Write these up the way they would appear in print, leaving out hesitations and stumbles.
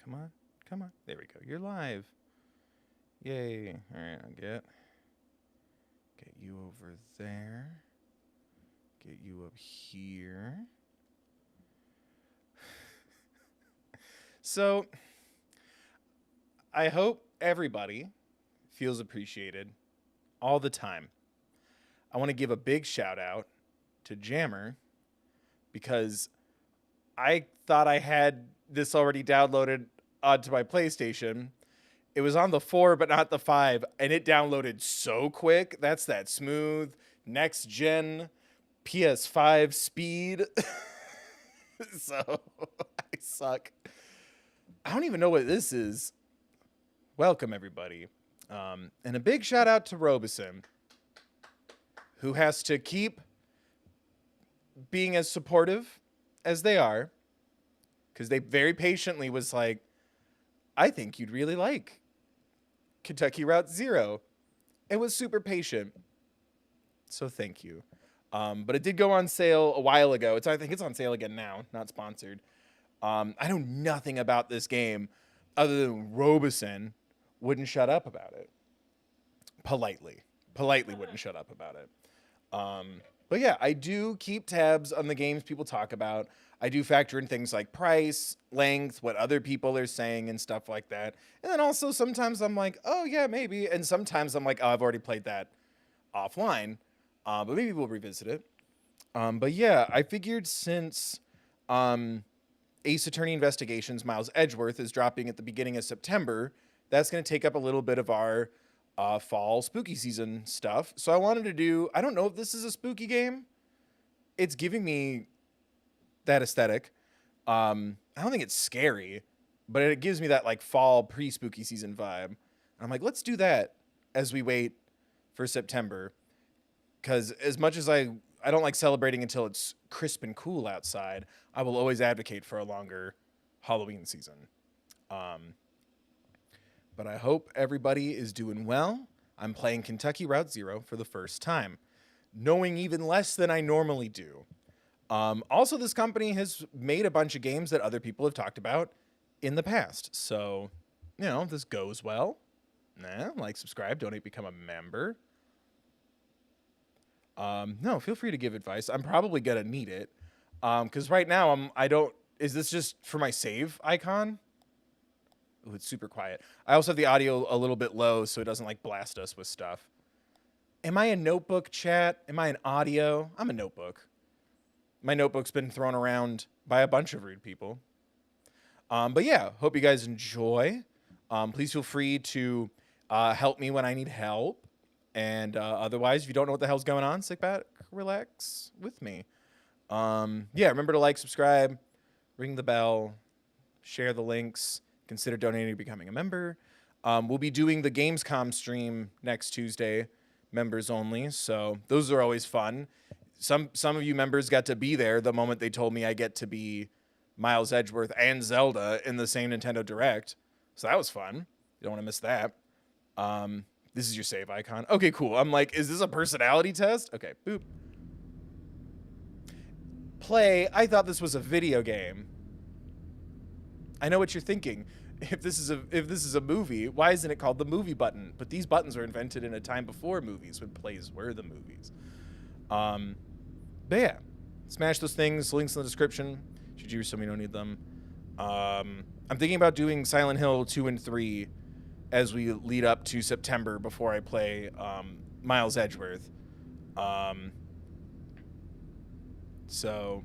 Come on. Come on. There we go. You're live. Yay. All right, I'll get you over there. Get you up here. So, I hope everybody feels appreciated all the time. I want to give a big shout out to Jammer because I thought I had this already downloaded onto my PlayStation. It was on the 4, but not the 5, and it downloaded so quick. That's that smooth next gen PS5 speed. So I suck. I don't even know what this is. Welcome, everybody. And a big shout out to Robeson, who has to keep being as supportive as they are, because they very patiently was like, I think you'd really like Kentucky Route Zero. It was super patient. So thank you. But it did go on sale a while ago. I think it's on sale again now, not sponsored. I know nothing about this game other than Robeson wouldn't shut up about it. Politely wouldn't shut up about it. But yeah, I do keep tabs on the games people talk about. I do factor in things like price, length, what other people are saying and stuff like that. And then also sometimes I'm like, oh yeah, maybe. And sometimes I'm like, oh, I've already played that offline. But maybe we'll revisit it. But yeah, I figured since Ace Attorney Investigations Miles Edgeworth is dropping at the beginning of September, that's going to take up a little bit of our fall spooky season stuff. So I wanted to do, I don't know if this is a spooky game. It's giving me that aesthetic. I don't think it's scary, but it gives me that like fall pre-spooky season vibe. And I'm like, let's do that as we wait for September. Because as much as I don't like celebrating until it's crisp and cool outside, I will always advocate for a longer Halloween season. But I hope everybody is doing well. I'm playing Kentucky Route Zero for the first time, knowing even less than I normally do. Also, this company has made a bunch of games that other people have talked about in the past. So, you know, if this goes well, like, subscribe, donate, become a member. No, feel free to give advice. I'm probably gonna need it. Because right now is this just for my save icon? Ooh, it's super quiet. I also have the audio a little bit low so it doesn't like blast us with stuff. Am I a notebook, chat? Am I an audio? I'm a notebook. My notebook's been thrown around by a bunch of rude people. But yeah, hope you guys enjoy. Please feel free to help me when I need help. And otherwise, if you don't know what the hell's going on, sit back, relax with me. Yeah, remember to like, subscribe, ring the bell, share the links, consider donating or becoming a member. We'll be doing the Gamescom stream next Tuesday, members only. So those are always fun. Some of you members got to be there the moment they told me I get to be Miles Edgeworth and Zelda in the same Nintendo Direct. So that was fun. You don't want to miss that. This is your save icon. Okay, cool. I'm like, is this a personality test? Okay, boop. Play. I thought this was a video game. I know what you're thinking. If this is a movie, why isn't it called the movie button? But these buttons were invented in a time before movies, when plays were the movies. But yeah, smash those things. Links in the description. Should you assume you don't need them? I'm thinking about doing Silent Hill 2 and 3 as we lead up to September before I play Miles Edgeworth. So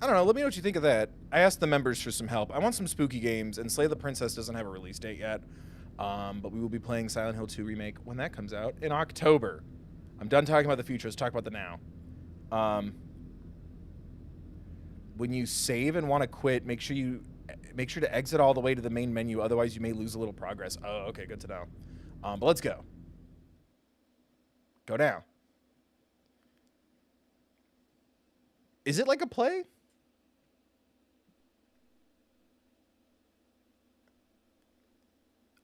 I don't know. Let me know what you think of that. I asked the members for some help. I want some spooky games, and Slay the Princess doesn't have a release date yet. But we will be playing Silent Hill 2 Remake when that comes out in October. I'm done talking about the future. Let's talk about the now. When you save and want to quit, make sure to exit all the way to the main menu. Otherwise, you may lose a little progress. Oh, okay. Good to know. But let's go. Go now. Is it like a play?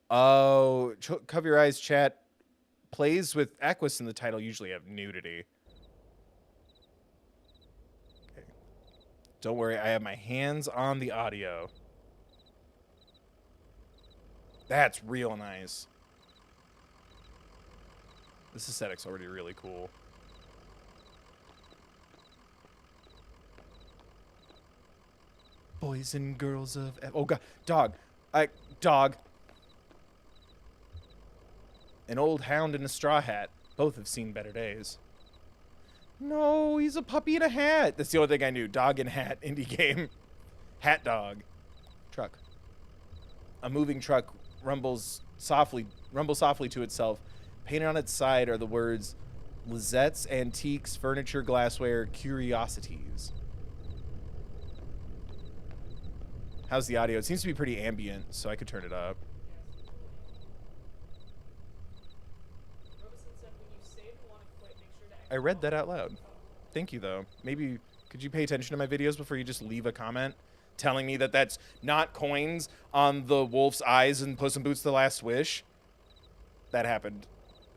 Oh, cover your eyes, chat. Plays with Aquas in the title usually have nudity. Okay. Don't worry, I have my hands on the audio. That's real nice. This aesthetic's already really cool. Boys and girls of... Oh, God. Dog. Dog. An old hound and a straw hat. Both have seen better days. No, he's a puppy in a hat. That's the only thing I knew. Dog and hat. Indie game. Hat dog. Truck. A moving truck rumbles softly to itself. Painted on its side are the words Lizette's Antiques, Furniture, Glassware, Curiosities. How's the audio? It seems to be pretty ambient, so I could turn it up. I read that out loud. Thank you, though. Maybe, could you pay attention to my videos before you just leave a comment telling me that that's not coins on the wolf's eyes in Puss in Boots: The Last Wish? That happened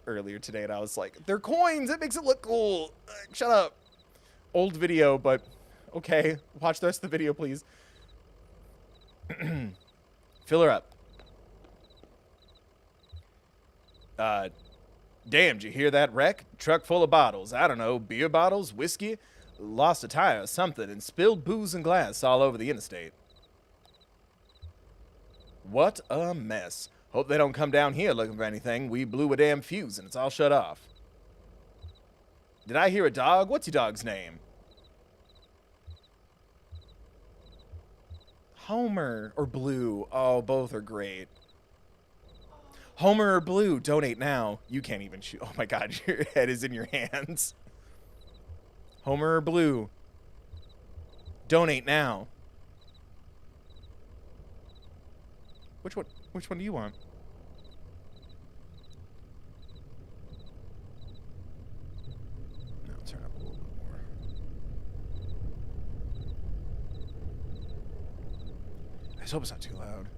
earlier today, and I was like, they're coins! It makes it look cool! Shut up. Old video, but okay. Watch the rest of the video, please. Fill her up. Damn, did you hear that wreck? Truck full of bottles. I don't know, beer bottles, whiskey, lost a tire or something, and spilled booze and glass all over the interstate. What a mess. Hope they don't come down here looking for anything. We blew a damn fuse and it's all shut off. Did I hear a dog? What's your dog's name? Homer or Blue. Oh, both are great. Homer or Blue, donate now. You can't even shoot. Oh my God, your head is in your hands. Homer or Blue, donate now. Which one do you want? No, turn up a little bit more. I just hope it's not too loud.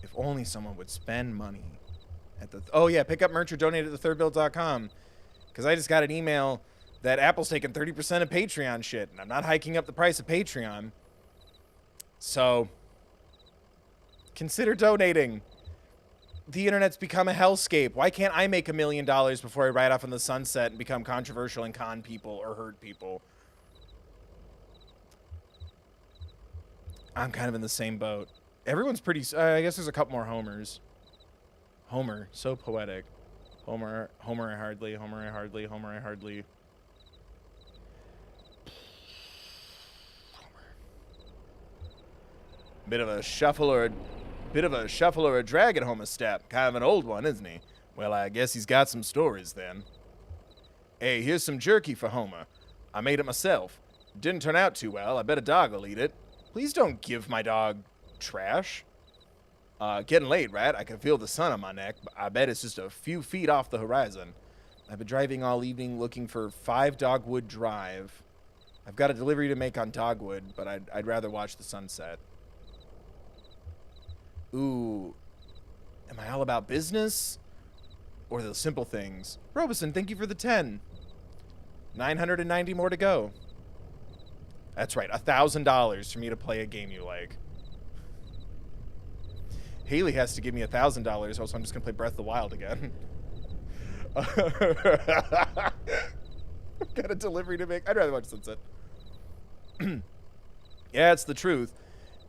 If only someone would spend money at the... Oh, yeah, pick up merch or donate at thethirdbill.com. Because I just got an email that Apple's taking 30% of Patreon shit, and I'm not hiking up the price of Patreon. So, consider donating. The internet's become a hellscape. Why can't I make $1 million before I ride off in the sunset and become controversial and con people or hurt people? I'm kind of in the same boat. Everyone's pretty... I guess there's a couple more Homers. Homer, so poetic. Homer I hardly, Homer I hardly, Homer I hardly. Bit of a shuffle or a drag at Homer's step. Kind of an old one, isn't he? Well, I guess he's got some stories then. Hey, here's some jerky for Homer. I made it myself. Didn't turn out too well. I bet a dog will eat it. Please don't give my dog trash. Getting late, right? I can feel the sun on my neck, but I bet it's just a few feet off the horizon. I've been driving all evening looking for 5 Dogwood Drive. I've got a delivery to make on Dogwood, but I'd rather watch the sunset. Ooh. Am I all about business? Or the simple things? Robeson, thank you for the 10. 990 more to go. That's right, $1,000 for me to play a game you like. Haley has to give me $1,000, or else I'm just gonna play Breath of the Wild again. Got a delivery to make. I'd rather watch Sunset. Yeah, it's the truth.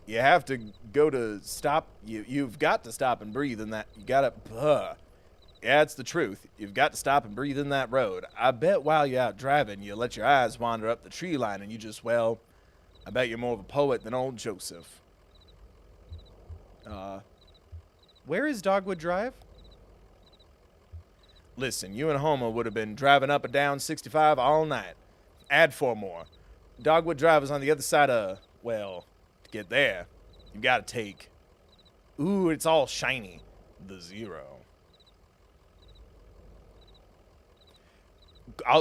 You have to go to stop. You've got to stop and breathe in that. You gotta. Yeah, it's the truth. You've got to stop and breathe in that road. I bet while you're out driving, you let your eyes wander up the tree line and you just, well, I bet you're more of a poet than old Joseph. Where is Dogwood Drive? Listen, you and Homer would have been driving up and down 65 all night. Add 4 more. Dogwood Drive is on the other side of, well, to get there, you've got to take, ooh, it's all shiny, the 0.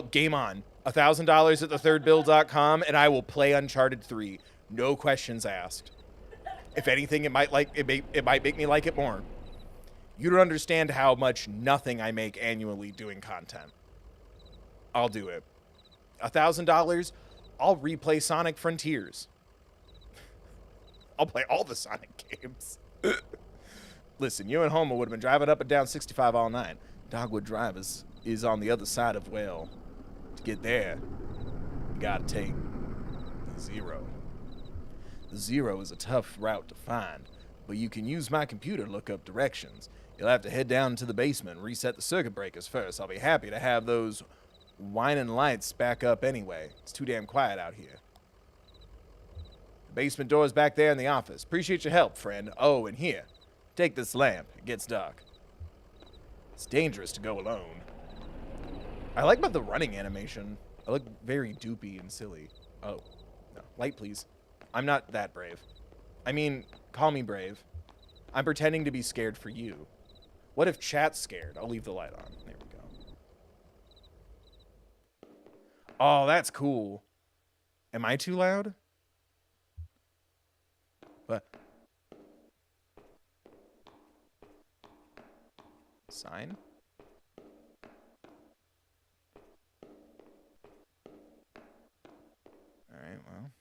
Game on. $1,000 at thethirdbill.com, and I will play Uncharted 3. No questions asked. If anything, it might make me like it more. You don't understand how much nothing I make annually doing content. I'll do it. $1,000, I'll replay Sonic Frontiers. I'll play all the Sonic games. Listen, you and Homer would have been driving up and down 65 all night. Dogwood Drive is on the other side of Whale. To get there, you gotta take the Zero. The Zero is a tough route to find, but you can use my computer to look up directions. You'll have to head down to the basement and reset the circuit breakers first. I'll be happy to have those whining lights back up anyway. It's too damn quiet out here. The basement door's back there in the office. Appreciate your help, friend. Oh, and here, take this lamp. It gets dark. It's dangerous to go alone. I like about the running animation. I look very doopy and silly. Oh, no. Light, please. I'm not that brave. I mean, call me brave. I'm pretending to be scared for you. What if chat's scared? I'll leave the light on. There we go. Oh, that's cool. Am I too loud? What? Sign? Alright, well.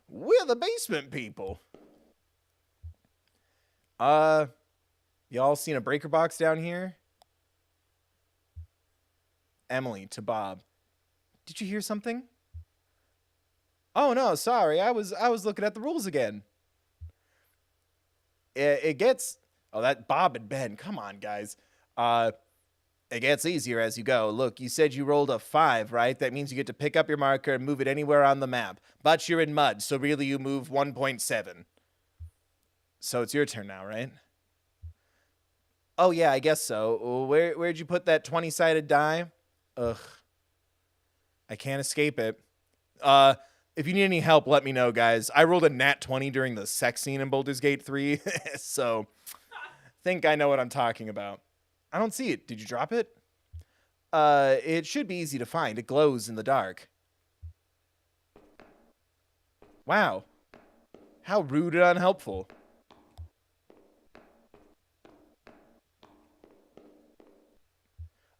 We're the basement people. Y'all seen a breaker box down here? Emily to Bob. Did you hear something? Oh no, sorry. I was looking at the rules again. It gets that Bob and Ben. Come on, guys. It gets easier as you go. Look, you said you rolled a 5, right? That means you get to pick up your marker and move it anywhere on the map. But you're in mud, so really you move 1.7. So it's your turn now, right? Oh, yeah, I guess so. Where'd you put that 20-sided die? Ugh. I can't escape it. If you need any help, let me know, guys. I rolled a nat 20 during the sex scene in Baldur's Gate 3, so think I know what I'm talking about. I don't see it. Did you drop it? It should be easy to find. It glows in the dark. Wow. How rude and unhelpful.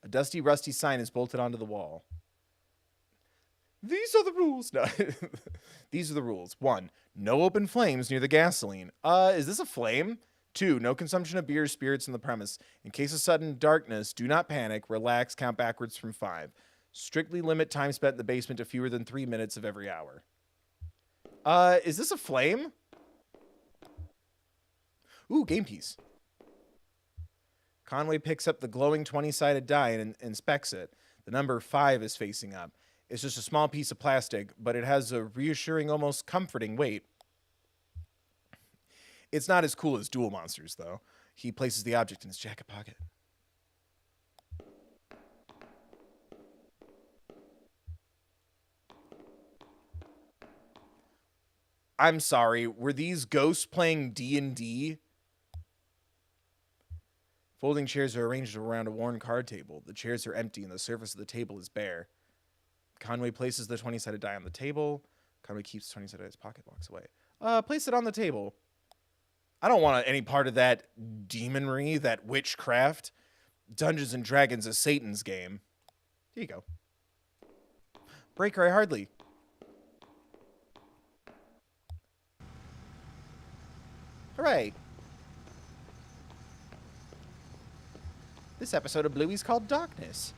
A dusty, rusty sign is bolted onto the wall. These are the rules. No. These are the rules. 1. No open flames near the gasoline. Is this a flame? 2. No consumption of beer or spirits in the premise. In case of sudden darkness, do not panic. Relax. Count backwards from 5. Strictly limit time spent in the basement to fewer than 3 minutes of every hour. Is this a flame? Ooh, game piece. Conway picks up the glowing 20-sided die and inspects it. The number 5 is facing up. It's just a small piece of plastic, but it has a reassuring, almost comforting weight. It's not as cool as Duel Monsters, though. He places the object in his jacket pocket. I'm sorry, were these ghosts playing D&D? Folding chairs are arranged around a worn card table. The chairs are empty and the surface of the table is bare. Conway places the 20-sided die on the table. Conway keeps the 20-sided die in his pocket, walks away. Place it on the table. I don't want any part of that demonry, that witchcraft. Dungeons and Dragons is Satan's game. Here you go. Breaker, I hardly. Hooray. This episode of Bluey's called Darkness.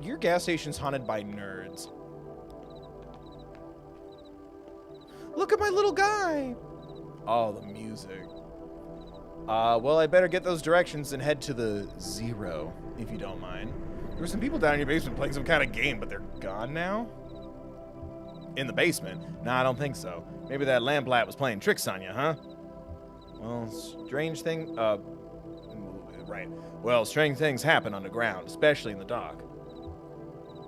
Your gas station's haunted by nerds. Look at my little guy! Oh, the music. Well, I better get those directions and head to the Zero, if you don't mind. There were some people down in your basement playing some kind of game, but they're gone now? In the basement? Nah, I don't think so. Maybe that lamplight was playing tricks on you, huh? Well, strange thing, right. Well, strange things happen underground, especially in the dark.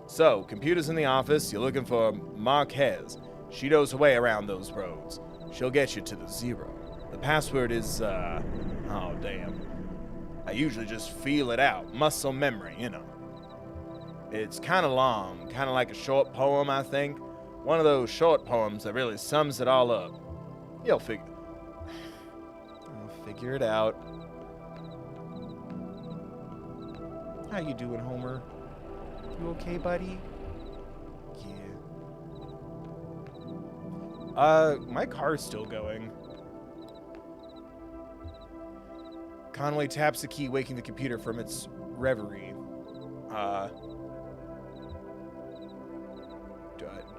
So, computers in the office, you're looking for Marquez. She knows her way around those roads. She'll get you to the Zero. The password is, oh, damn. I usually just feel it out. Muscle memory, you know. It's kind of long, kind of like a short poem, I think. One of those short poems that really sums it all up. I'll figure it out. How you doing, Homer? You okay, buddy? Yeah. My car's still going. Conway taps the key, waking the computer from its reverie.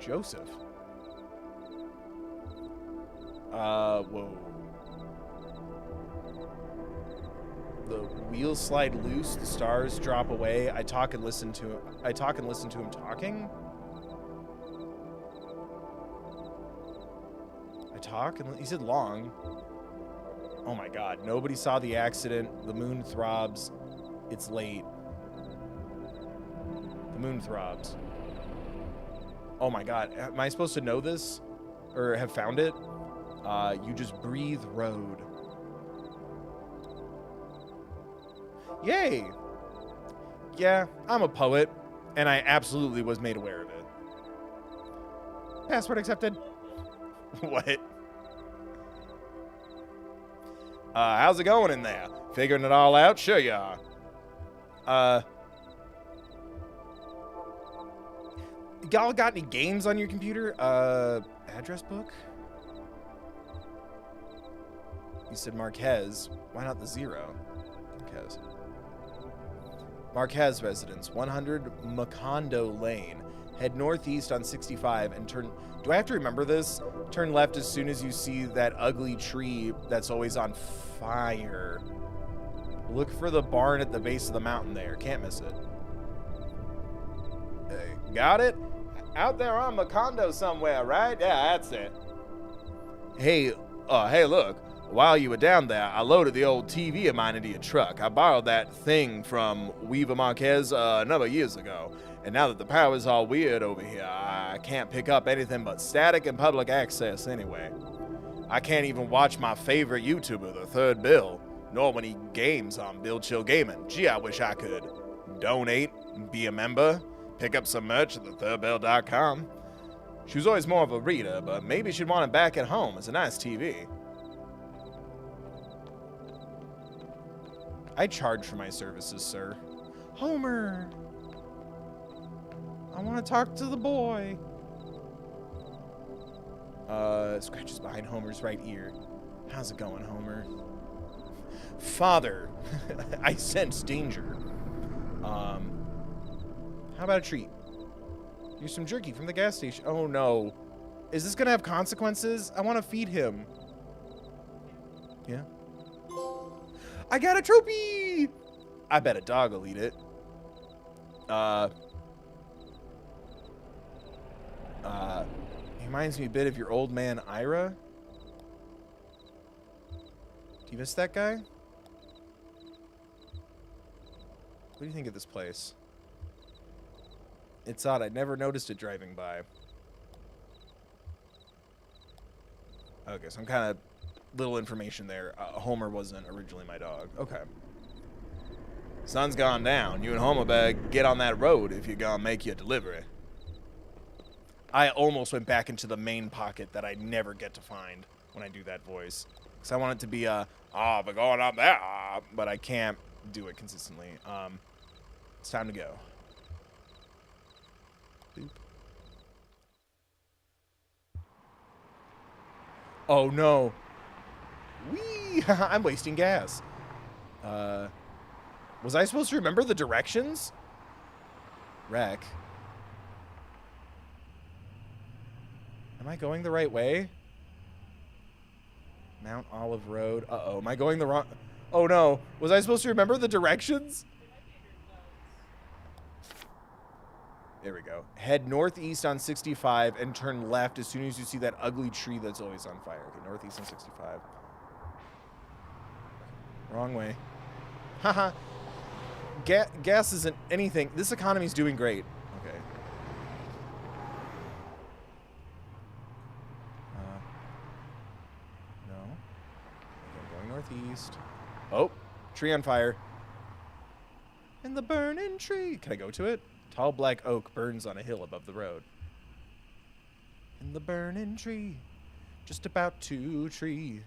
Joseph. Whoa. The wheels slide loose, the stars drop away. I talk and listen to him talking. He said long. Oh my god, nobody saw the accident. The moon throbs. It's late. The moon throbs. Oh my god, am I supposed to know this? Or have found it? You just breathe road. Yay! Yeah, I'm a poet, and I absolutely was made aware of it. Password accepted. What? How's it going in there? Figuring it all out? Sure you are. Y'all got any games on your computer? Address book? You said Marquez. Why not the 0? Marquez. Marquez residence, 100 Macondo Lane. Head northeast on 65 and turn... Do I have to remember this? Turn left as soon as you see that ugly tree that's always on fire. Look for the barn at the base of the mountain there. Can't miss it. Hey, got it? Out there on Macondo somewhere, right? Yeah, that's it. Hey, look. While you were down there, I loaded the old TV of mine into your truck. I borrowed that thing from Weaver Marquez a number of years ago. And now that the power's all weird over here, I can't pick up anything but static and public access anyway. I can't even watch my favorite YouTuber, The Third Bill, nor when he games on Bill Chill Gaming. Gee, I wish I could donate, be a member, pick up some merch at thethirdbill.com. She was always more of a reader, but maybe she'd want it back at home. It's a nice TV. I charge for my services, sir. Homer! I want to talk to the boy. Scratches behind Homer's right ear. How's it going, Homer? Father, I sense danger. How about a treat? Here's some jerky from the gas station. Oh no. Is this gonna have consequences? I want to feed him. Yeah. I got a trophy! I bet a dog will eat it. He reminds me a bit of your old man, Ira. Do you miss that guy? What do you think of this place? It's odd. I'd never noticed it driving by. Okay, some kind of little information there. Homer wasn't originally my dog. Okay. Sun's gone down. You and Homer better get on that road if you're gonna make your delivery. I almost went back into the main pocket that I never get to find when I do that voice. Because I want it to be we're going up there. But I can't do it consistently. It's time to go. Boop. Oh no. Whee! I'm wasting gas. Was I supposed to remember the directions? Wreck. Am I going the right way? Mount Olive Road. Uh-oh, am I going the wrong... Oh no, was I supposed to remember the directions? There we go. Head northeast on 65 and turn left as soon as you see that ugly tree that's always on fire. Okay, northeast on 65. Wrong way. Haha. Gas isn't anything. This economy's doing great. Okay. No. Okay, I'm going northeast. Oh, tree on fire. And the burning tree. Can I go to it? Tall black oak burns on a hill above the road. In the burning tree, just about to tree.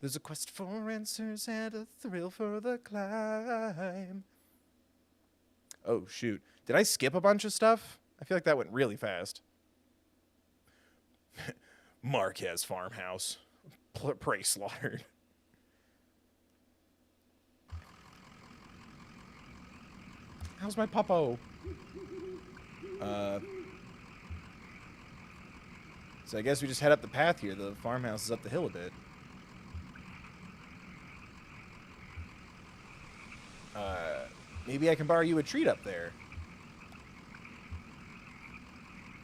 There's a quest for answers and a thrill for the climb. Oh, shoot. Did I skip a bunch of stuff? I feel like that went really fast. Marquez farmhouse. Prey slaughtered. How's my puppo? So I guess we just head up the path here. The farmhouse is up the hill a bit. Maybe I can borrow you a treat up there.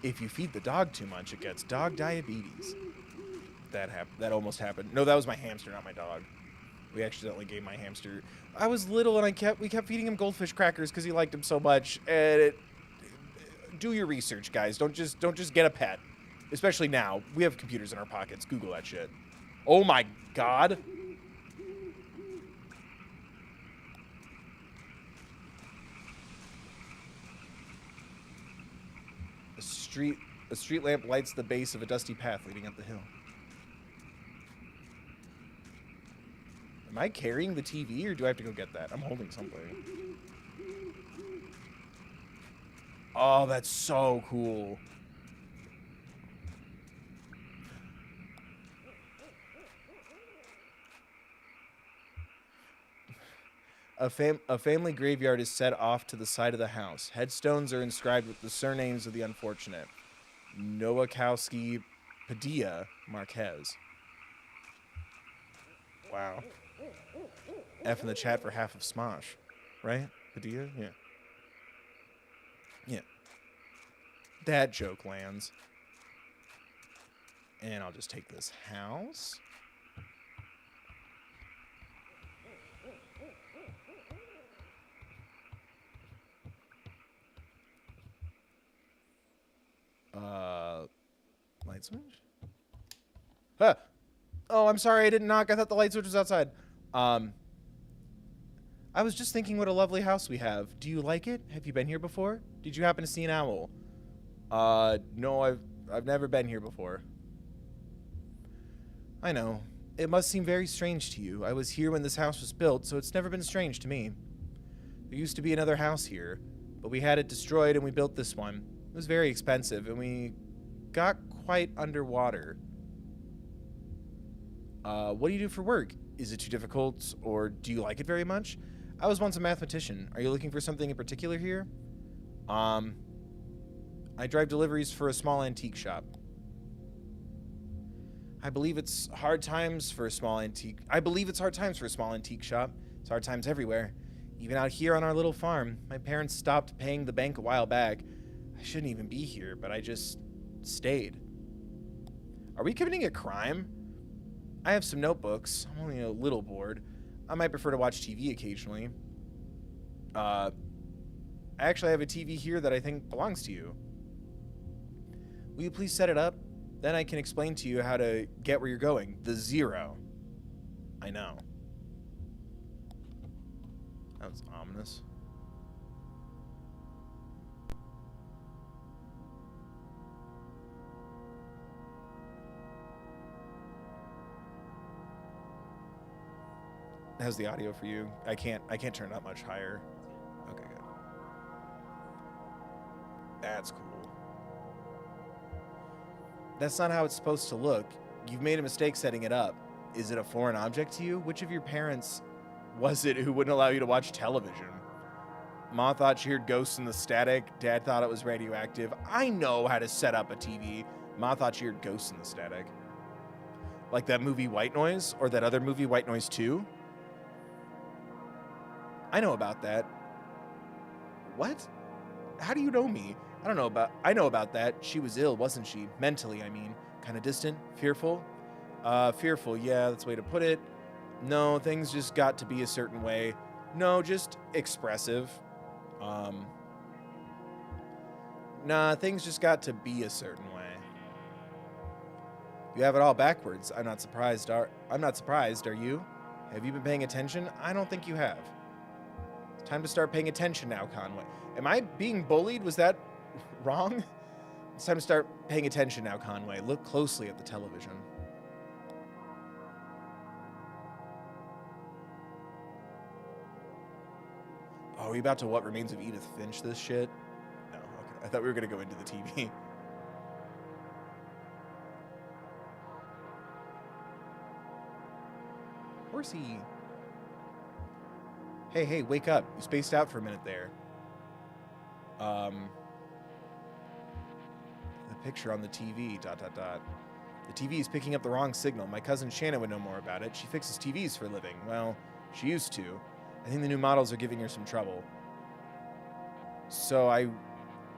If you feed the dog too much, it gets dog diabetes. That almost happened. No, that was my hamster, not my dog. We accidentally gave my hamster. I was little and we kept feeding him goldfish crackers because he liked them so much. And do your research, guys. Don't just get a pet. Especially now. We have computers in our pockets. Google that shit. Oh my god. A street lamp lights the base of a dusty path leading up the hill. Am I carrying the TV or do I have to go get that? I'm holding something. Oh, that's so cool. A family graveyard is set off to the side of the house. Headstones are inscribed with the surnames of the unfortunate. Nowakowski, Padilla, Marquez. Wow. F in the chat for half of Smosh. Right? Padilla? Yeah. Yeah. That joke lands. And I'll just take this house. Light switch? Huh. Oh, I'm sorry, I didn't knock. I thought the light switch was outside. I was just thinking what a lovely house we have. Do you like it? Have you been here before? Did you happen to see an owl? No, I've never been here before. I know. It must seem very strange to you. I was here when this house was built, so it's never been strange to me. There used to be another house here, but we had it destroyed and we built this one. It was very expensive, and we got quite underwater. What do you do for work? Is it too difficult, or do you like it very much? I was once a mathematician. Are you looking for something in particular here? I drive deliveries for a small antique shop. I believe it's hard times for a small antique shop. It's hard times everywhere. Even out here on our little farm. My parents stopped paying the bank a while back. I shouldn't even be here, but I just stayed. Are we committing a crime? I have some notebooks. I'm only a little bored. I might prefer to watch TV occasionally. I actually have a TV here that I think belongs to you. Will you please set it up? Then I can explain to you how to get where you're going. The zero. I know. That was ominous. How's the audio for you? I can't turn it up much higher. Okay, good. That's cool. That's not how it's supposed to look. You've made a mistake setting it up. Is it a foreign object to you? Which of your parents was it who wouldn't allow you to watch television? Ma thought she heard ghosts in the static. Dad thought it was radioactive. I know how to set up a TV. Ma thought she heard ghosts in the static. Like that movie White Noise, or that other movie White Noise 2? I know about that. What? How do you know me? I know about that. She was ill, wasn't she? Mentally, I mean. Kind of distant? Fearful? Fearful, yeah, that's the way to put it. No, things just got to be a certain way. No, just expressive. Nah, things just got to be a certain way. You have it all backwards. I'm not surprised, are you? Have you been paying attention? I don't think you have. It's time to start paying attention now, Conway. Am I being bullied? Was that wrong? It's time to start paying attention now, Conway. Look closely at the television. are we about to What Remains of Edith Finch this shit? No, okay. I thought we were going to go into the TV. Horsey. Hey, wake up. You spaced out for a minute there. The picture on the TV, ... The TV is picking up the wrong signal. My cousin Shannon would know more about it. She fixes TVs for a living. Well, she used to. I think the new models are giving her some trouble. So I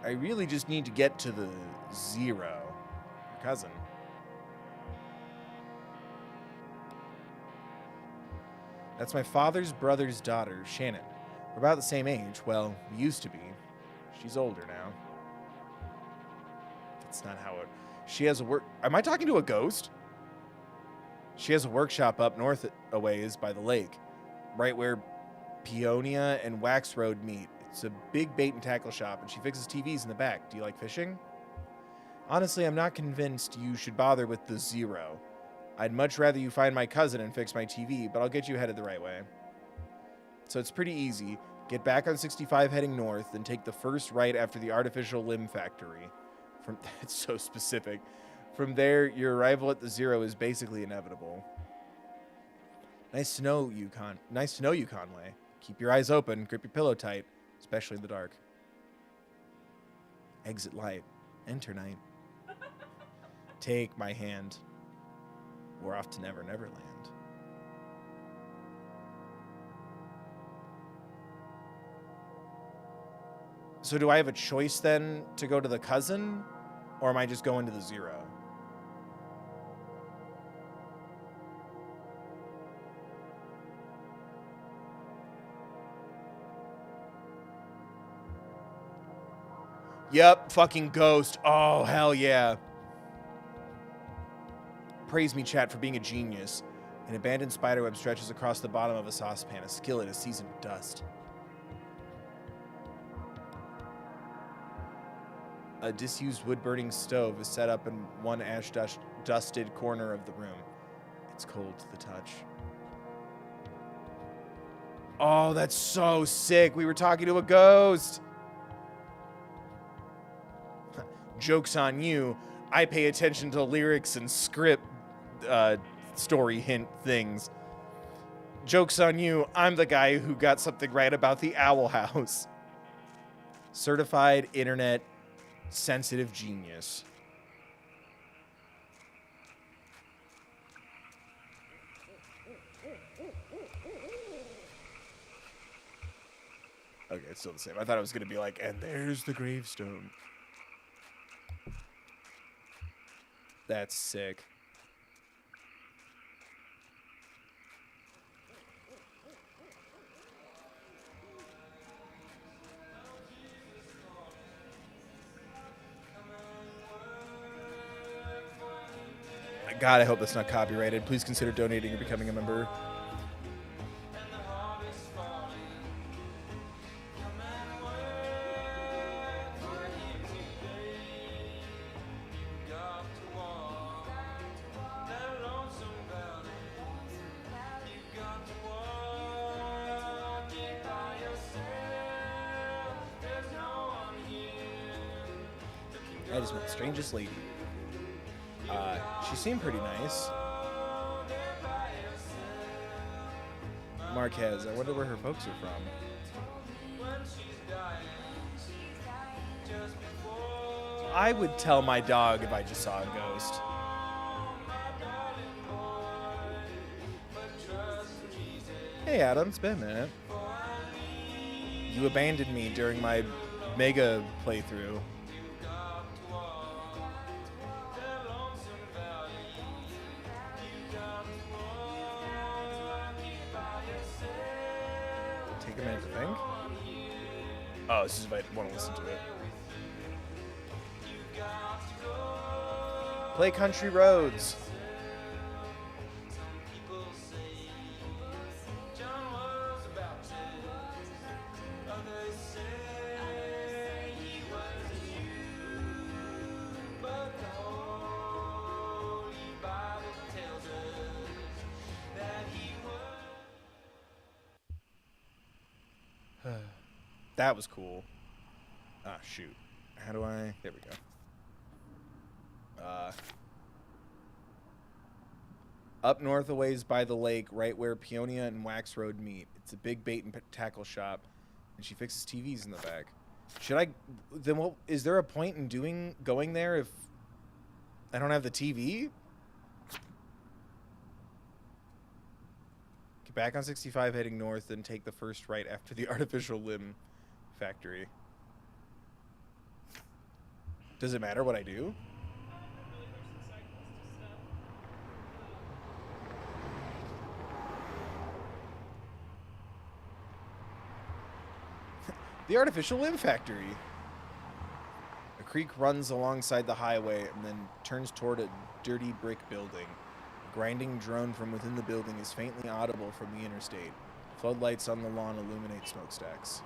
really just need to get to the zero. Your cousin. That's my father's brother's daughter, Shannon. We're about the same age. Well, we used to be. She's older now. That's not how it... She has a work... Am I talking to a ghost? She has a workshop up north a ways by the lake, right where Peonia and Wax Road meet. It's a big bait and tackle shop, and she fixes TVs in the back. Do you like fishing? Honestly, I'm not convinced you should bother with the zero. I'd much rather you find my cousin and fix my TV, but I'll get you headed the right way. So it's pretty easy. Get back on 65 heading north, then take the first right after the artificial limb factory. It's so specific. From there, your arrival at the zero is basically inevitable. Nice to know you, Conway. Keep your eyes open, grip your pillow tight, especially in the dark. Exit light. Enter night. Take my hand. We're off to Never Never Land. So do I have a choice then to go to the cousin? Or am I just going to the zero? Yep, fucking ghost. Oh, hell yeah. Praise me, chat, for being a genius. An abandoned spiderweb stretches across the bottom of a saucepan. A skillet is seasoned with dust. A disused wood-burning stove is set up in one ash-dusted corner of the room. It's cold to the touch. Oh, that's so sick. We were talking to a ghost. Joke's on you. I pay attention to lyrics and script story hint things. Joke's on you. I'm the guy who got something right about the Owl House. Certified internet sensitive genius. Okay, it's still the same. I thought it was going to be like, and there's the gravestone. That's sick. God, I hope that's not copyrighted. Please consider donating or becoming a member. I just met the strangest lady. She seemed pretty nice. Marquez, I wonder where her folks are from. I would tell my dog if I just saw a ghost. Hey Adam, it's been a minute. You abandoned me during my mega playthrough. Take a minute to think. Oh, this is if I want to listen to it. Play Country Roads. That was cool. Ah, shoot. How do I... There we go. Up north a ways by the lake, right where Peonia and Wax Road meet. It's a big bait and tackle shop, and she fixes TVs in the back. Should I... Then what... Is there a point in going there if I don't have the TV? Get back on 65 heading north, then take the first right after the artificial limb factory. Does it matter what I do? The artificial limb factory. A creek runs alongside the highway and then turns toward a dirty brick building. A grinding drone from within the building is faintly audible from the interstate. Floodlights on the lawn illuminate smokestacks.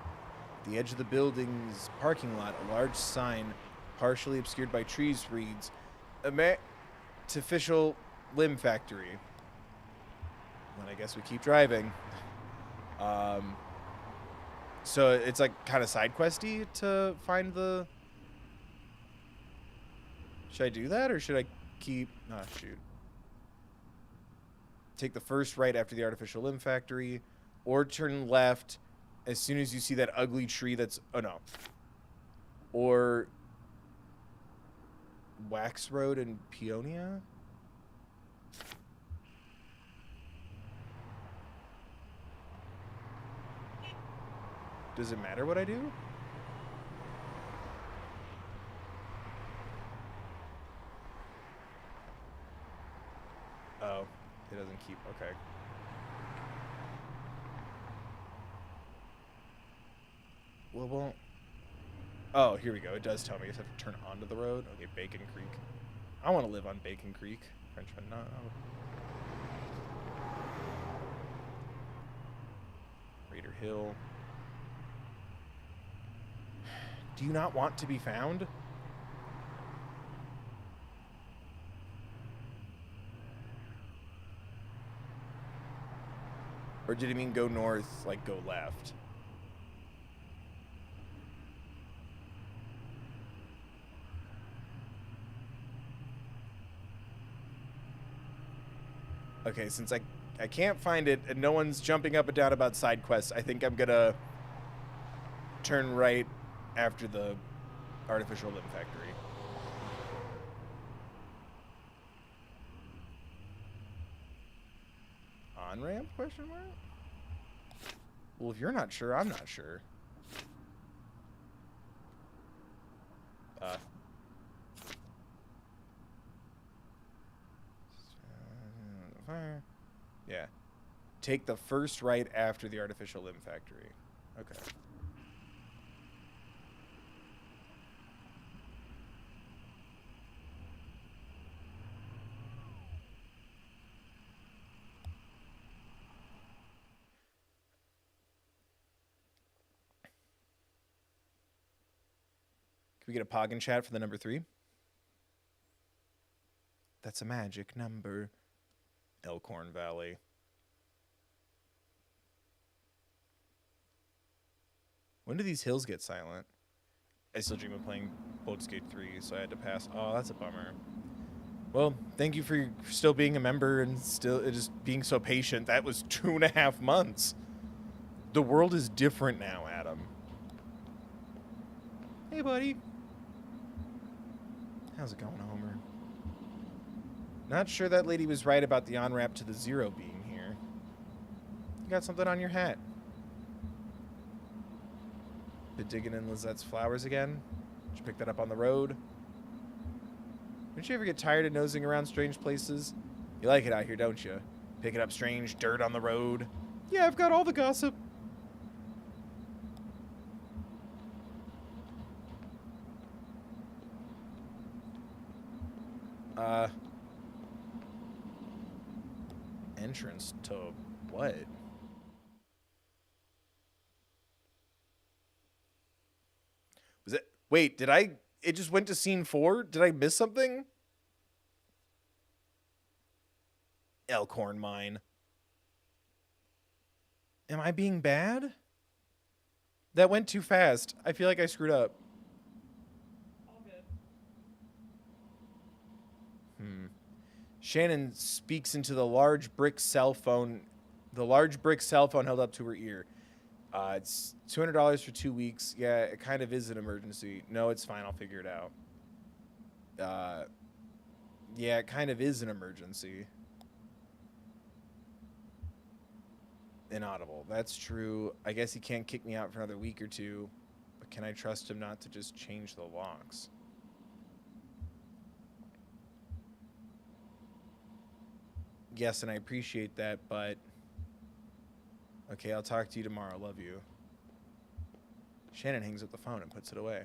At the edge of the building's parking lot, a large sign, partially obscured by trees, reads, Artificial Limb Factory. Then I guess we keep driving. So it's like kind of side questy to find the... Should I do that or should I keep... Oh, shoot. Take the first right after the artificial limb factory or turn left as soon as you see that ugly tree that's... Oh, no. Or Wax Road and Peonia? Does it matter what I do? Oh, it doesn't keep... Okay. Well... Oh, here we go. It does tell me I just have to turn onto the road. Okay, Bacon Creek. I want to live on Bacon Creek. Frenchman, no. Raider Hill. Do you not want to be found? Or did it mean go north, like go left? Okay, since I can't find it and no one's jumping up and down about side quests, I think I'm gonna turn right after the artificial limb factory. On-ramp, question mark? Well, if you're not sure, I'm not sure. Fire. Yeah. Take the first right after the artificial limb factory. Okay. Can we get a pog in chat for the number 3? That's a magic number. Elkhorn Valley. When do these hills get silent? I still dream of playing Baldur's Gate 3, so I had to pass. Oh, that's a bummer. Well, thank you for still being a member and still just being so patient. That was 2.5 months. The world is different now, Adam. Hey, buddy. How's it going, Homer? Not sure that lady was right about the on-ramp to the zero being here. You got something on your hat. Been digging in Lizette's flowers again? Did you pick that up on the road? Don't you ever get tired of nosing around strange places? You like it out here, don't you? Picking up strange dirt on the road? Yeah, I've got all the gossip. Entrance to what? Was it... Wait, did I... It just went to scene 4? Did I miss something? Elkhorn Mine. Am I being bad? That went too fast. I feel like I screwed up. All good. Shannon speaks into the large brick cell phone. The large brick cell phone held up to her ear. It's $200 for 2 weeks. Yeah, it kind of is an emergency. No, it's fine. I'll figure it out. Yeah, it kind of is an emergency. Inaudible. That's true. I guess he can't kick me out for another week or two. But can I trust him not to just change the locks? Yes, and I appreciate that, but... Okay, I'll talk to you tomorrow. Love you. Shannon hangs up the phone and puts it away.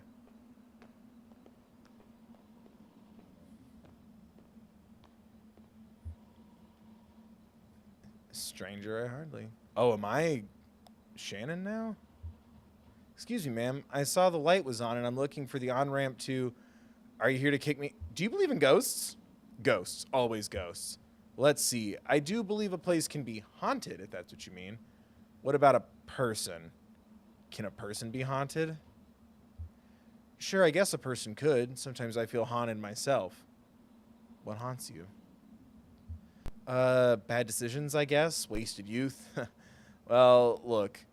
Stranger, I hardly. Oh, am I Shannon now? Excuse me, ma'am. I saw the light was on and I'm looking for the on-ramp to... Are you here to kick me? Do you believe in ghosts? Ghosts. Always ghosts. Let's see. I do believe a place can be haunted, if that's what you mean. What about a person? Can a person be haunted? Sure, I guess a person could. Sometimes I feel haunted myself. What haunts you? Bad decisions, I guess. Wasted youth. Well, look.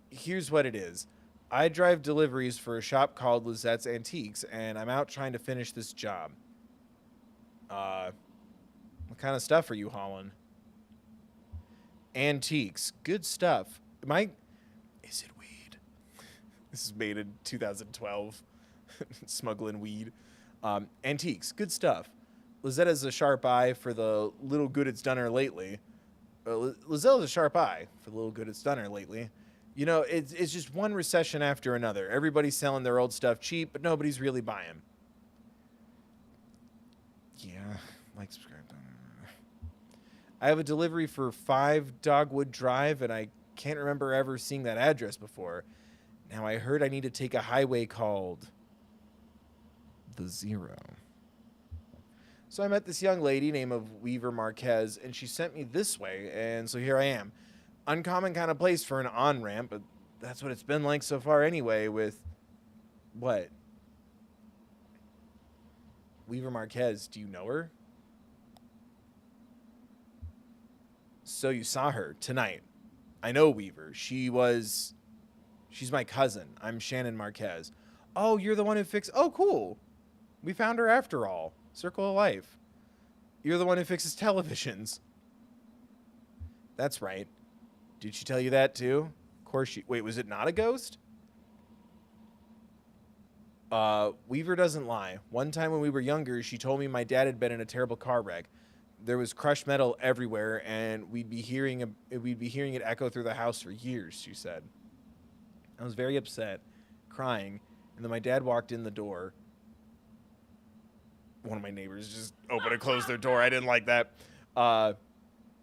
Here's what it is. I drive deliveries for a shop called Lizette's Antiques, and I'm out trying to finish this job. What kind of stuff are you hauling? Antiques. Good stuff. Is it weed? This is made in 2012. Smuggling weed. Antiques. Good stuff. Lizette has a sharp eye for the little good it's done her lately. Lizette has a sharp eye for the little good it's done her lately. You know, it's just one recession after another. Everybody's selling their old stuff cheap, but nobody's really buying. Yeah, like, subscribe. I have a delivery for 5 Dogwood Drive, and I can't remember ever seeing that address before. Now, I heard I need to take a highway called the Zero. So I met this young lady named Weaver Marquez, and she sent me this way, and so here I am. Uncommon kind of place for an on-ramp, but that's what it's been like so far anyway with... What? Weaver Marquez, do you know her? So you saw her tonight. I know Weaver. She's my cousin. I'm Shannon Marquez. Oh, you're the one who fixed... Oh, cool. We found her after all. Circle of life. You're the one who fixes televisions. That's right. Did she tell you that too? Of course she... Wait, was it not a ghost? Weaver doesn't lie. One time when we were younger, she told me my dad had been in a terrible car wreck. There was crushed metal everywhere, and we'd be hearing it echo through the house for years, she said. I was very upset, crying, and then my dad walked in the door. One of my neighbors just opened and closed their door. I didn't like that.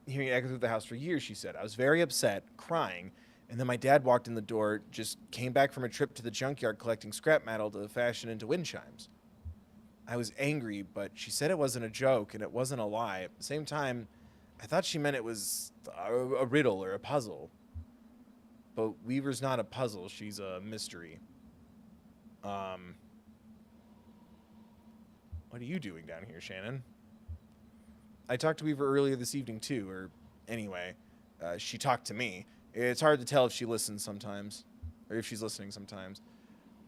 Hearing it echo through the house for years, she said. I was very upset, crying, and then my dad walked in the door, just came back from a trip to the junkyard collecting scrap metal to fashion into wind chimes. I was angry, but she said it wasn't a joke and it wasn't a lie. At the same time, I thought she meant it was a riddle or a puzzle. But Weaver's not a puzzle. She's a mystery. What are you doing down here, Shannon? I talked to Weaver earlier this evening, too. Or, anyway, she talked to me. It's hard to tell if she listens sometimes. Or if she's listening sometimes.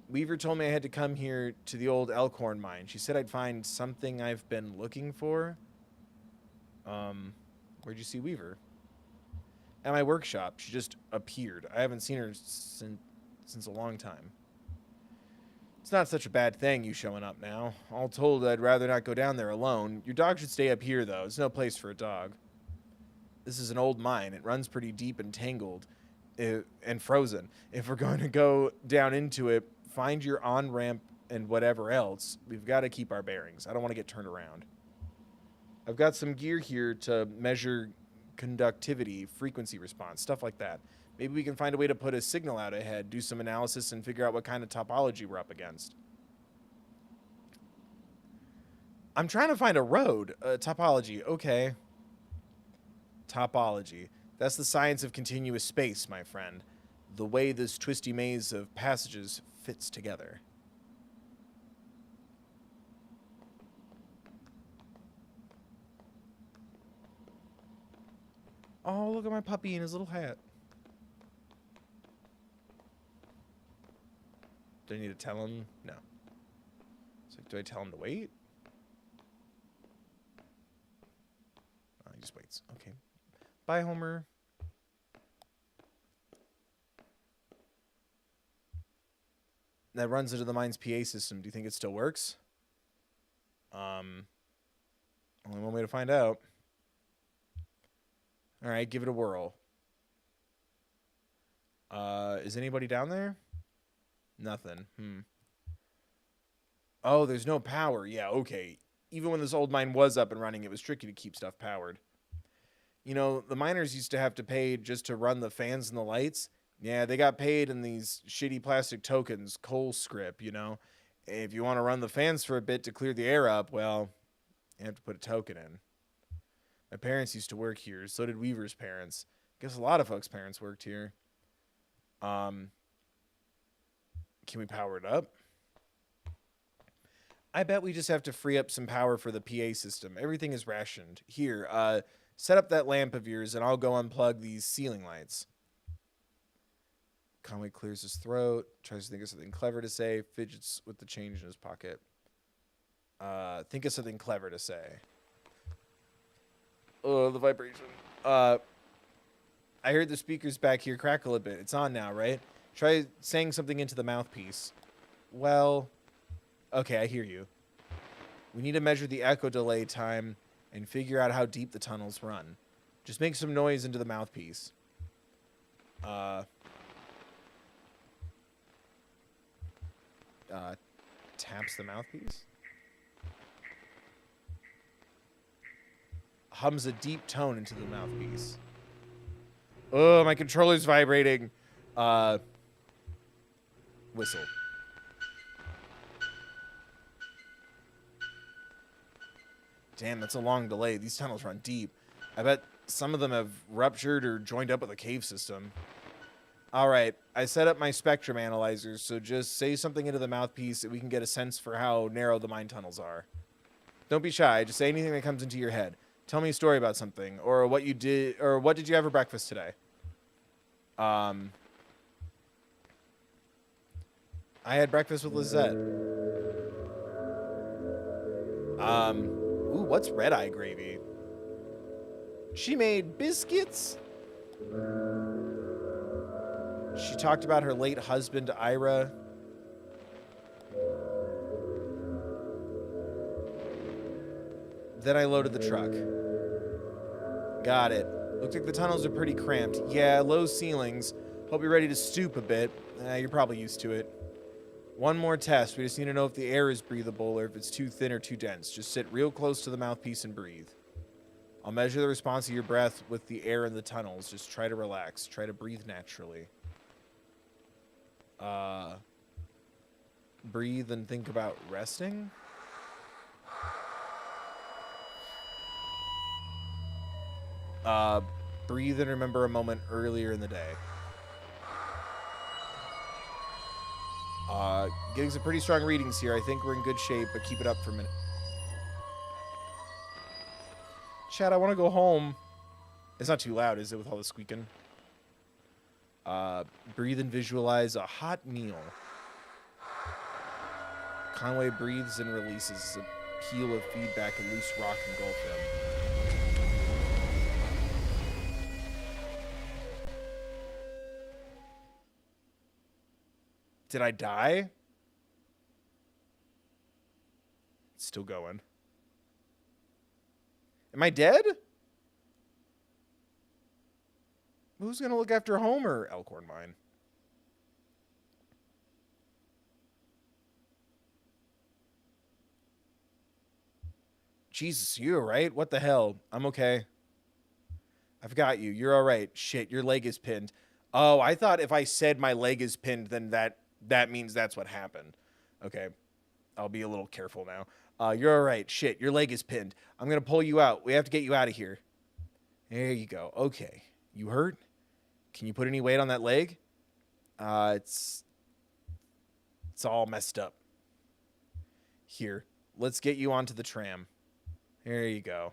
Weaver told me I had to come here to the old Elkhorn mine. She said I'd find something I've been looking for. Where'd you see Weaver? At my workshop. She just appeared. I haven't seen her since a long time. It's not such a bad thing, you showing up now. All told, I'd rather not go down there alone. Your dog should stay up here, though. It's no place for a dog. This is an old mine. It runs pretty deep and tangled and frozen. If we're going to go down into it, find your on-ramp and whatever else. We've got to keep our bearings. I don't want to get turned around. I've got some gear here to measure conductivity, frequency response, stuff like that. Maybe we can find a way to put a signal out ahead, do some analysis, and figure out what kind of topology we're up against. I'm trying to find a road. Topology. Okay. Topology. That's the science of continuous space, my friend. the way this twisty maze of passages fits together. Oh, look at my puppy in his little hat. Do I need to tell him? No. It's like, do I tell him to wait? Oh, he just waits. Okay. Bye, Homer. That runs into the mine's PA system. Do you think it still works? Only one way to find out. All right, give it a whirl. Is anybody down there? Nothing. Oh, there's no power. Yeah, okay. Even when this old mine was up and running, it was tricky to keep stuff powered. You know, the miners used to have to pay just to run the fans and the lights. Yeah, they got paid in these shitty plastic tokens, coal script, you know. If you want to run the fans for a bit to clear the air up, well, you have to put a token in. My parents used to work here. So did Weaver's parents. I guess a lot of folks' parents worked here. Can we power it up? I bet we just have to free up some power for the PA system. Everything is rationed. Here, set up that lamp of yours and I'll go unplug these ceiling lights. Conway clears his throat, tries to think of something clever to say, fidgets with the change in his pocket. Think of something clever to say. Oh, the vibration. I heard the speakers back here crackle a bit. It's on now, right? Try saying something into the mouthpiece. Well, okay, I hear you. We need to measure the echo delay time and figure out how deep the tunnels run. Just make some noise into the mouthpiece. Taps the mouthpiece. Hums a deep tone into the mouthpiece. Oh, my controller's vibrating. Whistle. Damn, that's a long delay. These tunnels run deep. I bet some of them have ruptured or joined up with a cave system. All right, I set up my spectrum analyzers, so just say something into the mouthpiece and we can get a sense for how narrow the mine tunnels are. Don't be shy. Just say anything that comes into your head. Tell me a story about something, or what you did, or what did you have for breakfast today? I had breakfast with Lizette. Ooh, what's red eye gravy? She made biscuits. She talked about her late husband, Ira. Then I loaded the truck. Got it. Looks like the tunnels are pretty cramped. Yeah, low ceilings. Hope you're ready to stoop a bit. You're probably used to it. One more test. We just need to know if the air is breathable or if it's too thin or too dense. Just sit real close to the mouthpiece and breathe. I'll measure the response of your breath with the air in the tunnels. Just try to relax. Try to breathe naturally. Breathe and think about resting. Breathe and remember a moment earlier in the day. Getting some pretty strong readings here. I think we're in good shape, but keep it up for a minute. Chad, I want to go home. It's not too loud, is it, with all the squeaking? Breathe and visualize a hot meal. Conway breathes and releases a peal of feedback and loose rock engulf him. Did I die? It's still going. Am I dead? Who's going to look after Homer? Elkhorn Mine. Jesus, you all right? What the hell? I'm okay. I've got you. You're all right. Shit, your leg is pinned. Oh, I thought if I said my leg is pinned, then that means that's what happened. Okay. I'll be a little careful now. You're all right. Shit, your leg is pinned. I'm going to pull you out. We have to get you out of here. There you go. Okay. You hurt? Can you put any weight on that leg? It's all messed up. Here, let's get you onto the tram. There you go.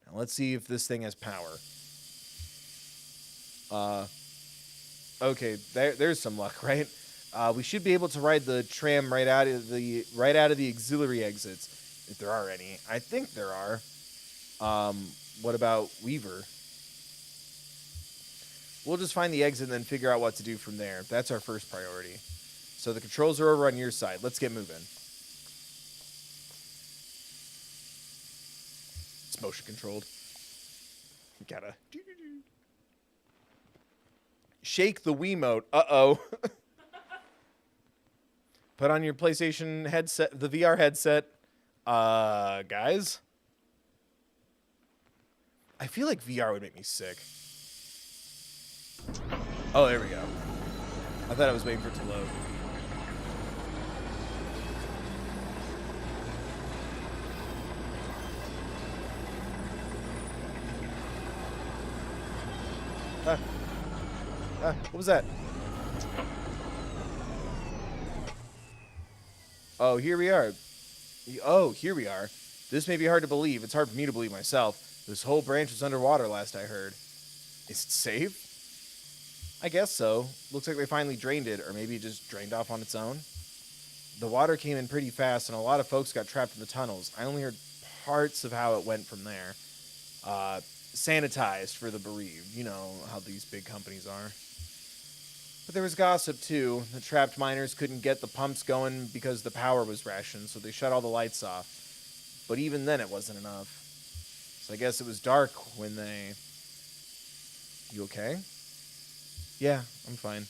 Now let's see if this thing has power. Okay, there's some luck, right? We should be able to ride the tram right out of the auxiliary exits, if there are any. I think there are. What about Weaver? We'll just find the exit and then figure out what to do from there. That's our first priority. So the controls are over on your side. Let's get moving. It's motion controlled. You gotta shake the Wiimote. Uh-oh. Put on your PlayStation headset, the VR headset. Guys? I feel like VR would make me sick. Oh, there we go. I thought I was waiting for it to load. What was that? Oh, here we are. Oh, here we are. This may be hard to believe. It's hard for me to believe myself. This whole branch was underwater last I heard. Is it safe? I guess so. Looks like they finally drained it, or maybe it just drained off on its own. The water came in pretty fast, and a lot of folks got trapped in the tunnels. I only heard parts of how it went from there. Sanitized for the bereaved. You know how these big companies are. But there was gossip, too. The trapped miners couldn't get the pumps going because the power was rationed, so they shut all the lights off. But even then, it wasn't enough. So I guess it was dark when they... You okay? Yeah, I'm fine.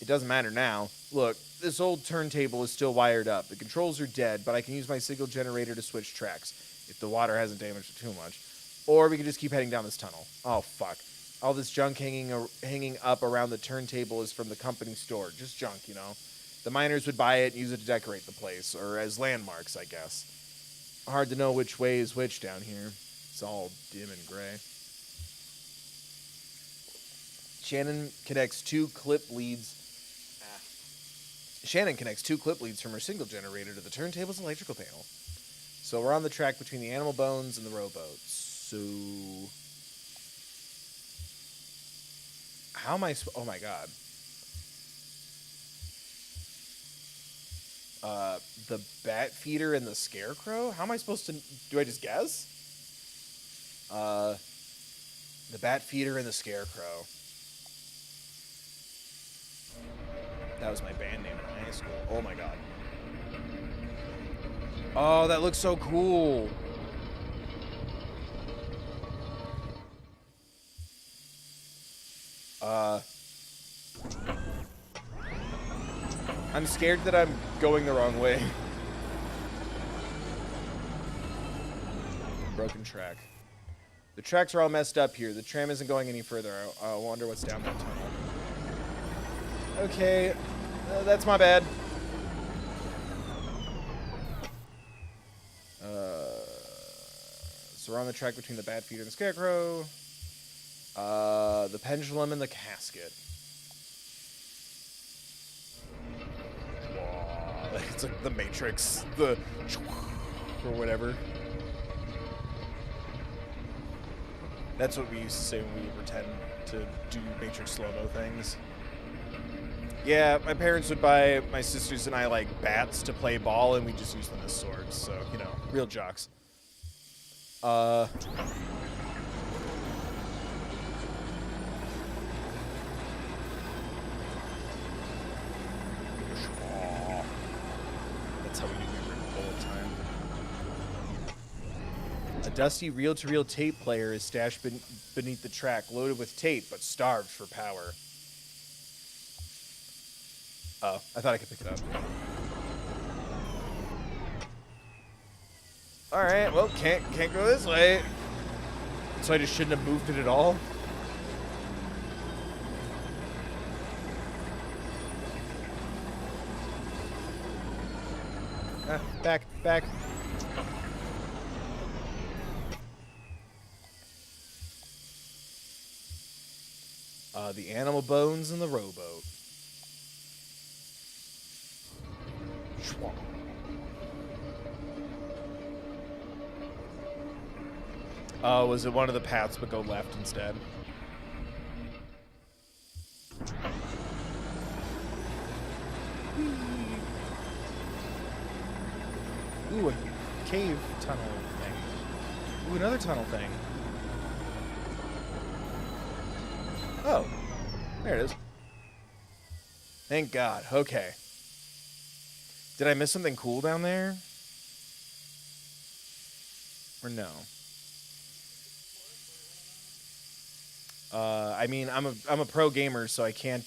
It doesn't matter now. Look, this old turntable is still wired up. The controls are dead, but I can use my signal generator to switch tracks, if the water hasn't damaged it too much. Or we can just keep heading down this tunnel. Oh, fuck. All this junk hanging up around the turntable is from the company store. Just junk, you know. The miners would buy it and use it to decorate the place, or as landmarks, I guess. Hard to know which way is which down here. It's all dim and gray. Shannon connects two clip leads from her signal generator to the turntable's electrical panel. So we're on the track between the animal bones and the rowboats. So how am I oh my god. The bat feeder and the scarecrow? How am I supposed to... Do I just guess? The bat feeder and the scarecrow. That was my band name in high school. Oh my god. Oh, that looks so cool. I'm scared that I'm going the wrong way. Broken track. The tracks are all messed up here. The tram isn't going any further. I wonder what's down that tunnel. Okay, that's my bad. So we're on the track between the bat feeder and the scarecrow. The pendulum and the casket. Wow, it's like the Matrix, or whatever. That's what we used to say when we would pretend to do Matrix slow-mo things. Yeah, my parents would buy my sisters and I, like, bats to play ball, and we just use them as swords. So, you know, real jocks. That's how we do it all the time. A dusty reel-to-reel tape player is stashed beneath the track, loaded with tape, but starved for power. Oh, I thought I could pick it up. Alright, well, can't go this way. So I just shouldn't have moved it at all? Back. The animal bones and the rowboat. Schwang. Was it one of the paths but go left instead? Ooh, a cave tunnel thing. Ooh, another tunnel thing. Oh, there it is. Thank God. Okay. Did I miss something cool down there? Or no? I mean, I'm a pro gamer, so I can't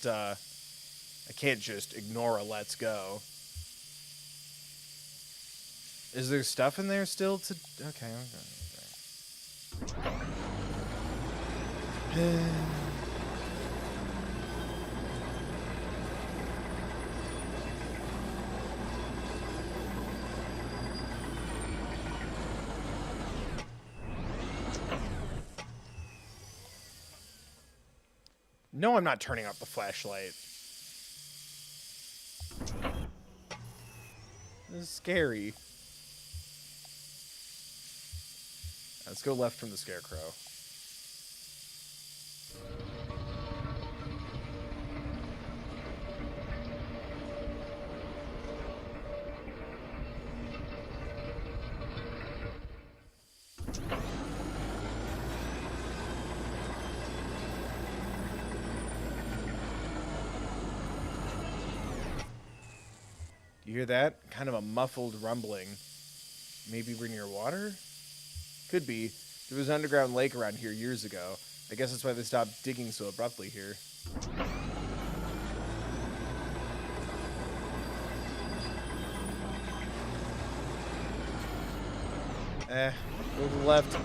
just ignore a let's go. Is there stuff in there still to? Okay. No, I'm not turning off the flashlight. This is scary. Let's go left from the scarecrow. You hear that? Kind of a muffled rumbling. Maybe we're near water? Could be. There was an underground lake around here years ago. I guess that's why they stopped digging so abruptly here. Go to the left.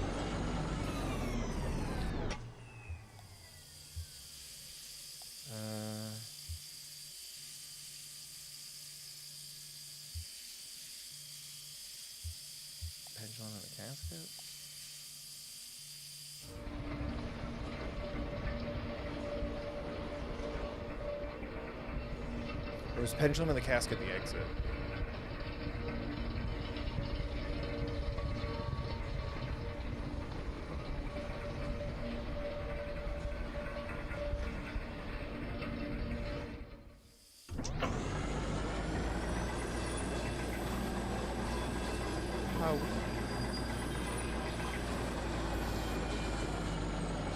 Pendulum on the casket. There was pendulum in the casket at the exit. How?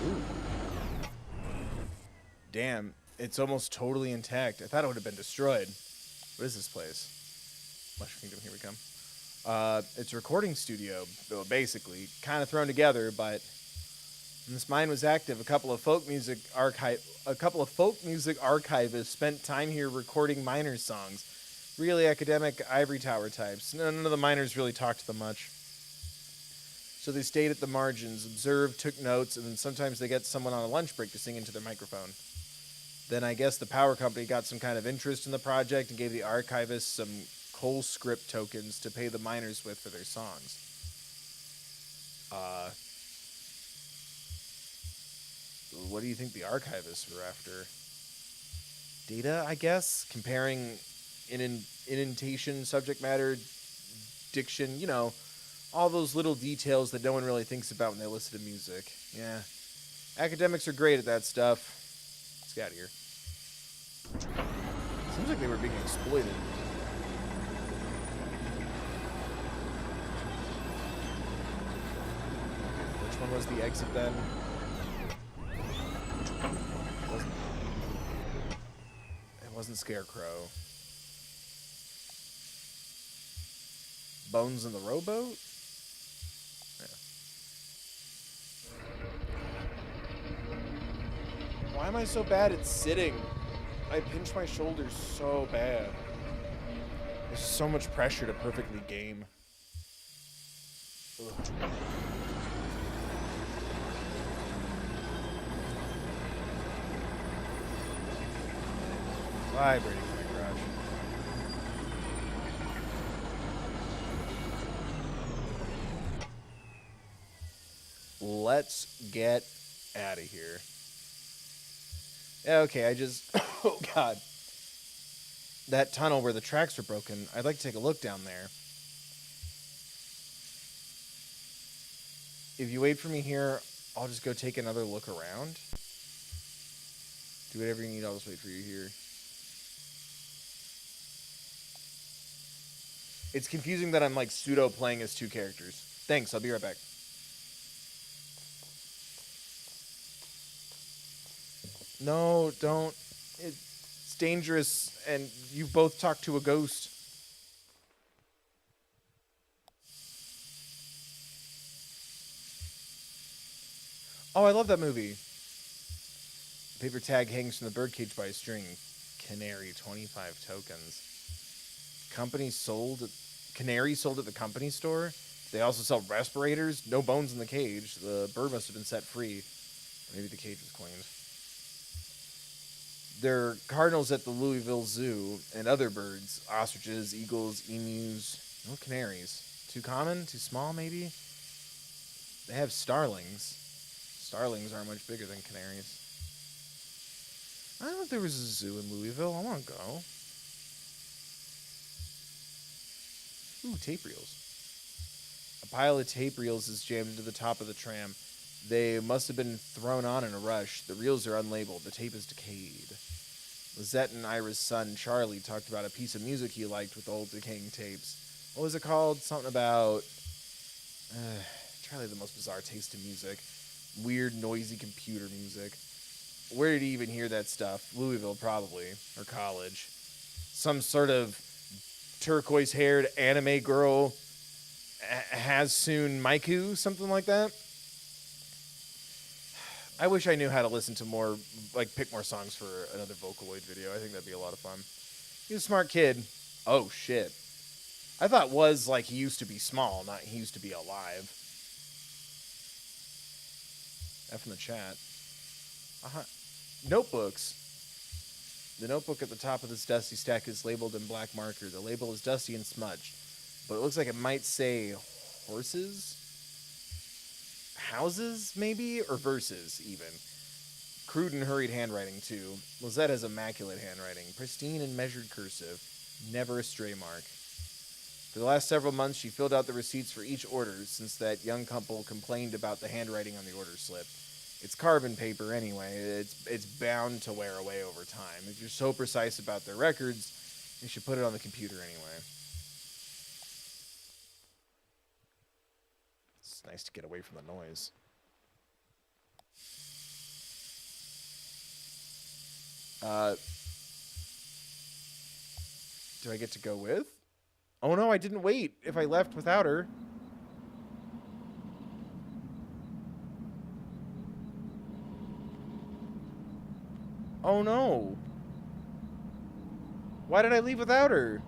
Ooh. Damn, it's almost totally intact. I thought it would have been destroyed. What is this place? Mushroom Kingdom, here we come. It's a recording studio, basically. Kind of thrown together, but when this mine was active, a couple of folk music archivists spent time here recording miners' songs. Really academic ivory tower types. None of the miners really talked to them much. So they stayed at the margins, observed, took notes, and then sometimes they get someone on a lunch break to sing into their microphone. Then I guess the power company got some kind of interest in the project and gave the archivists some coal script tokens to pay the miners with for their songs. What do you think the archivists were after? Data, I guess? Comparing indentation, subject matter, diction, you know, all those little details that no one really thinks about when they listen to music. Yeah. Academics are great at that stuff. Let's get out of here. Seems like they were being exploited. Which one was the exit then? It wasn't Scarecrow. Bones in the rowboat? Yeah. Why am I so bad at sitting? I pinch my shoulders so bad. There's so much pressure to perfectly game. Ugh. Vibrating in my garage. Let's get out of here. Yeah, okay, oh god. That tunnel where the tracks were broken, I'd like to take a look down there. If you wait for me here, I'll just go take another look around. Do whatever you need, I'll just wait for you here. It's confusing that I'm like pseudo playing as two characters. Thanks, I'll be right back. No, don't. It's dangerous, and you both talked to a ghost. Oh, I love that movie. Paper tag hangs from the birdcage by a string. Canary, 25 tokens. Canary sold at the company store. They also sell respirators. No bones in the cage. The bird must have been set free. Maybe the cage was cleaned. There are cardinals at the Louisville Zoo and other birds. Ostriches, eagles, emus. No canaries. Too common? Too small, maybe? They have starlings. Starlings are much bigger than canaries. I don't know if there was a zoo in Louisville. I want to go. Ooh, tape reels. A pile of tape reels is jammed into the top of the tram. They must have been thrown on in a rush. The reels are unlabeled. The tape is decayed. Lizette and Ira's son, Charlie, talked about a piece of music he liked with old decaying tapes. What was it called? Something about... Charlie had the most bizarre taste in music. Weird, noisy computer music. Where did he even hear that stuff? Louisville, probably. Or college. Some sort of turquoise-haired anime girl has soon Maiku, something like that. I wish I knew how to listen to more, like, pick more songs for another Vocaloid video. I think that'd be a lot of fun. He's a smart kid. Oh, shit. I thought was, like, he used to be small, not he used to be alive. F in the chat. Notebooks. The notebook at the top of this dusty stack is labeled in black marker. The label is dusty and smudged, but it looks like it might say horses? Houses, maybe? Or verses, even. Crude and hurried handwriting, too. Lizette has immaculate handwriting. Pristine and measured cursive. Never a stray mark. For the last several months, she filled out the receipts for each order since that young couple complained about the handwriting on the order slip. It's carbon paper anyway. It's bound to wear away over time. If you're so precise about their records, you should put it on the computer anyway. It's nice to get away from the noise. Do I get to go with? Oh no, I didn't wait if I left without her. Oh no. Why did I leave without her?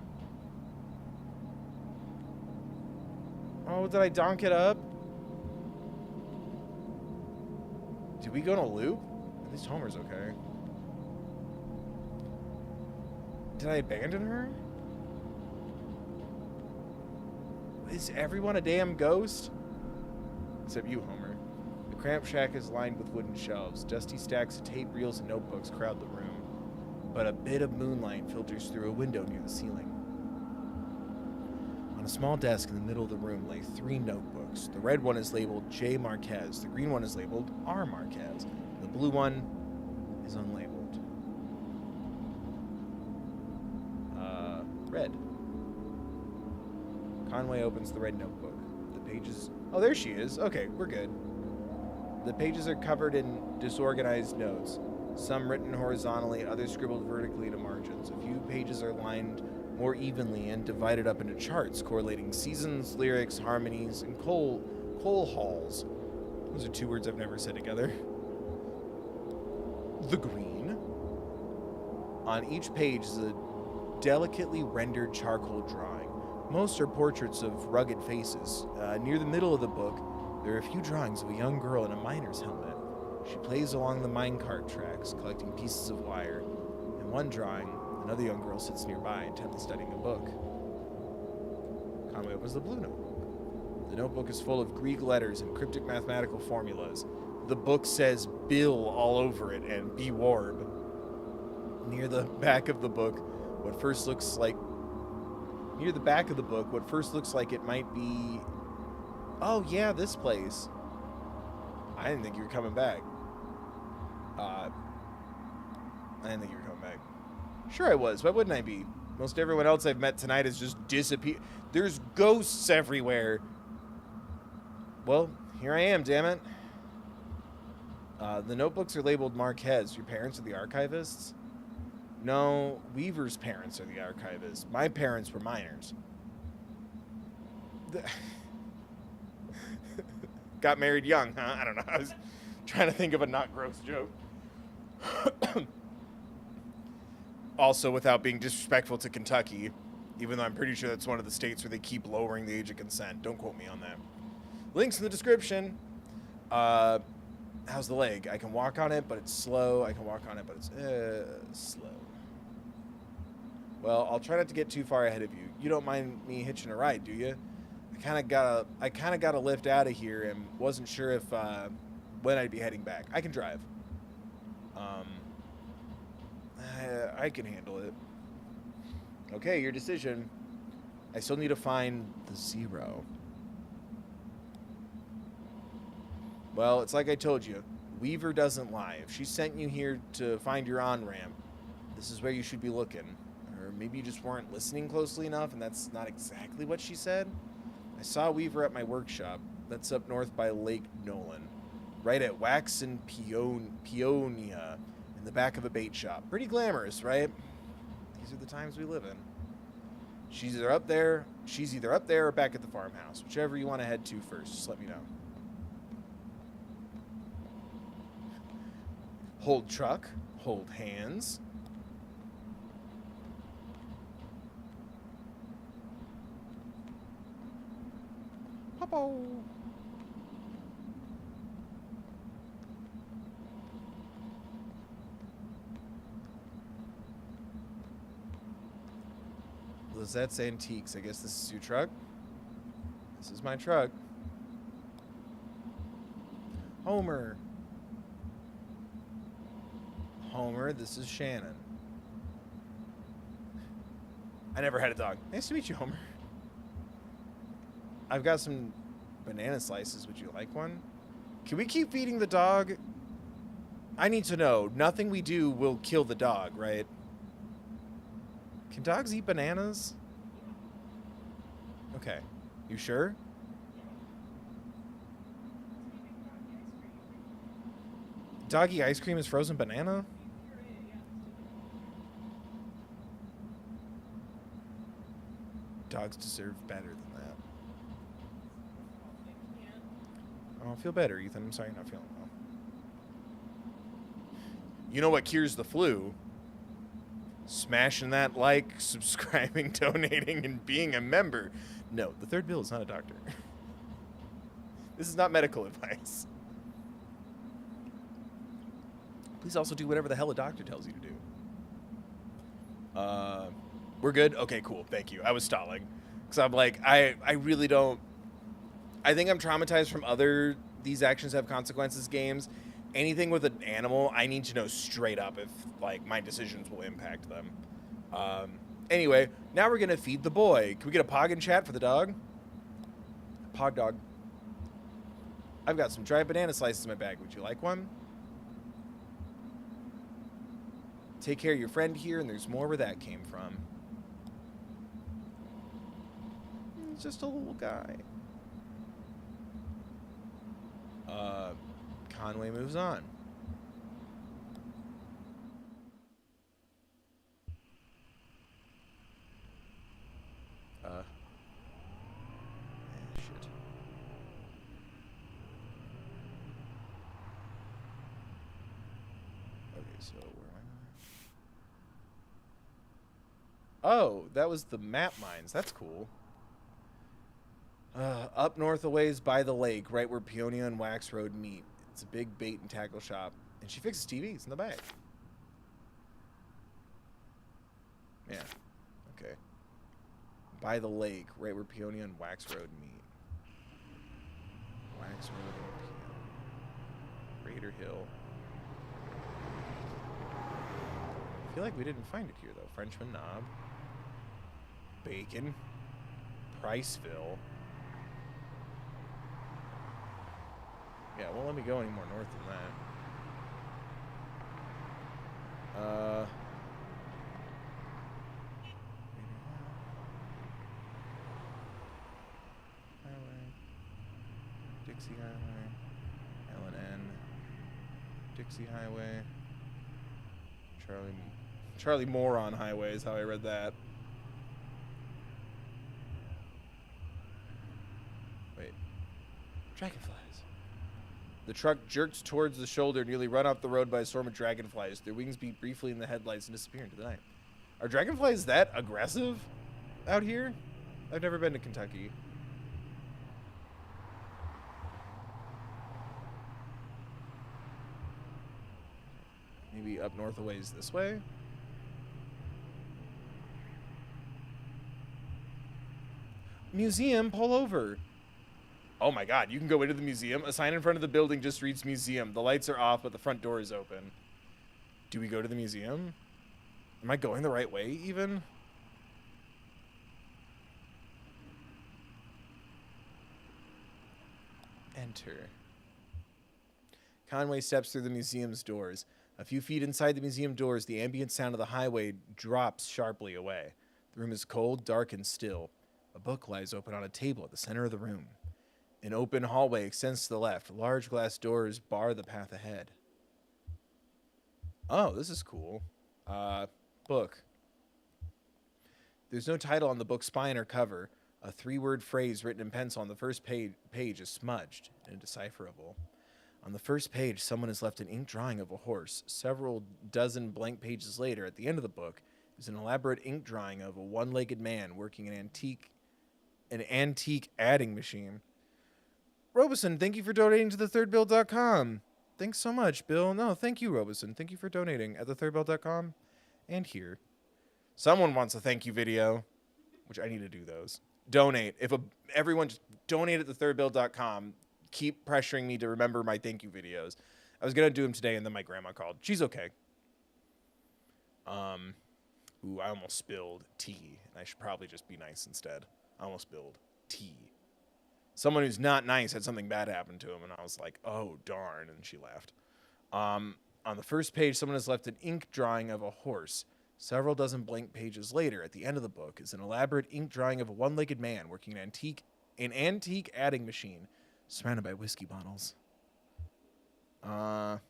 Oh, did I donk it up? Did we go in a loop? At least Homer's okay. Did I abandon her? Is everyone a damn ghost? Except you, Homer. The cramped shack is lined with wooden shelves. Dusty stacks of tape reels and notebooks crowd the room. But a bit of moonlight filters through a window near the ceiling. On a small desk in the middle of the room lay 3 notebooks. The red one is labeled J. Marquez. The green one is labeled R. Marquez. The blue one is unlabeled. Red. Conway opens the red notebook. The pages... Oh, there she is. Okay, we're good. The pages are covered in disorganized notes. Some written horizontally, others scribbled vertically to margins. A few pages are lined more evenly and divided up into charts correlating seasons, lyrics, harmonies, and coal hauls. Those are 2 words I've never said together. The green. On each page is a delicately rendered charcoal drawing. Most are portraits of rugged faces. Near the middle of the book, there are a few drawings of a young girl in a miner's helmet. She plays along the minecart tracks, collecting pieces of wire. In one drawing, another young girl sits nearby, intently studying a book. Conway opens the blue notebook. The notebook is full of Greek letters and cryptic mathematical formulas. The book says Bill all over it and Be Warb. Near the back of the book, what first looks like... Near the back of the book, what first looks like it might be... Oh, yeah, this place. I didn't think you were coming back. I didn't think you were coming back. Sure I was. Why wouldn't I be? Most everyone else I've met tonight has just disappeared. There's ghosts everywhere. Well, here I am, damn it. The notebooks are labeled Marquez. Your parents are the archivists? No, Weaver's parents are the archivists. My parents were minors. Got married young, huh? I don't know. I was trying to think of a not gross joke. Also, without being disrespectful to Kentucky, even though I'm pretty sure that's one of the states where they keep lowering the age of consent. Don't quote me on that. Links in the description. How's the leg? I can walk on it, but it's slow. I can walk on it, but it's slow. Well, I'll try not to get too far ahead of you. You don't mind me hitching a ride, do you? I kind of got a lift out of here and wasn't sure if when I'd be heading back. I can drive. I can handle it. Okay, your decision. I still need to find the 0. Well, it's like I told you. Weaver doesn't lie. If she sent you here to find your on-ramp, this is where you should be looking. Or maybe you just weren't listening closely enough, and that's not exactly what she said. I saw Weaver at my workshop. That's up north by Lake Nolan. Right at Wax and Peonia, in the back of a bait shop. Pretty glamorous, right? These are the times we live in. She's either up there or back at the farmhouse. Whichever you want to head to first, just let me know. Hold truck, hold hands. Popo. Lizette's Antiques. I guess this is your truck. This is my truck. Homer. Homer, this is Shannon. I never had a dog. Nice to meet you, Homer. I've got some banana slices. Would you like one? Can we keep feeding the dog? I need to know. Nothing we do will kill the dog, right? Can dogs eat bananas? Okay. You sure? Doggy ice cream is frozen banana? Dogs deserve better than that. Oh, feel better, Ethan. I'm sorry you're not feeling well. You know what cures the flu? Smashing that like, subscribing, donating, and being a member. No, the third bill is not a doctor. This is not medical advice. Please also do whatever the hell a doctor tells you to do. We're good? Okay, cool. Thank you. I was stalling. Because I'm like, I really don't... I think I'm traumatized from other these actions have consequences games. Anything with an animal, I need to know straight up if, like, my decisions will impact them. Anyway, now we're going to feed the boy. Can we get a pog and chat for the dog? Pog dog. I've got some dried banana slices in my bag. Would you like one? Take care of your friend here, and there's more where that came from. He's just a little guy. Conway moves on. Shit. Okay, so where am I? Oh, that was the map mines. That's cool. Up north a ways by the lake, right where Peonia and Wax Road meet. It's a big bait and tackle shop. And she fixes TVs in the back. Yeah. Okay. By the lake, right where Peonia and Wax Road meet. Wax Road and Peonia. Raider Hill. feel like we didn't find it here, though. Frenchman Knob. Bacon. Priceville. Yeah, it won't let me go any more north than that. Highway. Dixie Highway. L&N. Dixie Highway. Charlie Moron Highway is how I read that. Wait. Dragonflies. The truck jerked towards the shoulder, nearly run off the road by a swarm of dragonflies. Their wings beat briefly in the headlights and disappear into the night. Are dragonflies that aggressive out here? I've never been to Kentucky. Maybe up north a ways this way? Museum, pull over. Oh my god, you can go into the museum. A sign in front of the building just reads museum. The lights are off, but the front door is open. Do we go to the museum? Am I going the right way, even? Enter. Conway steps through the museum's doors. A few feet inside the museum doors, the ambient sound of the highway drops sharply away. The room is cold, dark, and still. A book lies open on a table at the center of the room. An open hallway extends to the left. Large glass doors bar the path ahead. Oh, this is cool. Book. There's no title on the book's spine or cover. A 3-word phrase written in pencil on the first page is smudged and indecipherable. On the first page, someone has left an ink drawing of a horse. Several dozen blank pages later, at the end of the book, is an elaborate ink drawing of a one-legged man working an antique adding machine. Robeson, thank you for donating to thethirdbill.com. Thanks so much, Bill. No, thank you, Robeson. Thank you for donating at thethirdbill.com and here. Someone wants a thank you video, which I need to do those. Donate. Everyone just donate at thethirdbill.com. Keep pressuring me to remember my thank you videos. I was going to do them today, and then my grandma called. She's okay. Ooh, I almost spilled tea. And I should probably just be nice instead. I almost spilled tea. Someone who's not nice had something bad happen to him, and I was like, oh, darn, and she laughed. On the first page, someone has left an ink drawing of a horse. Several dozen blank pages later, at the end of the book, is an elaborate ink drawing of a one-legged man working an antique adding machine surrounded by whiskey bottles. Hallway.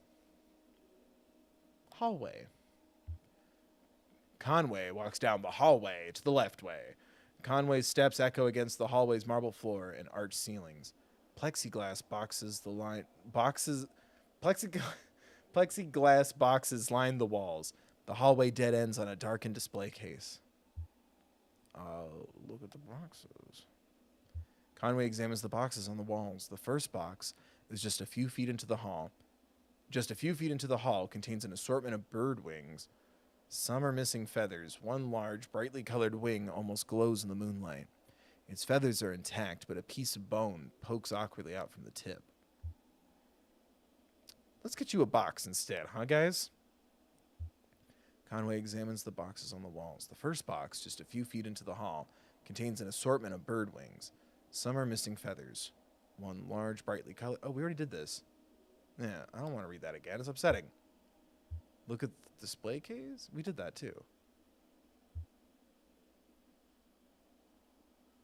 Conway walks down the hallway to the left way. Conway's steps echo against the hallway's marble floor and arched ceilings. Plexiglass boxes line the walls. The hallway dead ends on a darkened display case. Look at the boxes. Conway examines the boxes on the walls. The first box is just a few feet into the hall. Contains an assortment of bird wings. Some are missing feathers. One large, brightly colored wing almost glows in the moonlight. Its feathers are intact, but a piece of bone pokes awkwardly out from the tip. Let's get you a box instead, huh, guys? Conway examines the boxes on the walls. The first box, just a few feet into the hall, contains an assortment of bird wings. Some are missing feathers. One large, brightly colored... Oh, we already did this. Yeah, I don't want to read that again. It's upsetting. Look at the display case? We did that too.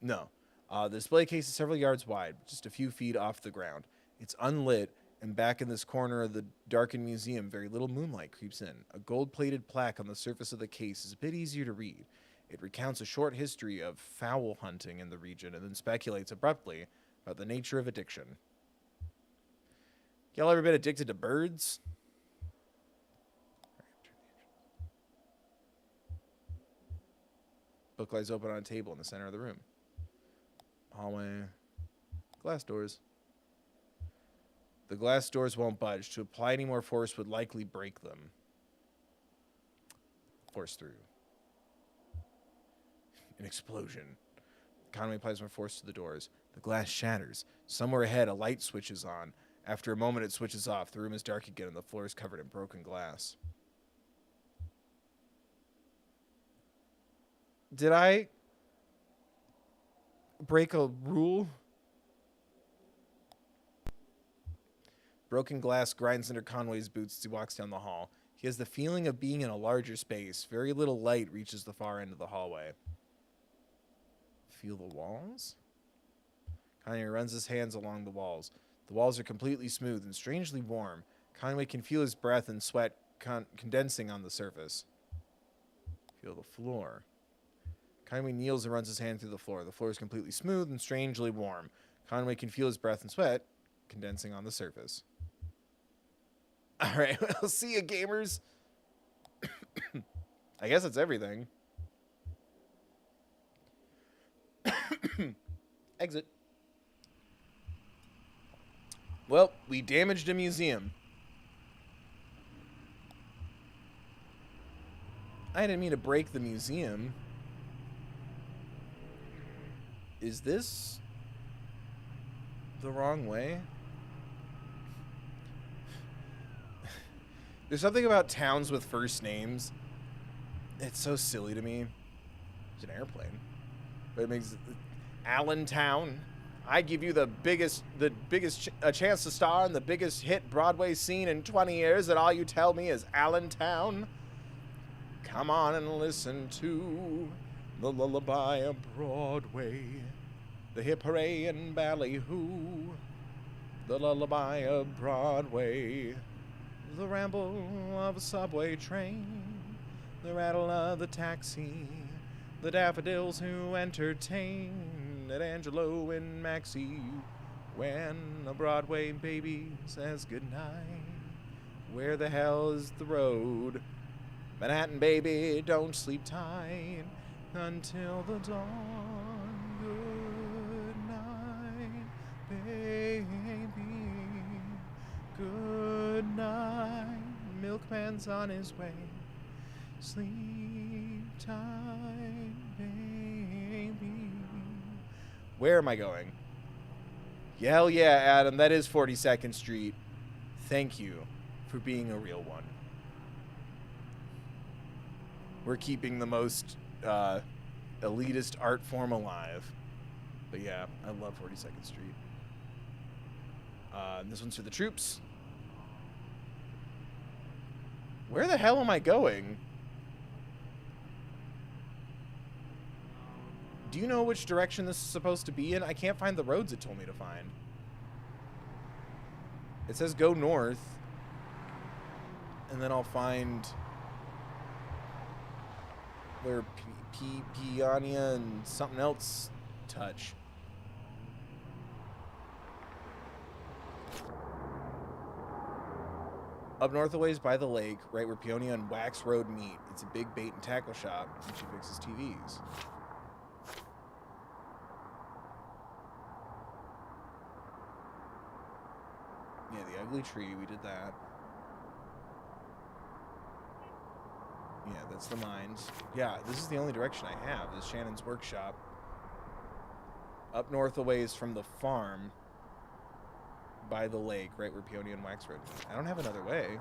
No. The display case is several yards wide, just a few feet off the ground. It's unlit, and back in this corner of the darkened museum, very little moonlight creeps in. A gold-plated plaque on the surface of the case is a bit easier to read. It recounts a short history of fowl hunting in the region and then speculates abruptly about the nature of addiction. Y'all ever been addicted to birds? Book lies open on a table in the center of the room. Hallway. Glass doors. The glass doors won't budge. To apply any more force would likely break them. Force through. An explosion. Conway applies more force to the doors. The glass shatters. Somewhere ahead, a light switches on. After a moment, it switches off. The room is dark again, and the floor is covered in broken glass. Did I break a rule? Broken glass grinds under Conway's boots as he walks down the hall. He has the feeling of being in a larger space. Very little light reaches the far end of the hallway. Feel the walls? Conway runs his hands along the walls. The walls are completely smooth and strangely warm. Conway can feel his breath and sweat condensing on the surface. Feel the floor. Conway kneels and runs his hand through the floor. The floor is completely smooth and strangely warm. Conway can feel his breath and sweat condensing on the surface. All right, well, see you, gamers. I guess that's everything. Exit. Well, we damaged a museum. I didn't mean to break the museum. Is this the wrong way? There's something about towns with first names. It's so silly to me. It's an airplane. But it makes Allentown. I give you the biggest chance to star in the biggest hit Broadway scene in 20 years, and all you tell me is Allentown. Come on and listen to the lullaby of Broadway, the hip hooray and ballyhoo, the lullaby of Broadway, the ramble of a subway train, the rattle of the taxi, the daffodils who entertain at Angelo and Maxie, when a Broadway baby says goodnight. Where the hell is the road? Manhattan, baby, don't sleep tight until the dawn. Good night, baby. Good night. Milkman's on his way. Sleep tight, baby. Where am I going? Hell yeah, Adam. That is 42nd Street. Thank you for being a real one. We're keeping the most elitist art form alive. But yeah, I love 42nd Street. This one's for the troops. Where the hell am I going? Do you know which direction this is supposed to be in? I can't find the roads it told me to find. It says go north. And then I'll find where Peonia and something else touch. Up north a ways by the lake, right where Peonia and Wax Road meet. It's a big bait and tackle shop, and she fixes TVs. Yeah, the ugly tree, we did that. Yeah, that's the mines. Yeah, this is the only direction I have, is Shannon's workshop. Up north a ways from the farm by the lake, right where Peonia and Wax Road meet. I don't have another way.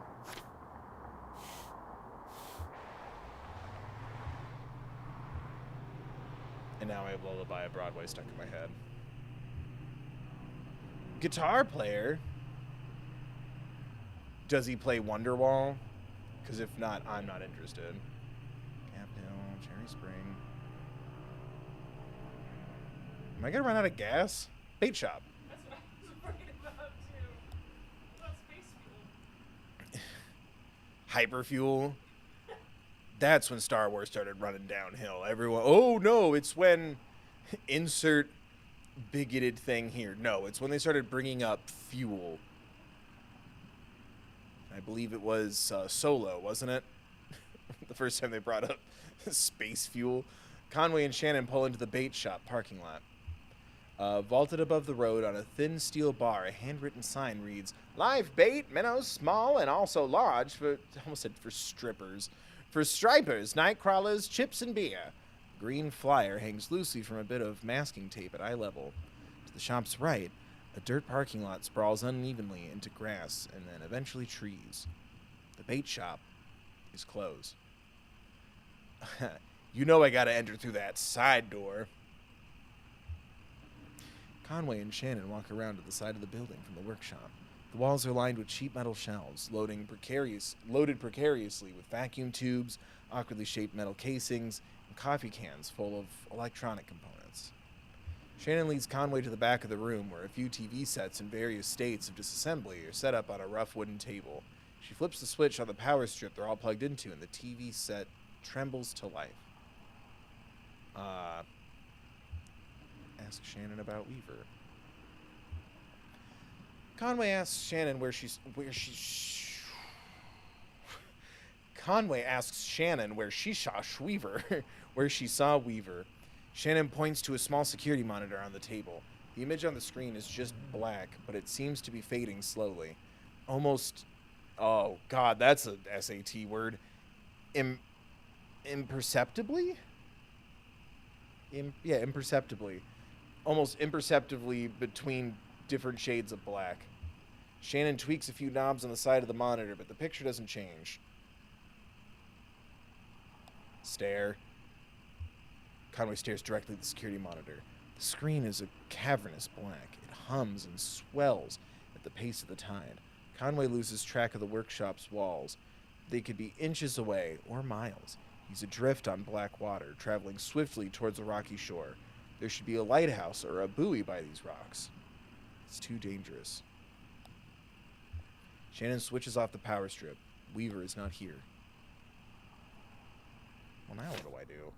And now I have Lullaby of Broadway stuck in my head. Guitar player? Does he play Wonderwall? Because if not, I'm not interested. Cap Hill, Cherry Spring. Am I going to run out of gas? Bait shop. That's what I was worried about too. What about space fuel? Hyperfuel. That's when Star Wars started running downhill. Everyone, oh no, it's when insert bigoted thing here. No, it's when they started bringing up fuel. I believe it was Solo, wasn't it? The first time they brought up space fuel. Conway and Shannon pull into the bait shop parking lot. Vaulted above the road on a thin steel bar, a handwritten sign reads, "Live bait, minnows, small and also large for," I almost said for strippers, "for stripers, night crawlers, chips and beer." Green flyer hangs loosely from a bit of masking tape at eye level. To the shop's right, a dirt parking lot sprawls unevenly into grass and then eventually trees. The bait shop is closed. You know I gotta enter through that side door. Conway and Shannon walk around to the side of the building from the workshop. The walls are lined with cheap metal shelves, loaded precariously with vacuum tubes, awkwardly shaped metal casings, and coffee cans full of electronic components. Shannon leads Conway to the back of the room where a few TV sets in various states of disassembly are set up on a rough wooden table. She flips the switch on the power strip they're all plugged into, and the TV set trembles to life. Ask Shannon about Weaver. Conway asks Shannon where she saw Weaver. Where she saw Weaver. Shannon points to a small security monitor on the table. The image on the screen is just black, but it seems to be fading slowly. Almost, oh god, that's a SAT word. Imperceptibly? Imperceptibly. Almost imperceptibly between different shades of black. Shannon tweaks a few knobs on the side of the monitor, but the picture doesn't change. Stare. Conway stares directly at the security monitor. The screen is a cavernous black. It hums and swells at the pace of the tide. Conway loses track of the workshop's walls. They could be inches away or miles. He's adrift on black water, traveling swiftly towards a rocky shore. There should be a lighthouse or a buoy by these rocks. It's too dangerous. Shannon switches off the power strip. Weaver is not here. Well, now what do I do?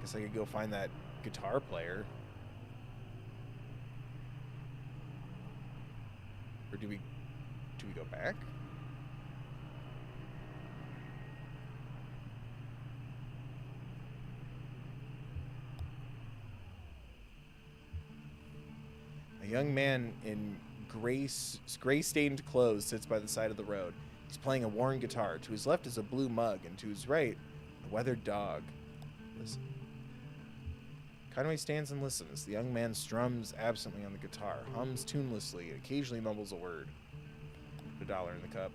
Guess I could go find that guitar player. Or do we go back? A young man in gray-stained clothes sits by the side of the road. He's playing a worn guitar. To his left is a blue mug, and to his right, a weathered dog. Listen. Conway stands and listens. The young man strums absently on the guitar, hums tunelessly, and occasionally mumbles a word. Put $1 in the cup.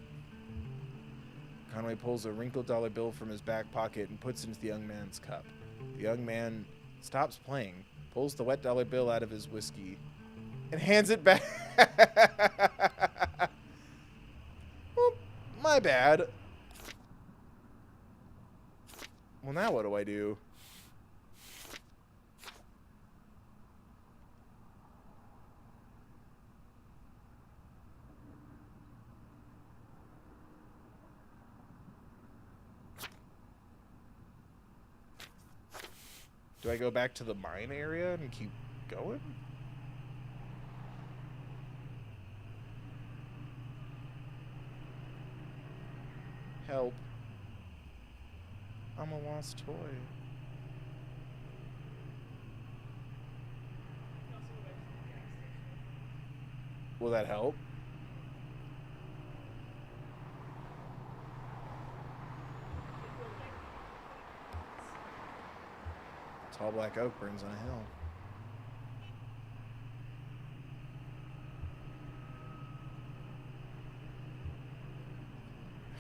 Conway pulls a wrinkled dollar bill from his back pocket and puts it into the young man's cup. The young man stops playing, pulls the wet dollar bill out of his whiskey, and hands it back. Well, my bad. Well, now what do I do? Do I go back to the mine area and keep going? Help. I'm a lost toy. Will that help? Tall black oak burns on a hill.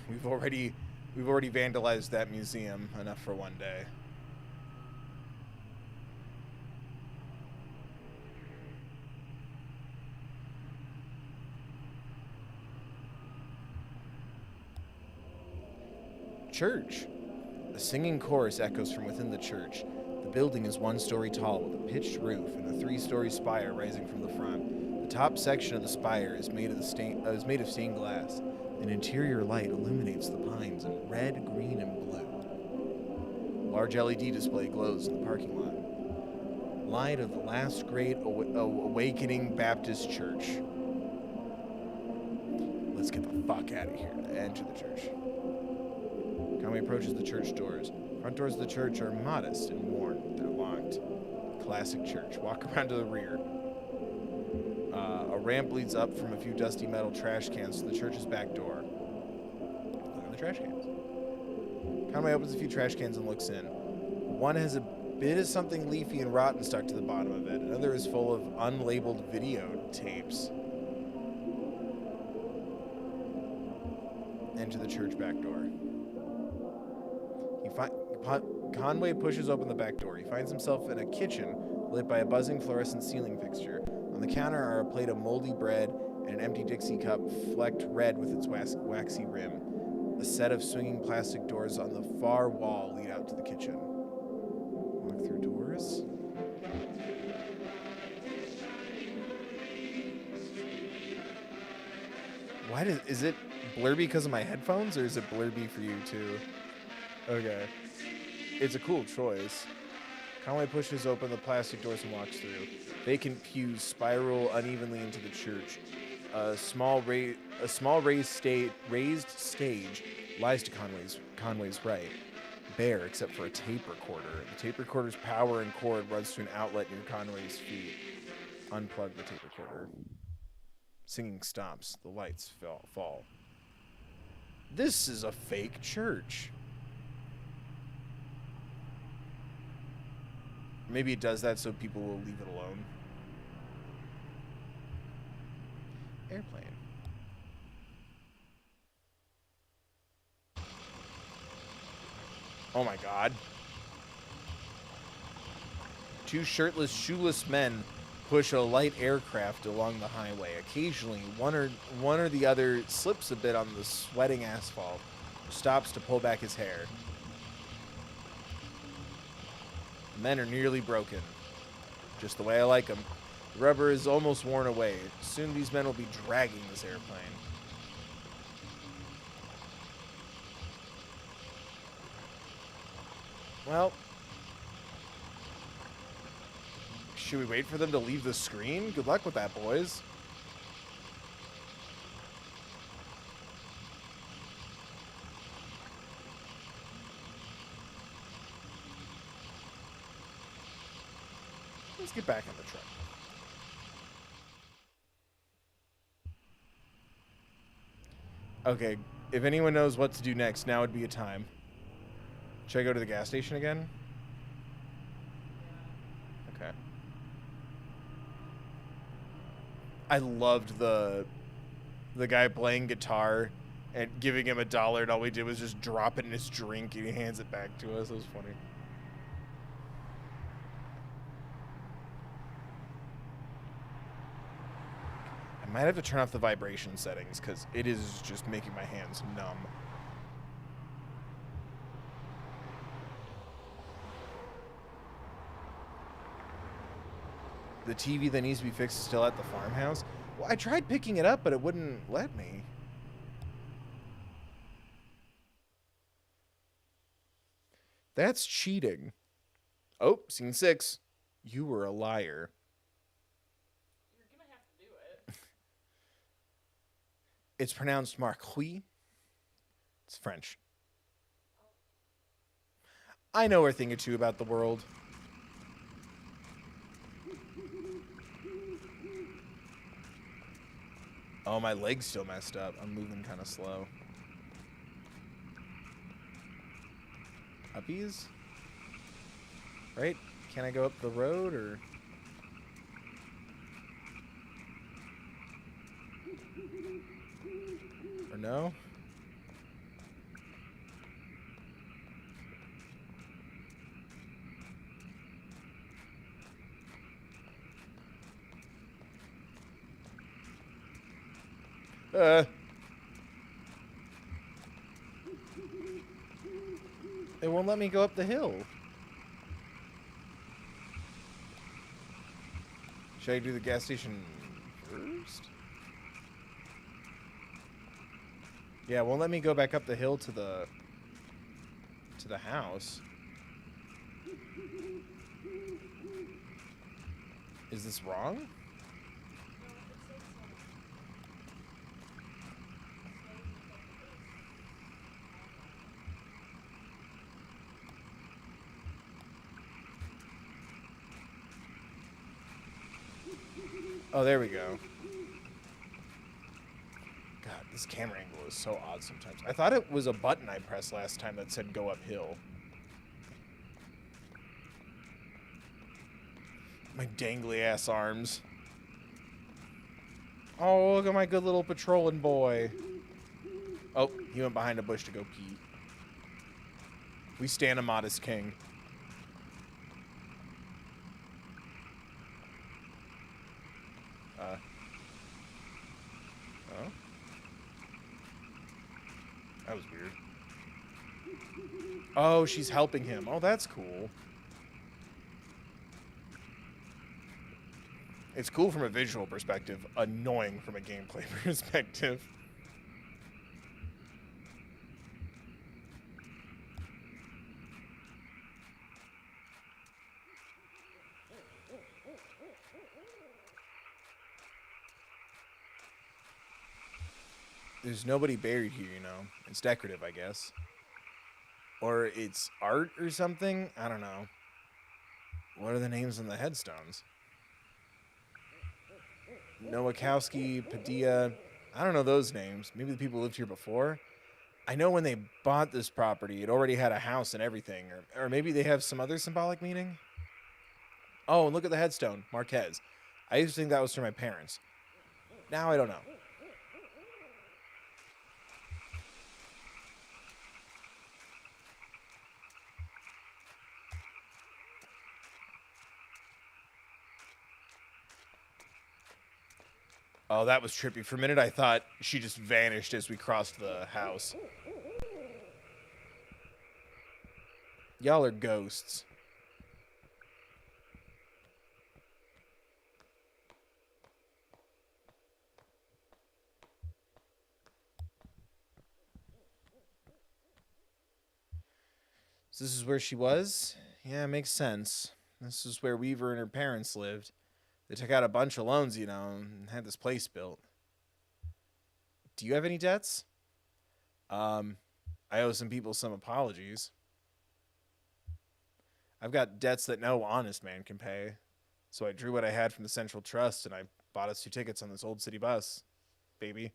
We've already vandalized that museum enough for one day. Church. A singing chorus echoes from within the church. The building is 1 story tall with a pitched roof and a 3-story spire rising from the front. The top section of the spire is made of stained glass. An interior light illuminates the pines in red, green, and blue. A large LED display glows in the parking lot. Light of the last great awakening Baptist church. Let's get the fuck out of here to enter the church. Conway approaches the church doors. Front doors of the church are modest and worn. They're locked. Classic church. Walk around to the rear. A ramp leads up from a few dusty metal trash cans to the church's back door. Look at the trash cans. Conway opens a few trash cans and looks in. One has a bit of something leafy and rotten stuck to the bottom of it. Another is full of unlabeled video tapes. enter the church back door. Conway pushes open the back door. He finds himself in a kitchen lit by a buzzing fluorescent ceiling fixture. On the counter are a plate of moldy bread and an empty Dixie cup flecked red with its waxy rim. A set of swinging plastic doors on the far wall lead out to the kitchen. Walk through doors. Is it blurby because of my headphones, or is it blurby for you too? Okay. It's a cool choice. Conway pushes open the plastic doors and walks through. Vacant pews spiral unevenly into the church. A small raised stage lies to Conway's right, bare except for a tape recorder. The tape recorder's power and cord runs to an outlet near Conway's feet. Unplug the tape recorder. Singing stops. The lights fall. This is a fake church. Maybe it does that so people will leave it alone. Airplane. Oh my god. Two shirtless, shoeless men push a light aircraft along the highway. Occasionally, one or the other slips a bit on the sweating asphalt, stops to pull back his hair. The men are nearly broken, just the way I like them. The rubber is almost worn away. Soon these men will be dragging this airplane. Well, should we wait for them to leave the screen? Good luck with that, boys. Let's get back on the truck. Okay, if anyone knows what to do next, now would be a time. Should I go to the gas station again? Okay. I loved the guy playing guitar and giving him $1, and all we did was just drop it in his drink, and he hands it back to us. It was funny. I might have to turn off the vibration settings, because it is just making my hands numb. The TV that needs to be fixed is still at the farmhouse. Well, I tried picking it up, but it wouldn't let me. That's cheating. Oh, scene 6. You were a liar. You're gonna have to do it. It's pronounced Marquis. It's French. I know a thing or two about the world. Oh, my leg's still messed up. I'm moving kind of slow. Uppies? Right? Can I go up the road, or... Or no? It won't let me go up the hill. Should I do the gas station first? Yeah, it won't let me go back up the hill to the house. Is this wrong? Oh, there we go. God, this camera angle is so odd sometimes. I thought it was a button I pressed last time that said go uphill. My dangly ass arms. Oh, look at my good little patrolling boy. Oh, he went behind a bush to go pee. We stand a modest king. Oh? That was weird. Oh, she's helping him. Oh, that's cool. It's cool from a visual perspective, annoying from a gameplay perspective. There's nobody buried here, you know. It's decorative, I guess. Or it's art or something? I don't know. What are the names on the headstones? Nowakowski, Padilla. I don't know those names. Maybe the people lived here before. I know when they bought this property, it already had a house and everything. Or maybe they have some other symbolic meaning? Oh, and look at the headstone. Marquez. I used to think that was for my parents. Now I don't know. Oh, that was trippy. For a minute, I thought she just vanished as we crossed the house. Y'all are ghosts. So this is where she was? Yeah, makes sense. This is where Weaver and her parents lived. They took out a bunch of loans, you know, and had this place built. Do you have any debts? I owe some people some apologies. I've got debts that no honest man can pay. So I drew what I had from the Central Trust and I bought us 2 tickets on this old city bus. Baby,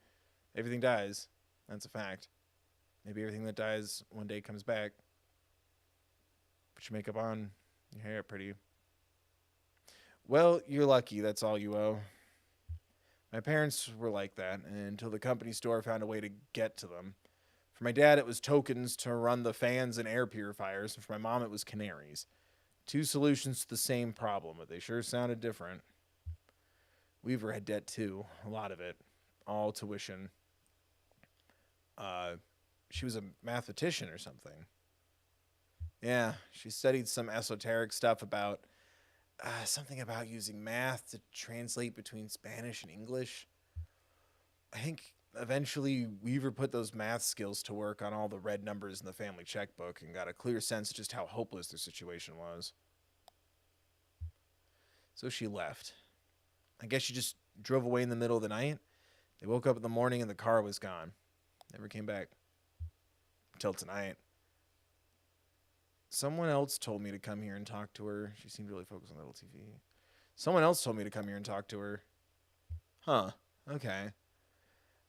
everything dies. That's a fact. Maybe everything that dies one day comes back. Put your makeup on, your hair pretty. Well, you're lucky. That's all you owe. My parents were like that until the company store found a way to get to them. For my dad, it was tokens to run the fans and air purifiers, and for my mom, it was canaries. 2 solutions to the same problem, but they sure sounded different. Weaver had debt too, a lot of it, all tuition. She was a mathematician or something. Yeah, she studied some esoteric stuff about something about using math to translate between Spanish and English. I think eventually Weaver put those math skills to work on all the red numbers in the family checkbook and got a clear sense of just how hopeless their situation was. So she left. I guess she just drove away in the middle of the night. They woke up in the morning and the car was gone. Never came back. Until tonight. Someone else told me to come here and talk to her. She seemed really focused on the little TV. Someone else told me to come here and talk to her. Huh. Okay.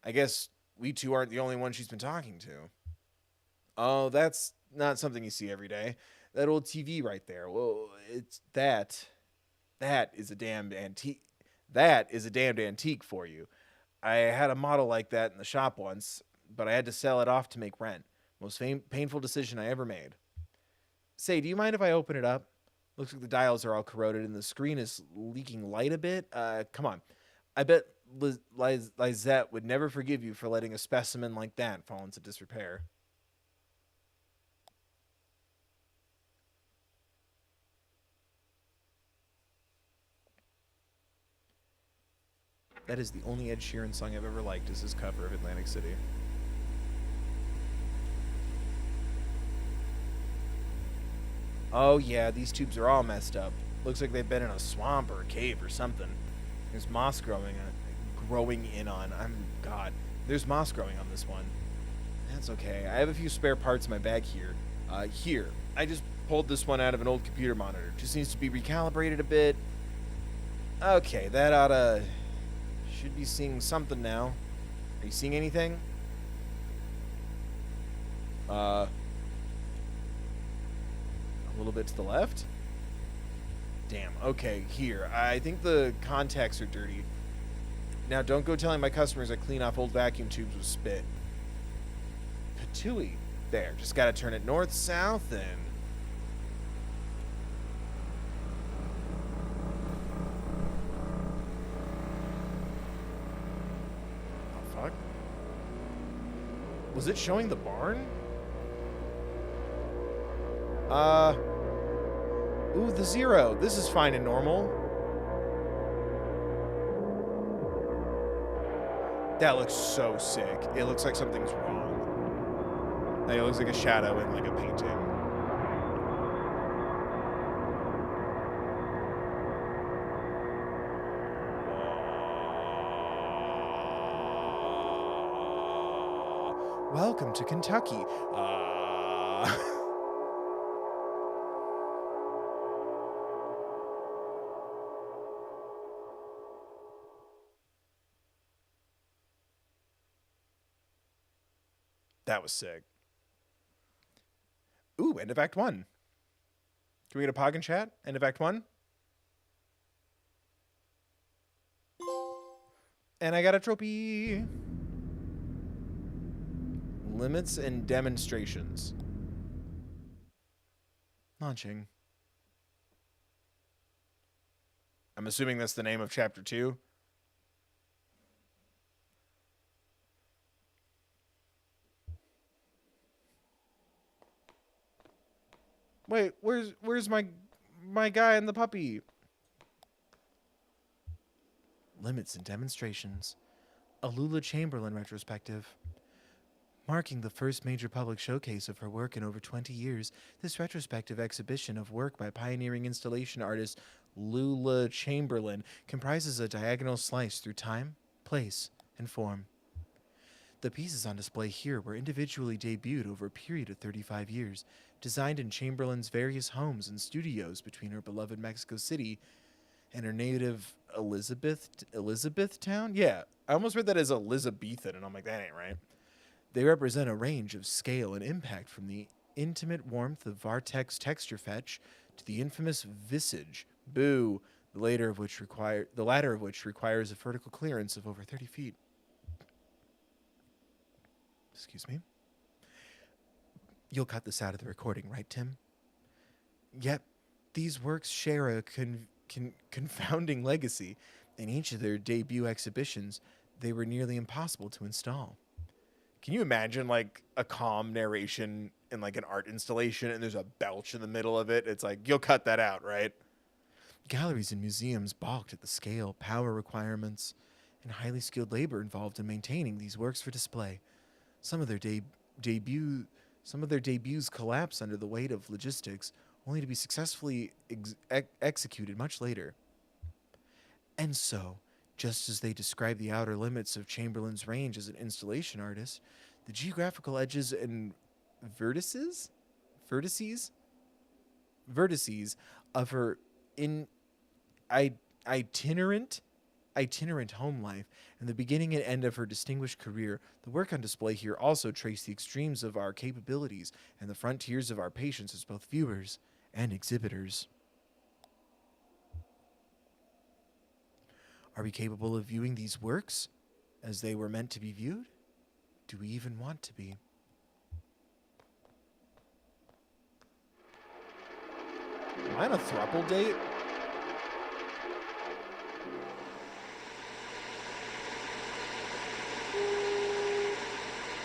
I guess we 2 aren't the only ones she's been talking to. Oh, that's not something you see every day. That old TV right there. Well, it's that. That is a damned antique. That is a damned antique for you. I had a model like that in the shop once, but I had to sell it off to make rent. Most painful decision I ever made. Say, do you mind if I open it up? Looks like the dials are all corroded and the screen is leaking light a bit. Come on. I bet Lizette would never forgive you for letting a specimen like that fall into disrepair. That is the only Ed Sheeran song I've ever liked, is his cover of Atlantic City. Oh yeah, these tubes are all messed up. Looks like they've been in a swamp or a cave or something. There's moss growing in on. God. There's moss growing on this one. That's okay. I have a few spare parts in my bag here. Here. I just pulled this one out of an old computer monitor. Just needs to be recalibrated a bit. Okay, that should be seeing something now. Are you seeing anything? A little bit to the left? Damn. Okay, here. I think the contacts are dirty. Now, don't go telling my customers I clean off old vacuum tubes with spit. Patooey. There, just gotta turn it north, south, and... Oh, fuck. Was it showing the barn? Ooh, the 0. This is fine and normal. That looks so sick. It looks like something's wrong. Like, it looks like a shadow in, like, a painting. Welcome to Kentucky. That was sick. Ooh, end of Act 1. Can we get a pog and chat? End of Act 1. And I got a trophy. Limits and demonstrations. Launching. I'm assuming that's the name of Chapter 2. Wait, where's my guy and the puppy? Limits and demonstrations. A Lula Chamberlain retrospective. Marking the first major public showcase of her work in over 20 years, this retrospective exhibition of work by pioneering installation artist Lula Chamberlain comprises a diagonal slice through time, place, and form. The pieces on display here were individually debuted over a period of 35 years, designed in Chamberlain's various homes and studios between her beloved Mexico City and her native Elizabethtown? Yeah, I almost read that as Elizabethan, and I'm like, that ain't right. They represent a range of scale and impact from the intimate warmth of Vartex texture fetch to the infamous visage, boo, the latter of which requires a vertical clearance of over 30 feet. Excuse me. You'll cut this out of the recording, right, Tim? Yep, these works share a confounding legacy. In each of their debut exhibitions, they were nearly impossible to install. Can you imagine, like, a calm narration in, like, an art installation and there's a belch in the middle of it? It's like, you'll cut that out, right? Galleries and museums balked at the scale, power requirements, and highly skilled labor involved in maintaining these works for display. Some of their debuts collapse under the weight of logistics, only to be successfully executed much later. And so, just as they describe the outer limits of Chamberlain's range as an installation artist, the geographical edges and vertices of her itinerant home life and the beginning and end of her distinguished career, the work on display here also trace the extremes of our capabilities and the frontiers of our patience as both viewers and exhibitors. Are we capable of viewing these works as they were meant to be viewed? Do we even want to be? Am I on a throuple date?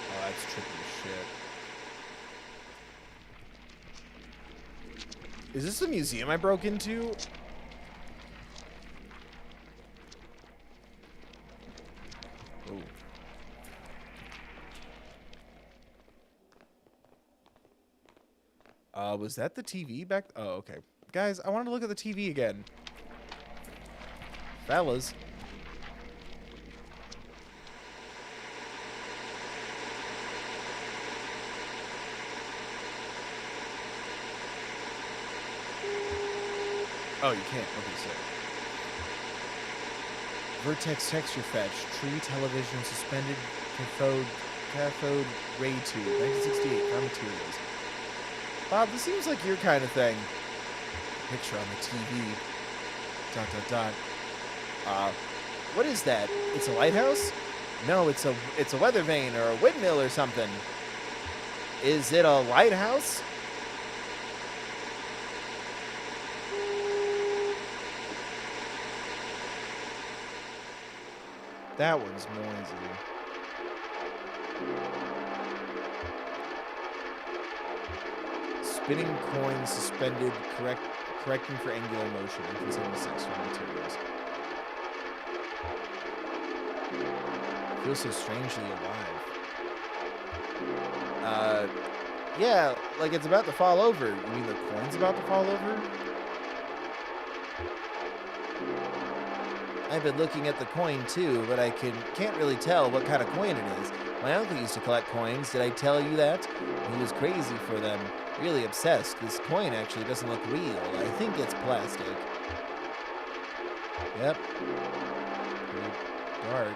Oh, that's trippy as shit. Is this a museum I broke into? Was that the TV back? Oh, okay. Guys, I wanted to look at the TV again. Fellas. Oh, you can't. Okay, so. Vertex texture fetch. Tree television suspended cathode ray tube. 1968. Car materials. Bob, this seems like your kind of thing. Picture on the TV. ... What is that? It's a lighthouse? No, it's a weather vane or a windmill or something. Is it a lighthouse? That one's noisy. Spinning coins suspended, correcting for angular motion. 1976 raw materials. Feels so strangely alive. Yeah, like it's about to fall over. You mean the coin's about to fall over? I've been looking at the coin too, but I can't really tell what kind of coin it is. My uncle used to collect coins. Did I tell you that? He was crazy for them. Really obsessed. This coin actually doesn't look real. I think it's plastic. Yep. Pretty dark.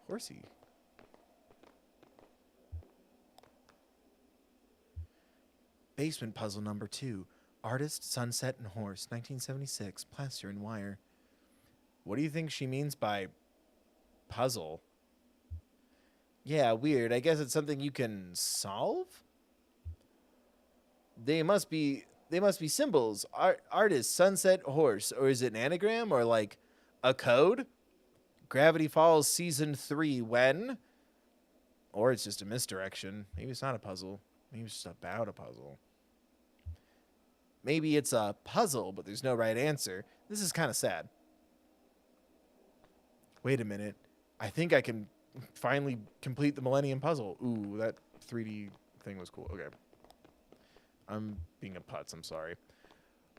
Horsey. Basement puzzle number 2. Artist, sunset, and horse. 1976. Plaster and wire. What do you think she means by puzzle? Yeah, weird. I guess it's something you can solve? They must be symbols. Artist, sunset, horse. Or is it an anagram or like a code? Gravity Falls Season 3 when? Or it's just a misdirection. Maybe it's not a puzzle. Maybe it's just about a puzzle. Maybe it's a puzzle, but there's no right answer. This is kind of sad. Wait a minute. I think I can finally complete the Millennium Puzzle. Ooh, that 3D thing was cool. Okay. I'm being a putz. I'm sorry.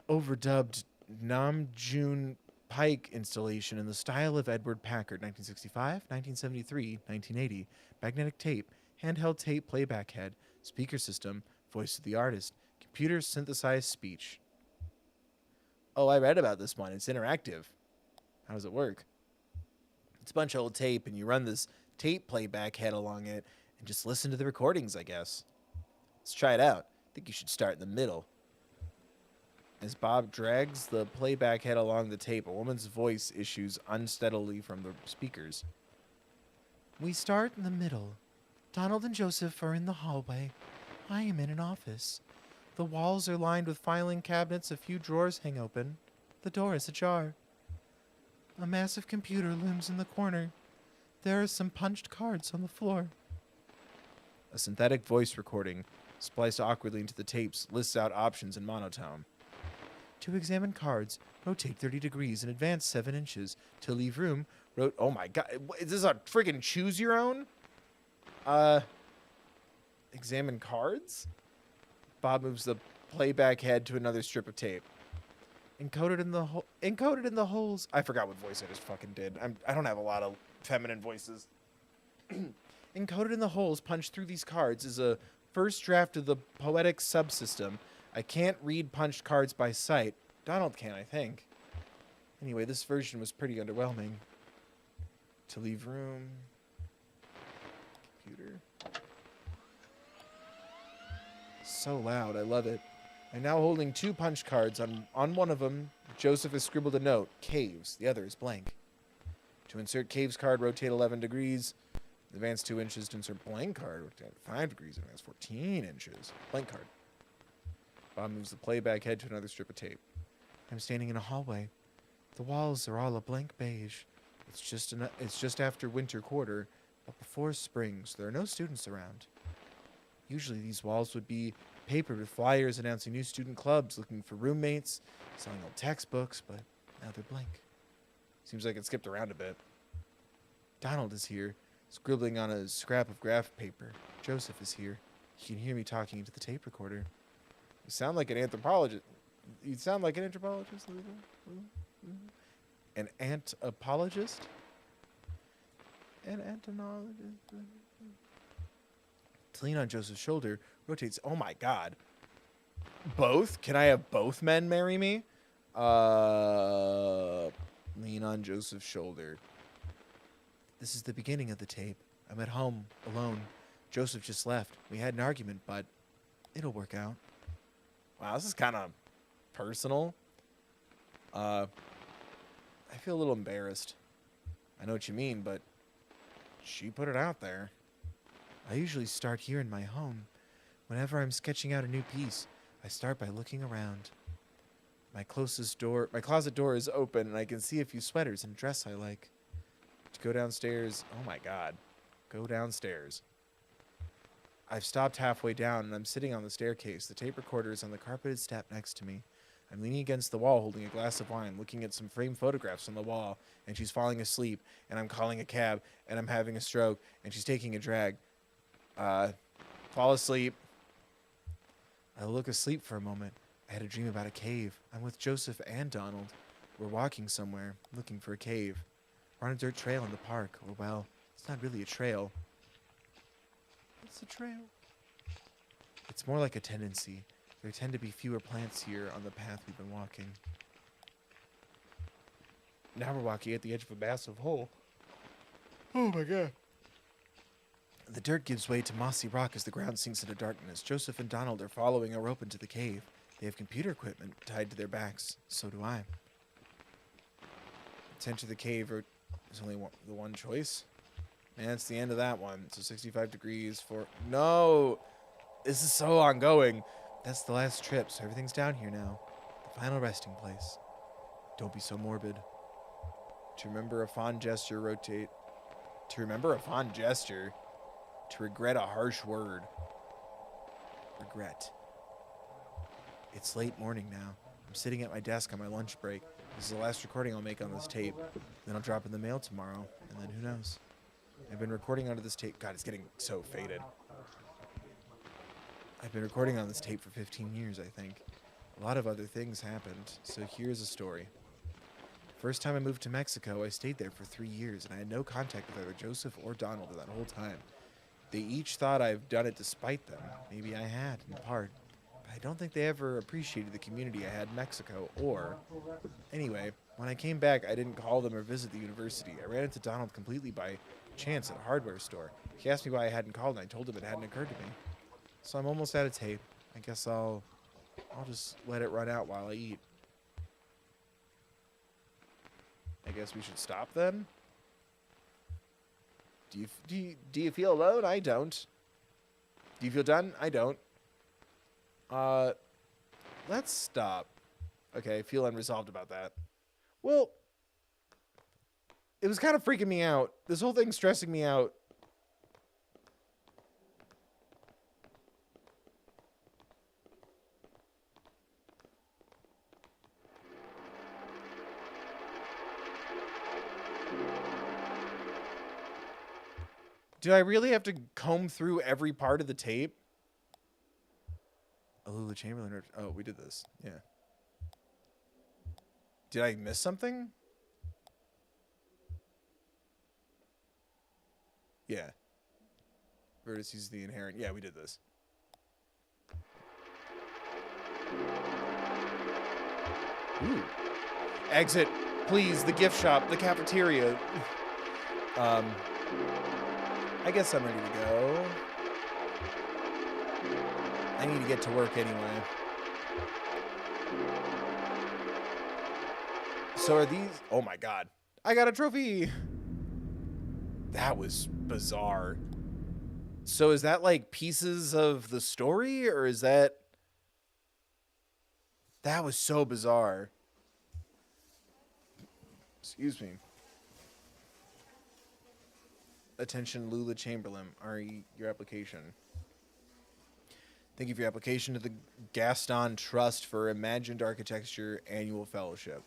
Overdubbed Namjoon Pike installation in the style of Edward Packard, 1965, 1973, 1980. Magnetic tape, handheld tape playback head, speaker system, voice of the artist, computer synthesized speech. Oh, I read about this one. It's interactive. How does it work? It's a bunch of old tape, and you run this tape playback head along it and just listen to the recordings, I guess. Let's try it out. I think you should start in the middle. As Bob drags the playback head along the tape, a woman's voice issues unsteadily from the speakers. We start in the middle. Donald and Joseph are in the hallway. I am in an office. The walls are lined with filing cabinets, a few drawers hang open. The door is ajar. A massive computer looms in the corner. There are some punched cards on the floor. A synthetic voice recording, spliced awkwardly into the tapes, lists out options in monotone. To examine cards, rotate 30 degrees and advance 7 inches. To leave room, oh my god, is this a friggin' choose your own? Examine cards? Bob moves the playback head to another strip of tape. Encoded in the holes. I forgot what voice I just fucking did. I don't have a lot of feminine voices. Encoded in the holes punched through these cards is a first draft of the poetic subsystem. I can't read punched cards by sight. Donald can, I think. Anyway, this version was pretty underwhelming. To leave room. Computer. So loud, I love it. I'm now holding 2 punch cards. On one of them, Joseph has scribbled a note, caves. The other is blank. To insert caves card, rotate 11 degrees. Advance 2 inches to insert blank card. Rotate 5 degrees. Advance 14 inches. Blank card. Bob moves the playback head to another strip of tape. I'm standing in a hallway. The walls are all a blank beige. It's just after winter quarter, but before spring, so there are no students around. Usually these walls would be papered with flyers announcing new student clubs, looking for roommates, selling old textbooks, but now they're blank. Seems like it skipped around a bit. Donald is here, scribbling on a scrap of graph paper. Joseph is here. He can hear me talking into the tape recorder. You sound like an anthropologist. You sound like an anthropologist? An ant-apologist? An antonologist? To lean on Joseph's shoulder, rotates. Oh my god. Both? Can I have both men marry me? Lean on Joseph's shoulder. This is the beginning of the tape. I'm at home, alone. Joseph just left. We had an argument, but it'll work out. Wow, this is kind of personal. I feel a little embarrassed. I know what you mean, but she put it out there. I usually start here in my home. Whenever I'm sketching out a new piece, I start by looking around. My closet door is open, and I can see a few sweaters and a dress I like. To go downstairs, oh my god, go downstairs. I've stopped halfway down, and I'm sitting on the staircase. The tape recorder is on the carpeted step next to me. I'm leaning against the wall, holding a glass of wine, looking at some framed photographs on the wall, and she's falling asleep, and I'm calling a cab, and I'm having a stroke, and she's taking a drag. Fall asleep. I look asleep for a moment. I had a dream about a cave. I'm with Joseph and Donald. We're walking somewhere, looking for a cave. We're on a dirt trail in the park, or well, it's not really a trail. What's a trail? It's more like a tendency. There tend to be fewer plants here on the path we've been walking. Now we're walking at the edge of a massive hole. Oh my god. The dirt gives way to mossy rock as the ground sinks into darkness. Joseph and Donald are following a rope into the cave. They have computer equipment tied to their backs. So do I. To enter the cave, there's only the one choice. And it's the end of that one. So 65 degrees for... No! This is so ongoing. That's the last trip, so everything's down here now. The final resting place. Don't be so morbid. To remember a fond gesture, rotate. To remember a fond gesture. To regret a harsh word. Regret. It's late morning now. I'm sitting at my desk on my lunch break. This is the last recording I'll make on this tape. Then I'll drop in the mail tomorrow, and then who knows? I've been recording onto this tape. God, it's getting so faded. I've been recording on this tape for 15 years, I think. A lot of other things happened, so here's a story. First time I moved to Mexico, I stayed there for 3 years, and I had no contact with either Joseph or Donald in that whole time. They each thought I've done it despite them. Maybe I had, in part. But I don't think they ever appreciated the community I had in Mexico, or... Anyway, when I came back, I didn't call them or visit the university. I ran into Donald completely by chance at a hardware store. He asked me why I hadn't called, and I told him it hadn't occurred to me. So I'm almost out of tape. I guess I'll just let it run out while I eat. I guess we should stop then? Do you feel alone? I don't. Do you feel done? I don't. Let's stop. Okay, I feel unresolved about that. Well, it was kind of freaking me out. This whole thing's stressing me out. Do I really have to comb through every part of the tape? Alula Chamberlain. Oh, we did this. Yeah. Did I miss something? Yeah. Vertices the inherent. Yeah, we did this. Ooh. Exit, please. The gift shop, the cafeteria. I guess I'm ready to go. I need to get to work anyway. So are these... Oh my god. I got a trophy! That was bizarre. So is that like pieces of the story? Or is that... That was so bizarre. Excuse me. Attention, Lula Chamberlain. Your application. Thank you for your application to the Gaston Trust for Imagined Architecture Annual Fellowship.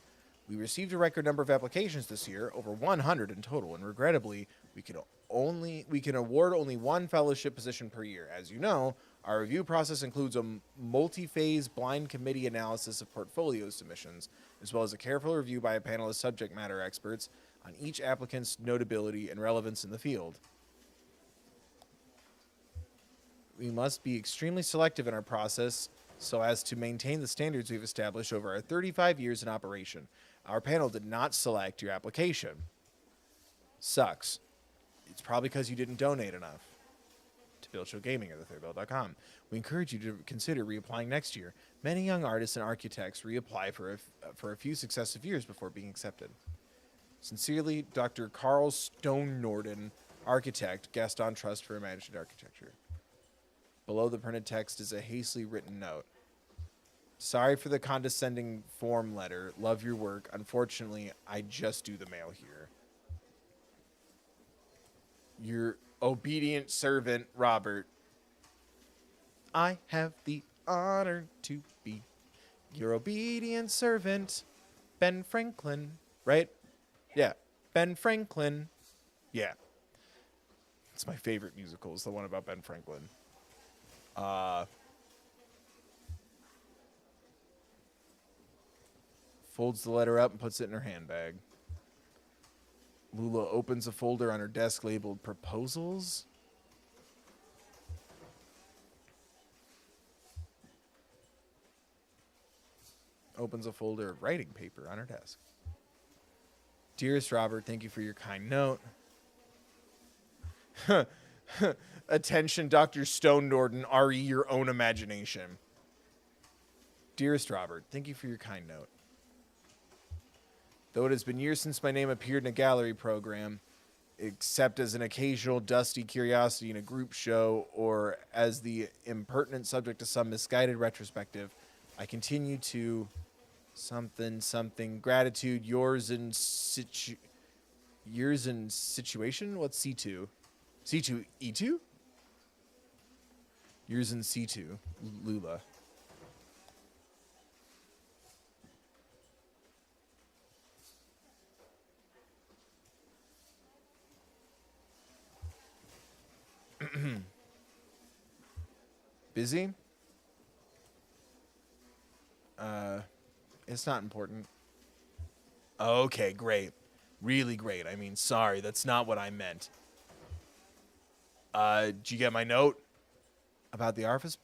We received a record number of applications this year, over 100 in total, and regrettably, we can award only one fellowship position per year. As you know, our review process includes a multi-phase blind committee analysis of portfolio submissions, as well as a careful review by a panel of subject matter experts on each applicant's notability and relevance in the field. We must be extremely selective in our process so as to maintain the standards we've established over our 35 years in operation. Our panel did not select your application. Sucks. It's probably because you didn't donate enough. to BillShowGaming or thethirdbill.com. We encourage you to consider reapplying next year. Many young artists and architects reapply for a few successive years before being accepted. Sincerely, Dr. Carl Stone Norden, architect, Gaston Trust for Imagined Architecture. Below the printed text is a hastily written note. Sorry for the condescending form letter. Love your work. Unfortunately, I just do the mail here. Your obedient servant, Robert. I have the honor to be your obedient servant, Ben Franklin. Right? Yeah. Ben Franklin. Yeah. It's my favorite musical. It's the one about Ben Franklin. Folds the letter up and puts it in her handbag. Lula opens a folder on her desk labeled proposals. Opens a folder of writing paper on her desk. Dearest Robert, thank you for your kind note. Attention, Dr. Stone Norden, RE your own imagination. Dearest Robert, thank you for your kind note. Though it has been years since my name appeared in a gallery program, except as an occasional dusty curiosity in a group show or as the impertinent subject of some misguided retrospective, I continue to something gratitude yours in situation. What's C2? C2 E2? Yours in C2 Lula. Busy? It's not important. Okay, great. Really great. I mean, sorry, that's not what I meant. Did you get my note? About the office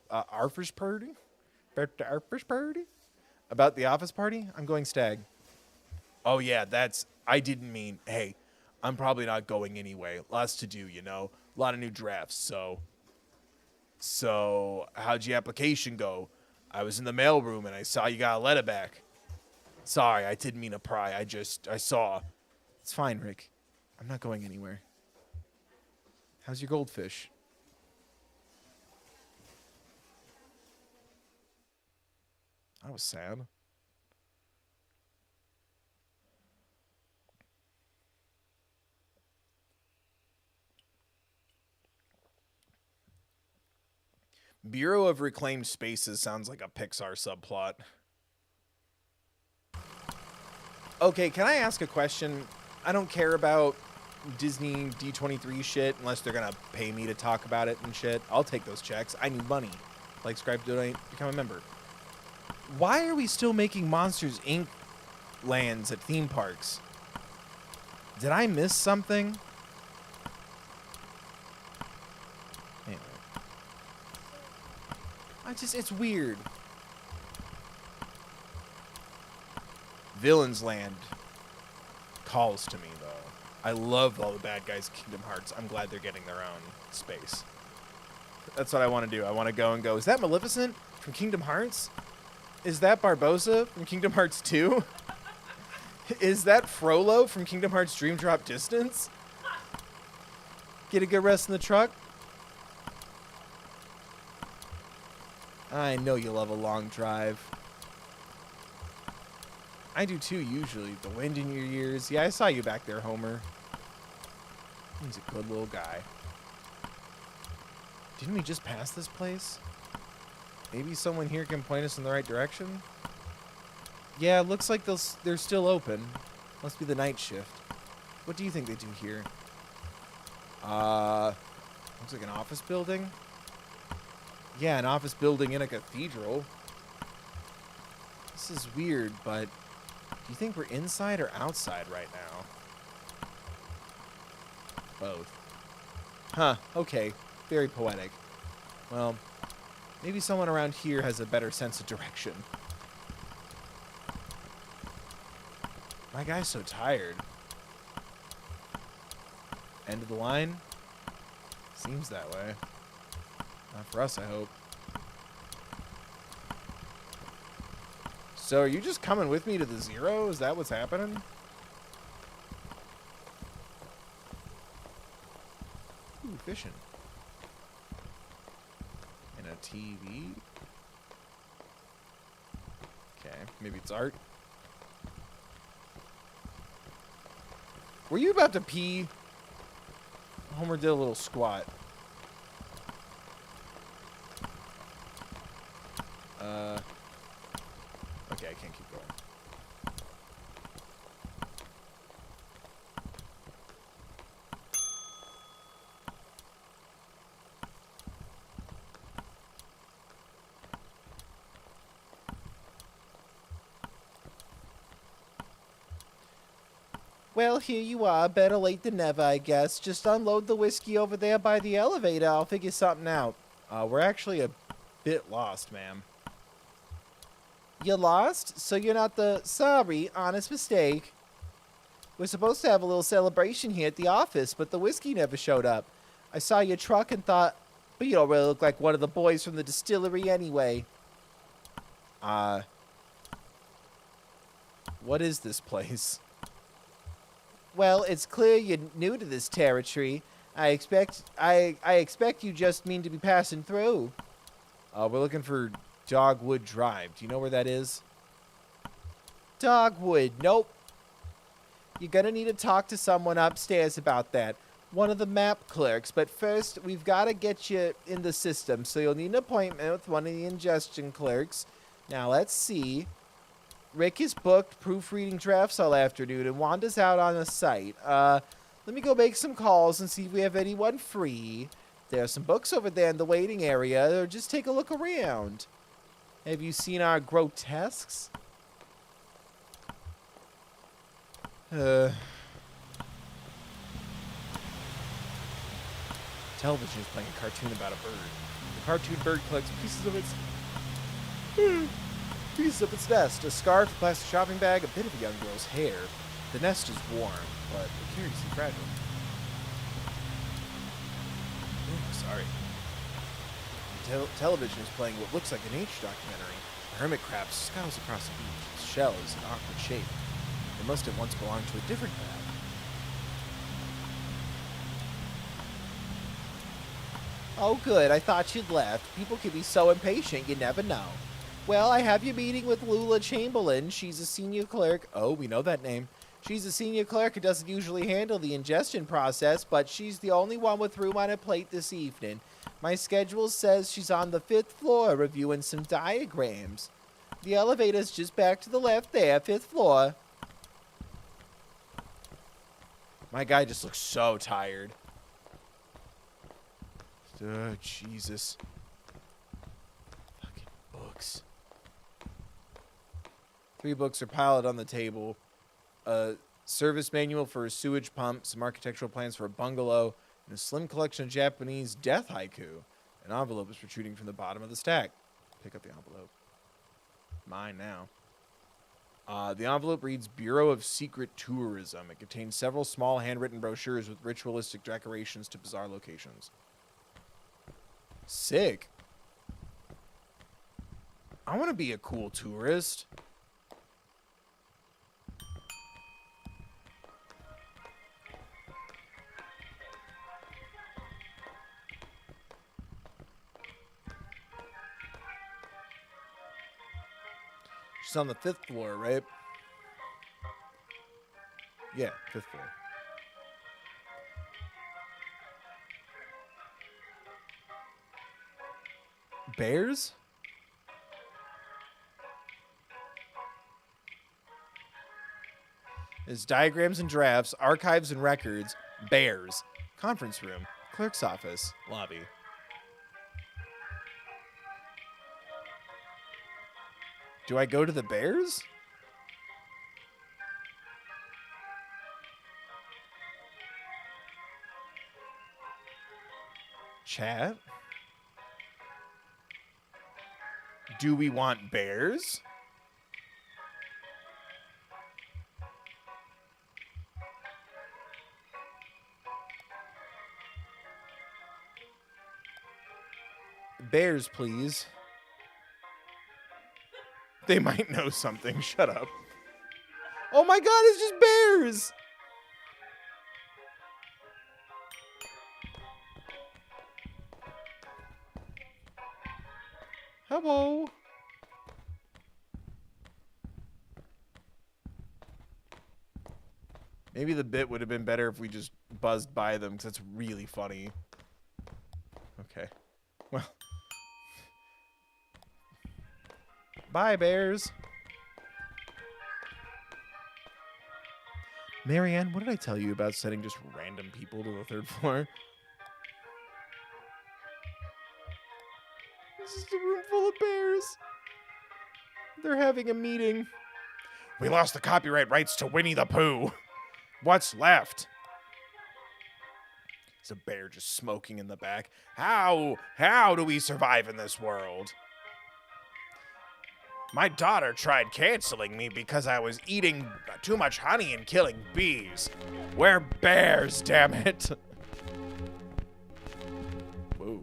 party? About the office party? About the office party? I'm going stag. Oh, yeah, I didn't mean, hey, I'm probably not going anyway. Lots to do, you know? A lot of new drafts, So, how'd your application go? I was in the mailroom and I saw you got a letter back. Sorry, I didn't mean to pry. I saw. It's fine, Rick. I'm not going anywhere. How's your goldfish? That was sad. Bureau of Reclaimed Spaces sounds like a Pixar subplot. Okay, can I ask a question? I don't care about Disney D23 shit unless they're going to pay me to talk about it and shit. I'll take those checks. I need money. Like, subscribe, donate, become a member. Why are we still making Monsters, Inc. lands at theme parks? Did I miss something? Anyway. It's weird. Villains Land calls to me, though. I love all the bad guys in Kingdom Hearts. I'm glad they're getting their own space. That's what I want to do. I want to go and go, is that Maleficent from Kingdom Hearts? Is that Barbossa from Kingdom Hearts 2? Is that Frollo from Kingdom Hearts Dream Drop Distance? Get a good rest in the truck? I know you love a long drive. I do too, usually. The wind in your ears. Yeah, I saw you back there, Homer. He's a good little guy. Didn't we just pass this place? Maybe someone here can point us in the right direction? Yeah, looks like they're still open. Must be the night shift. What do you think they do here? Looks like an office building. Yeah, an office building in a cathedral. This is weird, but do you think we're inside or outside right now? Both. Huh, okay. Very poetic. Well, maybe someone around here has a better sense of direction. My guy's so tired. End of the line? Seems that way. Not for us, I hope. So are you just coming with me to the Zero? Is that what's happening? Ooh, fishing. And a TV. Okay, maybe it's art. Were you about to pee? Homer did a little squat. Okay, I can't keep going. Well, here you are. Better late than never, I guess. Just unload the whiskey over there by the elevator. I'll figure something out. We're actually a bit lost, ma'am. You're lost? So you're not the... Sorry, honest mistake. We're supposed to have a little celebration here at the office, but the whiskey never showed up. I saw your truck and thought, but you don't really look like one of the boys from the distillery anyway. What is this place? Well, it's clear you're new to this territory. I expect you just mean to be passing through. We're looking for Dogwood Drive. Do you know where that is? Dogwood. Nope. You're gonna need to talk to someone upstairs about that. One of the map clerks. But first, we've got to get you in the system. So you'll need an appointment with one of the ingestion clerks. Now, let's see. Rick is booked proofreading drafts all afternoon, and Wanda's out on a site. Let me go make some calls and see if we have anyone free. There are some books over there in the waiting area, or just take a look around. Have you seen our grotesques? Television is playing a cartoon about a bird. The cartoon bird collects pieces of its nest, a scarf, a plastic shopping bag, a bit of a young girl's hair. The nest is warm, but precariously fragile. Ooh, sorry. Television is playing what looks like an H documentary. A hermit crab scuttles across the beach. Its shell is an awkward shape. It must have once belonged to a different crab. Oh, good. I thought you'd left. People can be so impatient, you never know. Well, I have you meeting with Lula Chamberlain. She's a senior clerk. Oh, we know that name. She's a senior clerk who doesn't usually handle the ingestion process, but she's the only one with room on her plate this evening. My schedule says she's on the 5th floor reviewing some diagrams. The elevator's just back to the left there, 5th floor. My guy just looks so tired. Oh, Jesus. Fucking books. 3 books are piled on the table. A service manual for a sewage pump, some architectural plans for a bungalow, and a slim collection of Japanese death haiku. An envelope is protruding from the bottom of the stack. Pick up the envelope. Mine now. The envelope reads Bureau of Secret Tourism. It contains several small handwritten brochures with ritualistic decorations to bizarre locations. Sick. I want to be a cool tourist. She's on the 5th floor, right? Yeah, 5th floor. Bears? There's diagrams and drafts, archives and records, bears, conference room, clerk's office, lobby. Do I go to the bears? Chat? Do we want bears? Bears, please. They might know something. Shut up. Oh my god, it's just bears! Hello. Maybe the bit would have been better if we just buzzed by them, because that's really funny. Okay. Well. Bye, bears. Marianne, what did I tell you about sending just random people to the 3rd floor? This is a room full of bears. They're having a meeting. We lost the copyright rights to Winnie the Pooh. What's left? There's a bear just smoking in the back. How do we survive in this world? My daughter tried canceling me because I was eating too much honey and killing bees. We're bears, damn it. Whoa.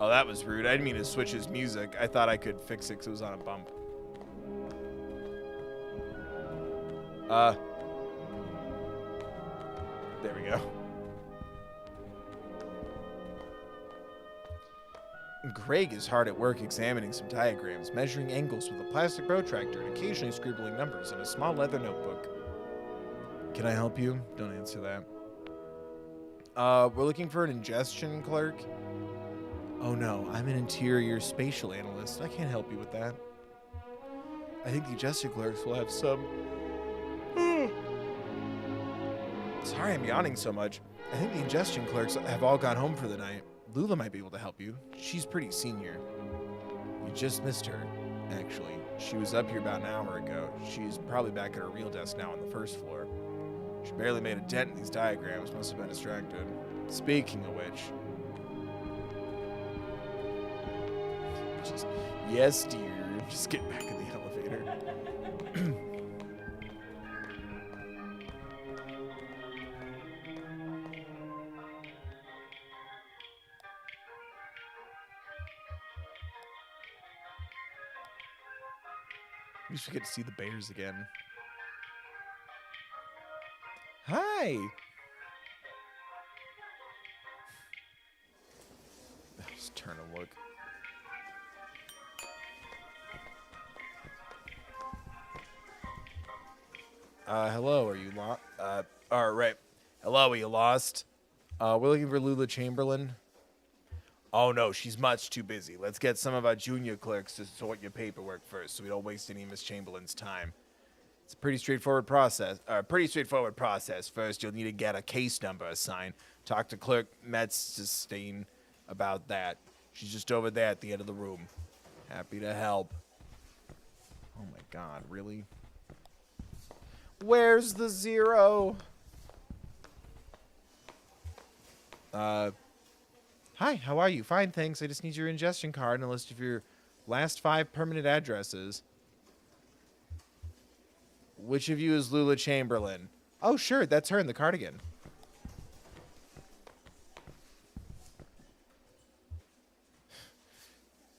Oh, that was rude. I didn't mean to switch his music. I thought I could fix it because it was on a bump. There we go. Greg is hard at work examining some diagrams, measuring angles with a plastic protractor, and occasionally scribbling numbers in a small leather notebook. Can I help you? Don't answer that. We're looking for an ingestion clerk. Oh no, I'm an interior spatial analyst. I can't help you with that. I think the ingestion clerks will have some... Sorry I'm yawning so much. I think the ingestion clerks have all gone home for the night. Lula might be able to help you. She's pretty senior. You just missed her, actually. She was up here about an hour ago. She's probably back at her real desk now on the 1st floor. She barely made a dent in these diagrams. Must have been distracted. Speaking of which... Yes, dear. Just get back in the elevator. We should get to see the bears again. Hi. Just turn and look. Hello, are you lost? Alright. Hello, are you lost? We're looking for Lula Chamberlain. Oh no, she's much too busy. Let's get some of our junior clerks to sort your paperwork first so we don't waste any of Miss Chamberlain's time. It's a pretty straightforward process. First, you'll need to get a case number assigned. Talk to Clerk Metzstein about that. She's just over there at the end of the room. Happy to help. Oh my god, really? Where's the 0? Hi, how are you? Fine, thanks. I just need your ingestion card and a list of your last 5 permanent addresses. Which of you is Lula Chamberlain? Oh, sure, that's her in the cardigan.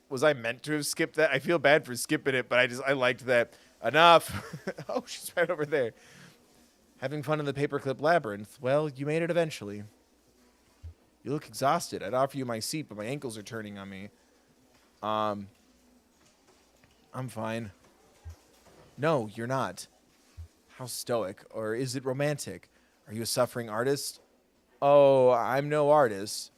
Was I meant to have skipped that? I feel bad for skipping it, but I liked that. Enough. Oh, she's right over there. Having fun in the paperclip labyrinth. Well, you made it eventually. You look exhausted. I'd offer you my seat, but my ankles are turning on me. I'm fine. No, you're not. How stoic. Or is it romantic? Are you a suffering artist? Oh, I'm no artist.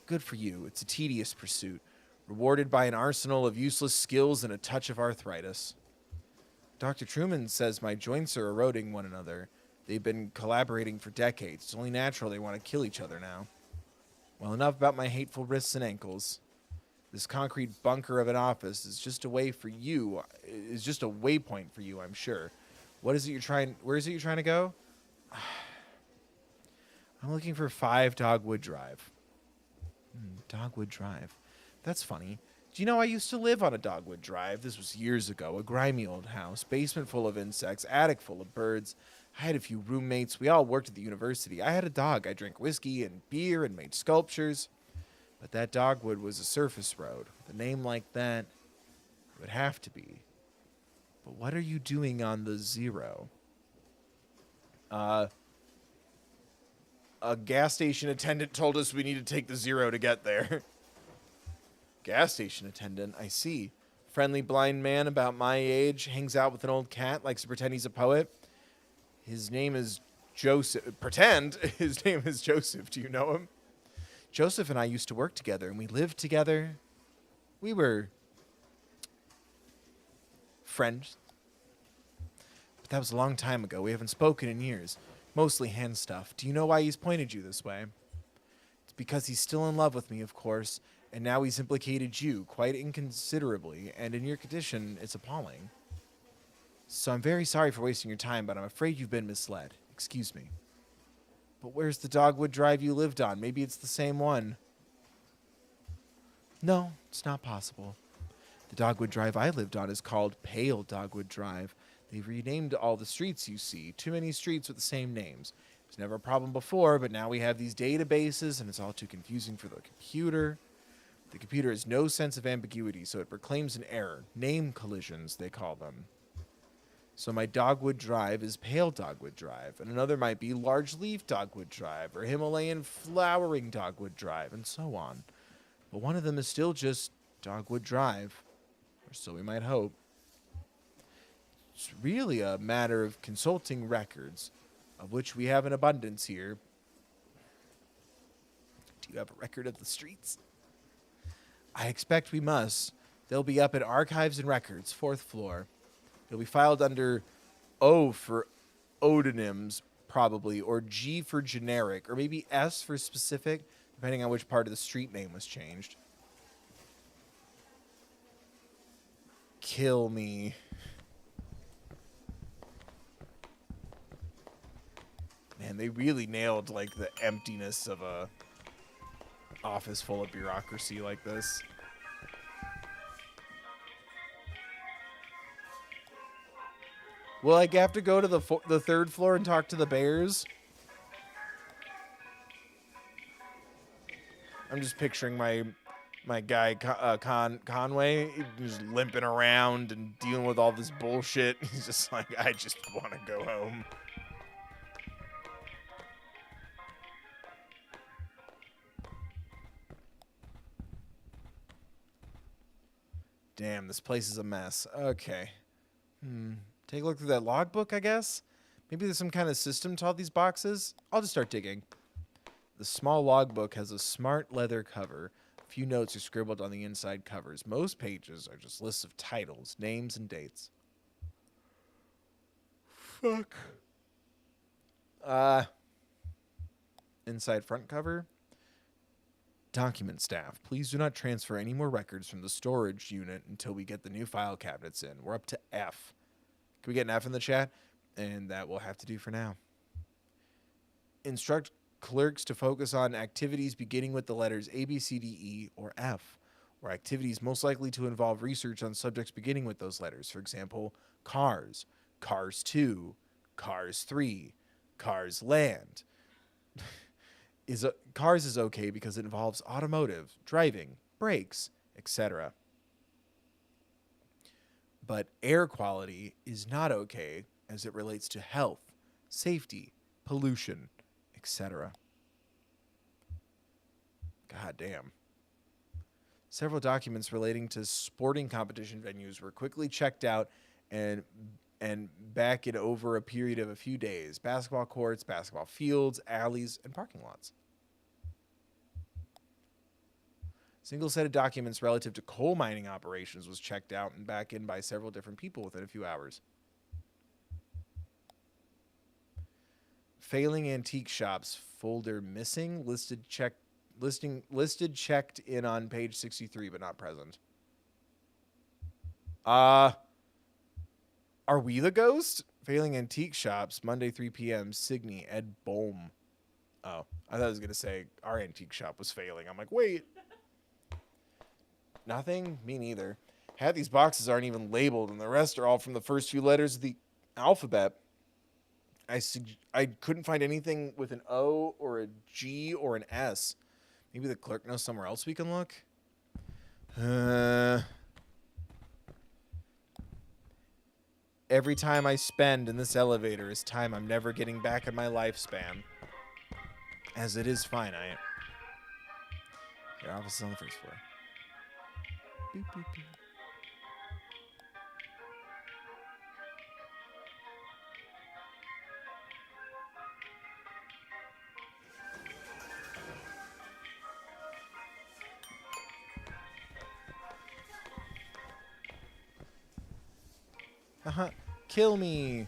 Good for you. It's a tedious pursuit, rewarded by an arsenal of useless skills and a touch of arthritis. Dr. Truman says my joints are eroding one another. They've been collaborating for decades. It's only natural they want to kill each other now. Well, enough about my hateful wrists and ankles. This concrete bunker of an office is just a way for you. Is just a waypoint for you, I'm sure. What is it you're trying? Where is it you're trying to go? I'm looking for 5 Dogwood Drive. Dogwood Drive. That's funny. Do you know I used to live on a dogwood drive? This was years ago. A grimy old house, basement full of insects, attic full of birds. I had a few roommates. We all worked at the university. I had a dog. I drank whiskey and beer and made sculptures. But that dogwood was a surface road. With a name like that, it would have to be. But what are you doing on the zero? A gas station attendant told us we need to take the zero to get there. Gas station attendant, I see. Friendly blind man about my age, hangs out with an old cat, likes to pretend he's a poet. His name is Joseph. Pretend? His name is Joseph. Do you know him? Joseph and I used to work together, and we lived together. We were friends. But that was a long time ago. We haven't spoken in years. Mostly hand stuff. Do you know why he's pointed you this way? It's because he's still in love with me, of course, and now he's implicated you quite inconsiderably, and in your condition, it's appalling. So I'm very sorry for wasting your time, but I'm afraid you've been misled. Excuse me. But where's the dogwood drive you lived on? Maybe it's the same one. No, it's not possible. The dogwood drive I lived on is called Pale Dogwood Drive. They've renamed all the streets you see. Too many streets with the same names. It was never a problem before, but now we have these databases, and it's all too confusing for the computer. The computer has no sense of ambiguity, so it proclaims an error. Name collisions, they call them. So my dogwood drive is Pale Dogwood Drive, and another might be Large Leaf Dogwood Drive, or Himalayan Flowering Dogwood Drive, and so on. But one of them is still just Dogwood Drive, or so we might hope. It's really a matter of consulting records, of which we have an abundance here. Do you have a record of the streets? I expect we must. They'll be up at Archives and Records, 4th floor. They'll be filed under O for odonyms, probably, or G for generic, or maybe S for specific, depending on which part of the street name was changed. Kill me. Man, they really nailed, like, the emptiness of a office full of bureaucracy like this. Will I have to go to the 3rd floor and talk to the bears? I'm just picturing my guy Conway just limping around and dealing with all this bullshit. He's just like, I just want to go home. Damn, this place is a mess. Okay. Take a look through that logbook, I guess? Maybe there's some kind of system to all these boxes? I'll just start digging. The small logbook has a smart leather cover. A few notes are scribbled on the inside covers. Most pages are just lists of titles, names, and dates. Fuck. Inside front cover. Document staff, please do not transfer any more records from the storage unit until we get the new file cabinets in. We're up to F. Can we get an F in the chat? And that will have to do for now. Instruct clerks to focus on activities beginning with the letters A, B, C, D, E, or F, or activities most likely to involve research on subjects beginning with those letters. For example, cars, Cars 2, Cars 3, Cars Land. Cars is okay because it involves automotive, driving, brakes, etc. But air quality is not okay as it relates to health, safety, pollution, etc. God damn. Several documents relating to sporting competition venues were quickly checked out and back in over a period of a few days. Basketball courts, basketball fields, alleys, and parking lots. Single set of documents relative to coal mining operations was checked out and back in by several different people within a few hours. Failing antique shops folder missing, listed checked in on page 63 but not present. Are we the ghost? Failing antique shops, Monday 3 p.m. Signy Ed Bohm. Oh, I thought I was going to say our antique shop was failing. I'm like, wait. Nothing? Me neither. Half these boxes aren't even labeled, and the rest are all from the first few letters of the alphabet. I couldn't find anything with an O or a G or an S. Maybe the clerk knows somewhere else we can look? Every time I spend in this elevator is time I'm never getting back in my lifespan. As it is finite. Your office is on the first floor. Beep, beep, beep. Kill me.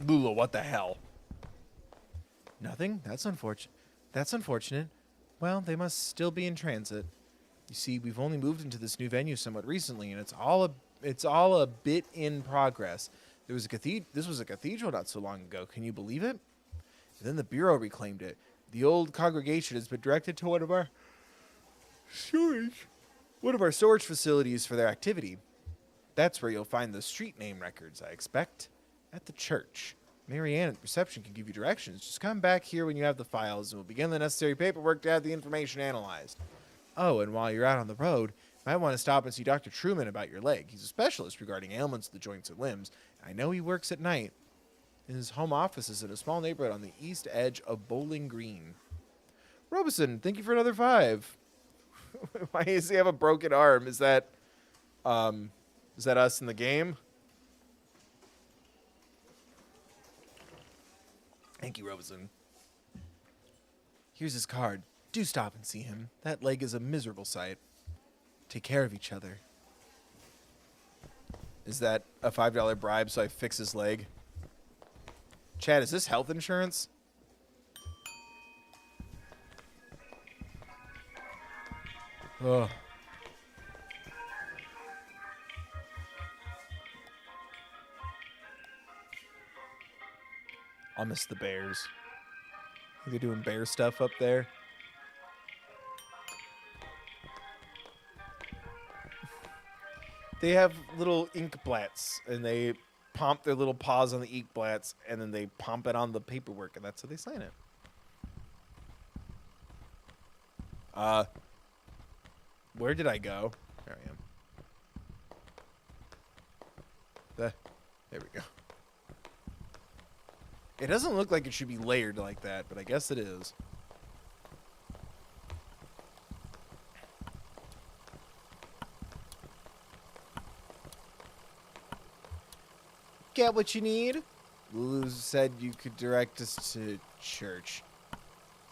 Lula, what the hell? Nothing? That's unfortunate. Well, they must still be in transit. You see, we've only moved into this new venue somewhat recently, and it's all a bit in progress. This was a cathedral not so long ago. Can you believe it? And then the Bureau reclaimed it. The old congregation has been directed to one of our storage facilities for their activity. That's where you'll find the street name records, I expect. At the church. Marianne at reception can give you directions. Just come back here when you have the files, and we'll begin the necessary paperwork to have the information analyzed. Oh, and while you're out on the road, you might want to stop and see Dr. Truman about your leg. He's a specialist regarding ailments of the joints and limbs. I know he works at night. His home office is in a small neighborhood on the east edge of Bowling Green. Robeson, thank you for another 5. Why does he have a broken arm? Is that us in the game? Thank you, Robeson. Here's his card. Do stop and see him. That leg is a miserable sight. Take care of each other. Is that a $5 bribe so I fix his leg? Chad, is this health insurance? Ugh. I'll miss the bears. They're doing bear stuff up there. They have little ink blats, and they pomp their little paws on the ink blats, and then they pomp it on the paperwork, and that's how they sign it. Where did I go? There I am. There we go. It doesn't look like it should be layered like that, but I guess it is. Get what you need? Lulu said you could direct us to church.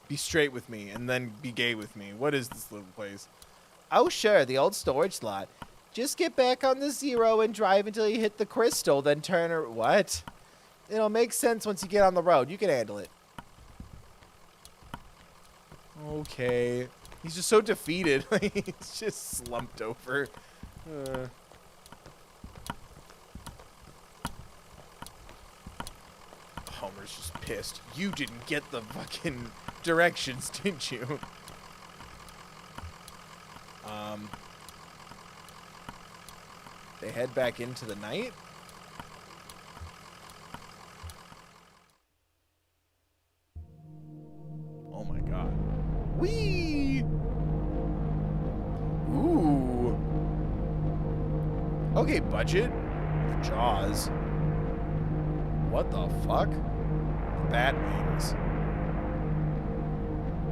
Be straight with me, and then be gay with me. What is this little place? Oh, sure, the old storage lot. Just get back on the 0 and drive until you hit the crystal, then turn or what? It'll make sense once you get on the road. You can handle it. Okay. He's just so defeated. He's just slumped over. Homer's just pissed. You didn't get the fucking directions, didn't you? They head back into the night? Oh my god. Whee! Ooh. Okay, budget. The Jaws. What the fuck? Bat wings.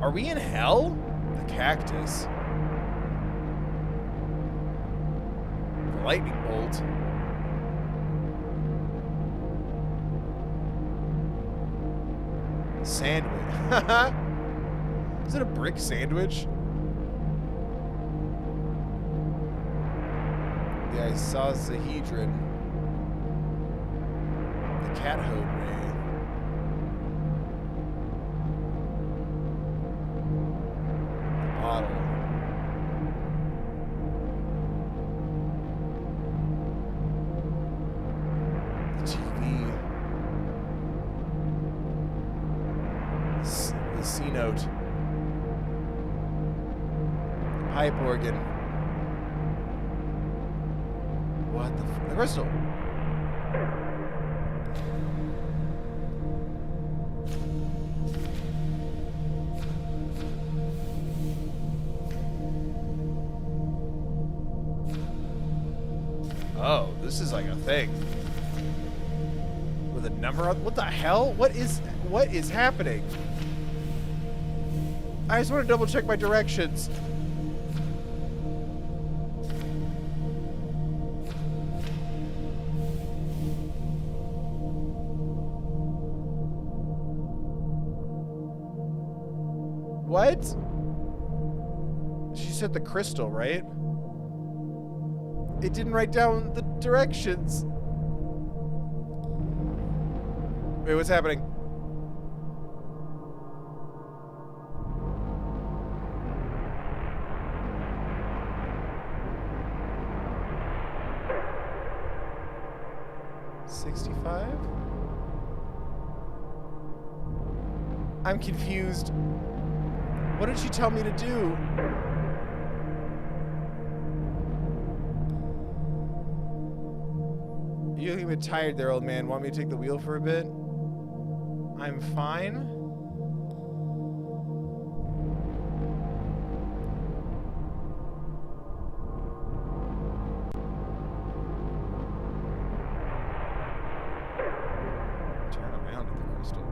Are we in hell? The cactus. The lightning bolt. Sandwich. Is it a brick sandwich? The icosahedron. The cathode ray. The bottle. The TV. The C note. Pipe organ. What the crystal? Oh, this is like a thing. With a number on, what the hell? What is happening? I just want to double check my directions. What? She said the crystal, right? It didn't write down the directions. Wait, what's happening? I'm confused. What did she tell me to do? You look a bit tired there, old man. Want me to take the wheel for a bit? I'm fine. Turn around at the crystal.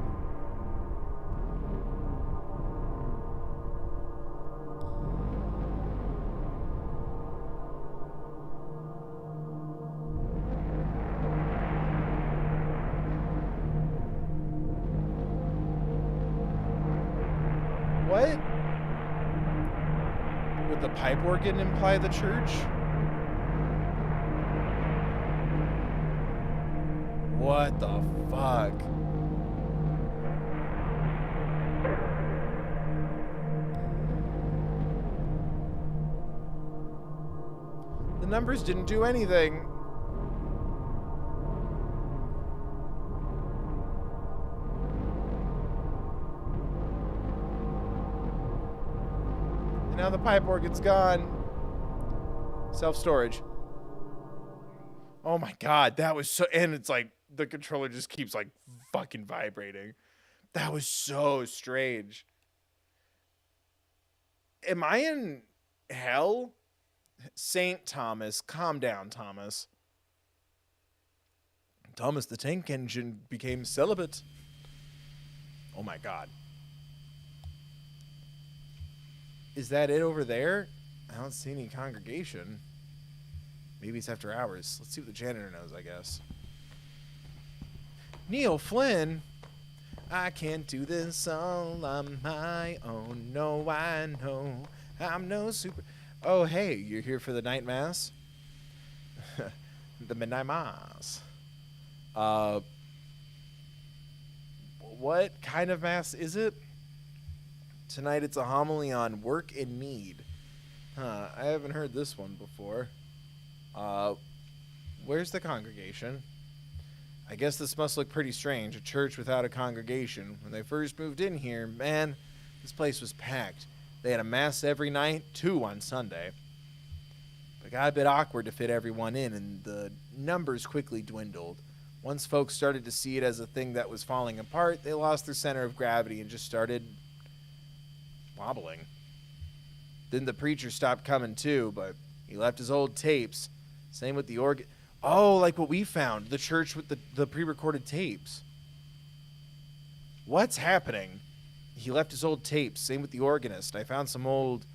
What? Would the pipe organ imply the church? What the fuck? The numbers didn't do anything. Now the pipe organ's gone. Self-storage. Oh my god, that was so... And it's like, the controller just keeps like fucking vibrating. That was so strange. Am I in hell? Saint Thomas. Calm down, Thomas. Thomas the Tank Engine became celibate. Oh my god. Is that it over there? I don't see any congregation. Maybe it's after hours. Let's see what the janitor knows, I guess. Neil Flynn? I can't do this all on my own. No, I know. I'm no super... Oh, hey, you're here for the night mass? The midnight mass. What kind of mass is it? Tonight it's a homily on work and need. Huh, I haven't heard this one before. Where's the congregation? I guess this must look pretty strange, a church without a congregation. When they first moved in here, man, this place was packed. They had a mass every night, 2 on Sunday. But it got a bit awkward to fit everyone in, and the numbers quickly dwindled. Once folks started to see it as a thing that was falling apart, they lost their center of gravity and just started wobbling. Then the preacher stopped coming too, but he left his old tapes. Same with the organ. Oh, like what we found. The church with the pre-recorded tapes. What's happening? He left his old tapes. Same with the organist. I found some old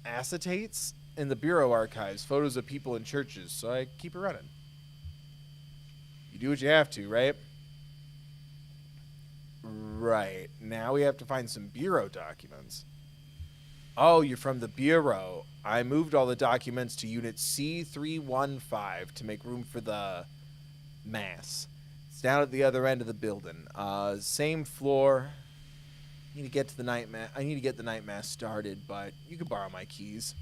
acetates in the bureau archives. Photos of people in churches. So I keep it running. You do what you have to, right? Right. Now we have to find some bureau documents. Oh, you're from the bureau. I moved all the documents to unit C315 to make room for the mass. It's down at the other end of the building. Same floor. I need to get the night mass started, but you can borrow my keys.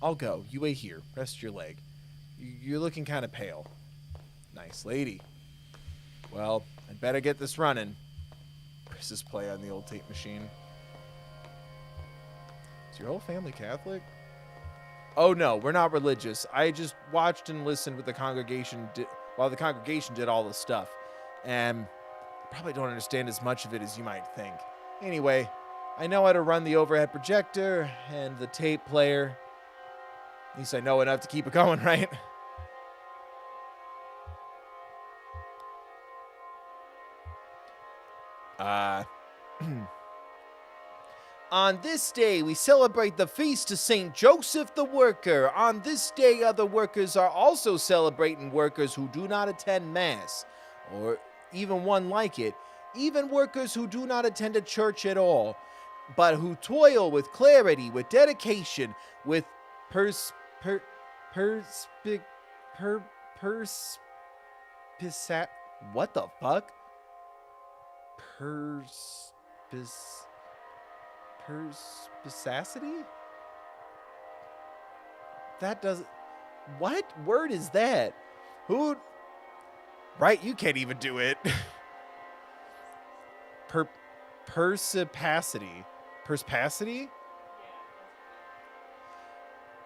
I'll go. You wait here. Rest your leg. You're looking kind of pale. Nice lady. Well, I'd better get this running. Presses play on the old tape machine. Is your whole family Catholic? Oh, no, we're not religious. I just watched and listened with the congregation while the congregation did all the stuff. And probably don't understand as much of it as you might think. Anyway, I know how to run the overhead projector and the tape player. At least I know enough to keep it going, right? On this day, we celebrate the feast of St. Joseph the Worker. On this day, other workers are also celebrating workers who do not attend Mass, or even one like it, even workers who do not attend a church at all, but who toil with clarity, with dedication, with what the fuck? Perspicacity? That doesn't... What word is that? Who... Right, you can't even do it. Perspicacity. Perspicacity?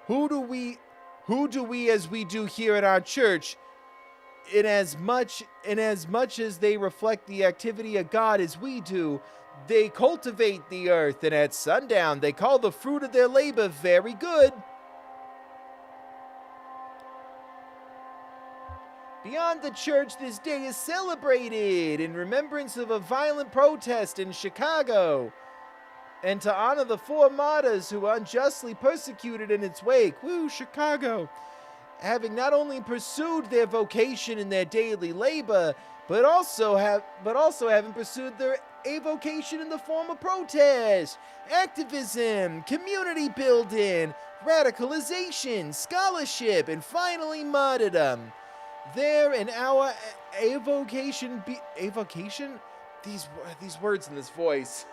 Who do we, as we do here at our church, in as much as they reflect the activity of God as we do, they cultivate the earth, and at sundown they call the fruit of their labor very good. Beyond the church, this day is celebrated in remembrance of a violent protest in Chicago, and to honor the 4 martyrs who were unjustly persecuted in its wake. Woo, Chicago! Having not only pursued their vocation in their daily labor, but also having pursued their vocation in the form of protest, activism, community building, radicalization, scholarship, and finally martyrdom. There in our avocation, avocation? These words in this voice.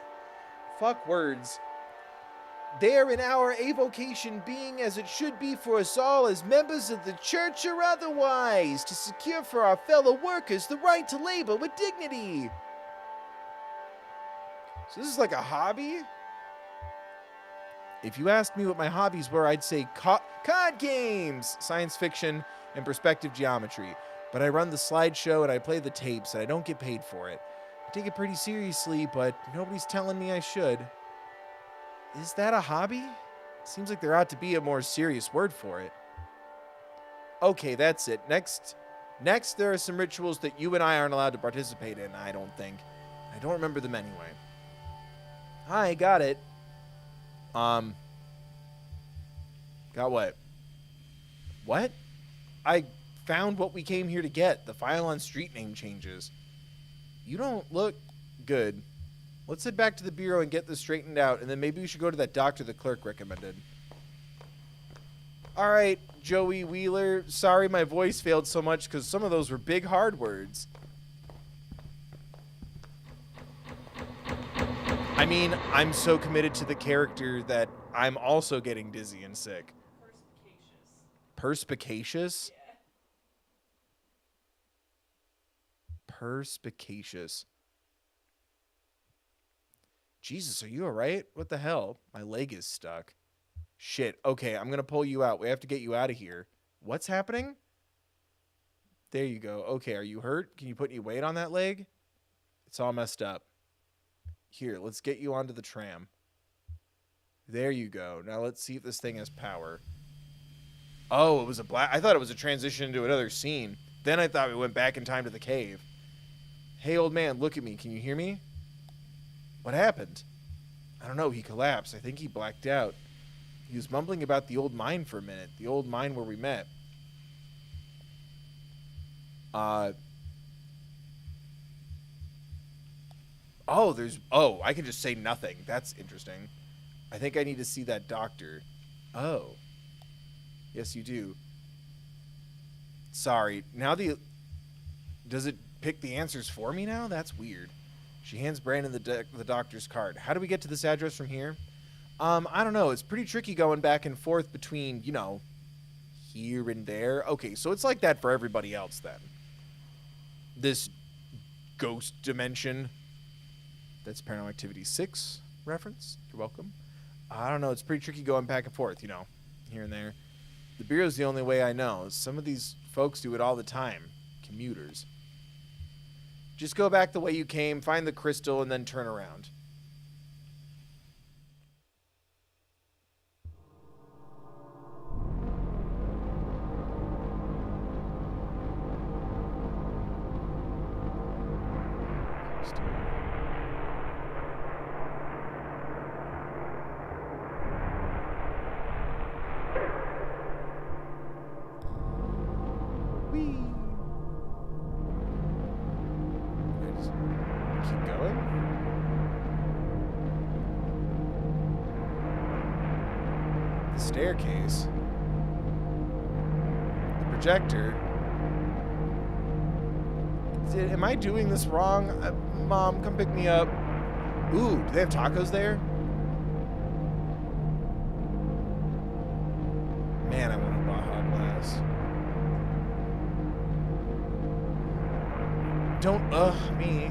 Fuck words. There in our avocation being as it should be for us all as members of the church or otherwise, to secure for our fellow workers the right to labor with dignity. So this is like a hobby? If you asked me what my hobbies were, I'd say card games, science fiction, and perspective geometry. But I run the slideshow and I play the tapes and I don't get paid for it. I take it pretty seriously, but nobody's telling me I should. Is that a hobby? Seems like there ought to be a more serious word for it. Okay, that's it. Next, there are some rituals that you and I aren't allowed to participate in, I don't think. I don't remember them anyway. Hi, got it. Got what? What? I found what we came here to get. The file on street name changes. You don't look good. Let's head back to the bureau and get this straightened out, and then maybe we should go to that doctor the clerk recommended. All right, Joey Wheeler. Sorry my voice failed so much because some of those were big, hard words. I mean, I'm so committed to the character that I'm also getting dizzy and sick. Perspicacious? Yeah. Perspicacious. Jesus, are you all right? What the hell? My leg is stuck. Shit. Okay, I'm going to pull you out. We have to get you out of here. What's happening? There you go. Okay, are you hurt? Can you put any weight on that leg? It's all messed up. Here, let's get you onto the tram. There you go. Now let's see if this thing has power. Oh, it was a black... I thought it was a transition into another scene. Then I thought we went back in time to the cave. Hey, old man, look at me. Can you hear me? What happened? I don't know. He collapsed. I think he blacked out. He was mumbling about the old mine for a minute. The old mine where we met. Oh, I can just say nothing. That's interesting. I think I need to see that doctor. Oh. Yes, you do. Sorry. Now does it pick the answers for me now? That's weird. She hands Brandon the doctor's card. How do we get to this address from here? I don't know. It's pretty tricky going back and forth between, you know, here and there. Okay, so it's like that for everybody else then. This ghost dimension. That's Paranormal Activity 6 reference. You're welcome. I don't know. It's pretty tricky going back and forth, you know, here and there. The Bureau's the only way I know. Some of these folks do it all the time. Commuters. Just go back the way you came, find the crystal, and then turn around. Whee! I just keep going. The staircase. The projector. Am I doing this wrong? Mom, come pick me up. Ooh, do they have tacos there? Man, I want a Baja Blast. Don't me.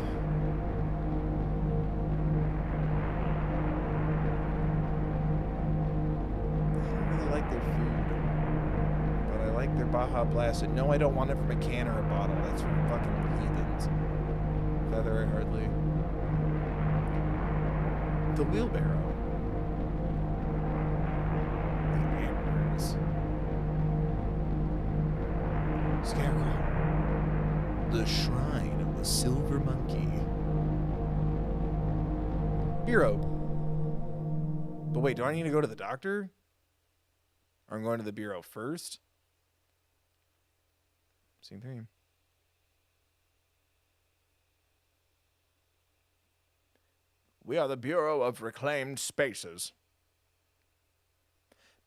I don't really like their food, but I like their Baja Blast. And no, I don't want it from a can or a bottle. That's from fucking heathens. Feather it hardly. The wheelbarrow. The antlers. Scarecrow. The Shrine of the Silver Monkey. Bureau. But wait, do I need to go to the doctor? Or I'm going to the Bureau first? Scene 3. We are the Bureau of Reclaimed Spaces.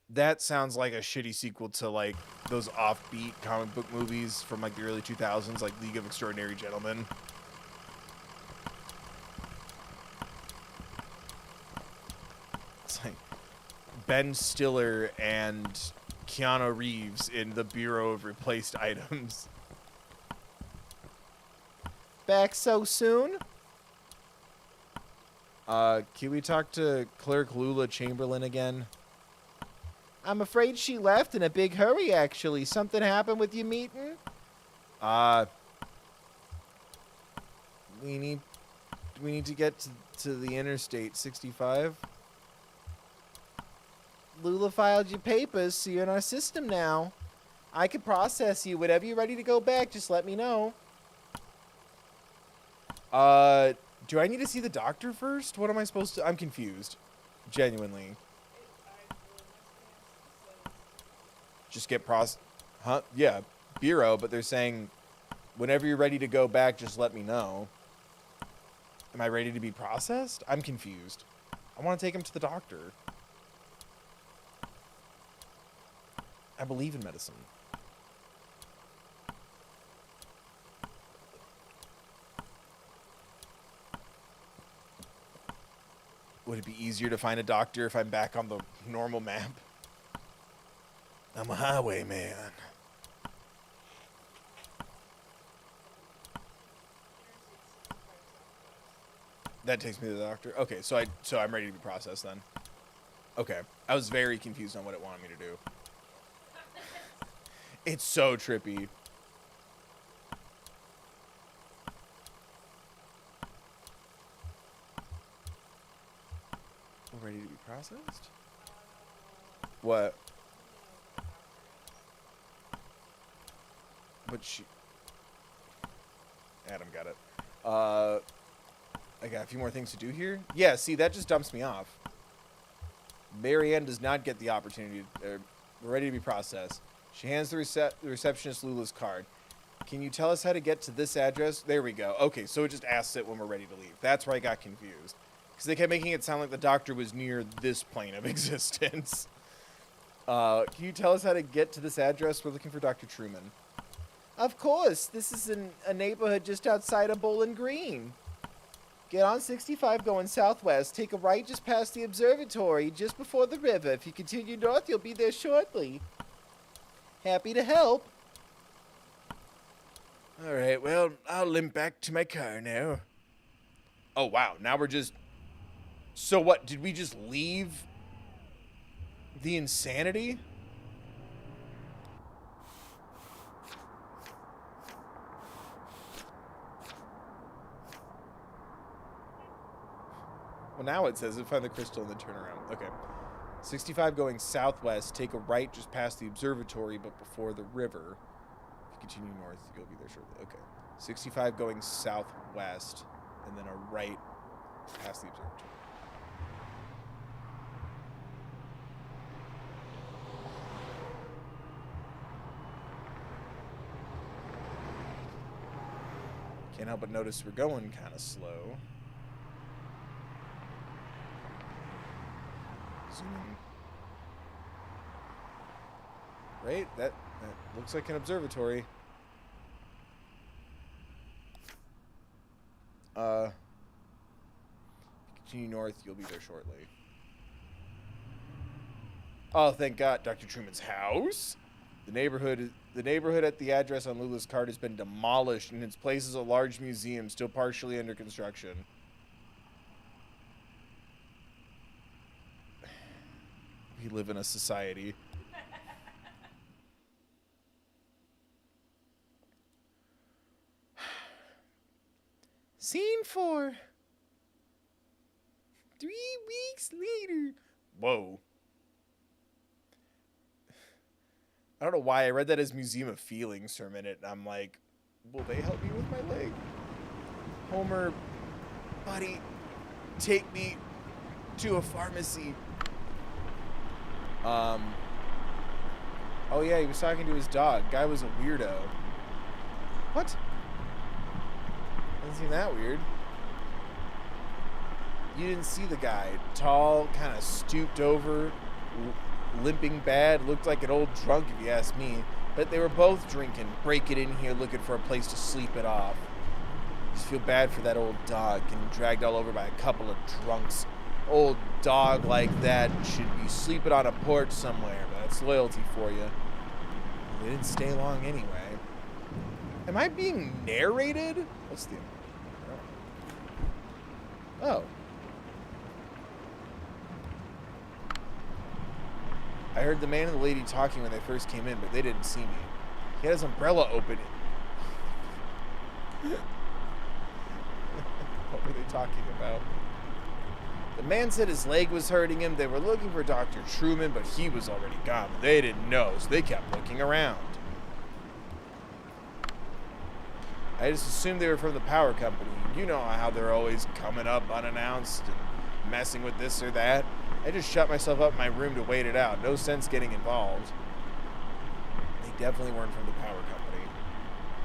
That sounds like a shitty sequel to like those offbeat comic book movies from like the early 2000s, like League of Extraordinary Gentlemen. It's like Ben Stiller and Keanu Reeves in the Bureau of Replaced Items. Back so soon? Can we talk to Clerk Lula Chamberlain again? I'm afraid she left in a big hurry, actually. Something happened with your meeting? We need to get to the Interstate 65. Lula filed your papers, so you're in our system now. I can process you. Whenever you're ready to go back, just let me know. Do I need to see the doctor first? What am I supposed to... I'm confused. Genuinely. Just get Huh? Yeah, Bureau, but they're saying whenever you're ready to go back, just let me know. Am I ready to be processed? I'm confused. I want to take him to the doctor. I believe in medicine. Would it be easier to find a doctor if I'm back on the normal map? I'm a highwayman. That takes me to the doctor. Okay, so I'm ready to be processed then. Okay. I was very confused on what it wanted me to do. It's so trippy. We're ready to be processed? What? But she... Adam got it. I got a few more things to do here. Yeah, see, that just dumps me off. Marianne does not get the opportunity. We're ready to be processed. She hands the receptionist Lula's card. Can you tell us how to get to this address? There we go. Okay, so it just asks it when we're ready to leave. That's where I got confused. Because they kept making it sound like the doctor was near this plane of existence. Can you tell us how to get to this address? We're looking for Dr. Truman. Of course. This is a neighborhood just outside of Bowling Green. Get on 65 going southwest. Take a right just past the observatory, just before the river. If you continue north, you'll be there shortly. Happy to help. All right, well, I'll limp back to my car now. Oh, wow. Now we're just... So what? Did we just leave The insanity? Well, now it says find the crystal and then turn around. Okay. 65 going southwest. Take a right just past the observatory, but before the river. If you continue north, you'll be there shortly. Okay. 65 going southwest, and then a right past the observatory. Can't help but notice we're going kind of slow. Zooming. Right? That looks like an observatory. Continue north, you'll be there shortly. Oh, thank God. Dr. Truman's house? The neighborhood at the address on Lula's card has been demolished, and in its place is a large museum still partially under construction. We live in a society. Scene 4. 3 weeks later. Whoa. I don't know why I read that as Museum of Feelings for a minute, and I'm like, will they help me with my leg? Homer, buddy, take me to a pharmacy. Oh yeah, he was talking to his dog. Guy was a weirdo. What? Doesn't seem that weird. You didn't see the guy. Tall, kind of stooped over, limping bad, looked like an old drunk if you ask me. But they were both drinking, breaking in here looking for a place to sleep it off. Just feel bad for that old dog getting dragged all over by a couple of drunks. Old dog like that should be sleeping on a porch somewhere, but that's loyalty for you. They didn't stay long anyway. Am I being narrated? What's the... Oh. I heard the man and the lady talking when they first came in, but they didn't see me. He had his umbrella open. What were they talking about? The man said his leg was hurting him. They were looking for Dr. Truman, but he was already gone. They didn't know, so they kept looking around. I just assumed they were from the power company. You know how they're always coming up unannounced and messing with this or that. I just shut myself up in my room to wait it out. No sense getting involved. They definitely weren't from the power company.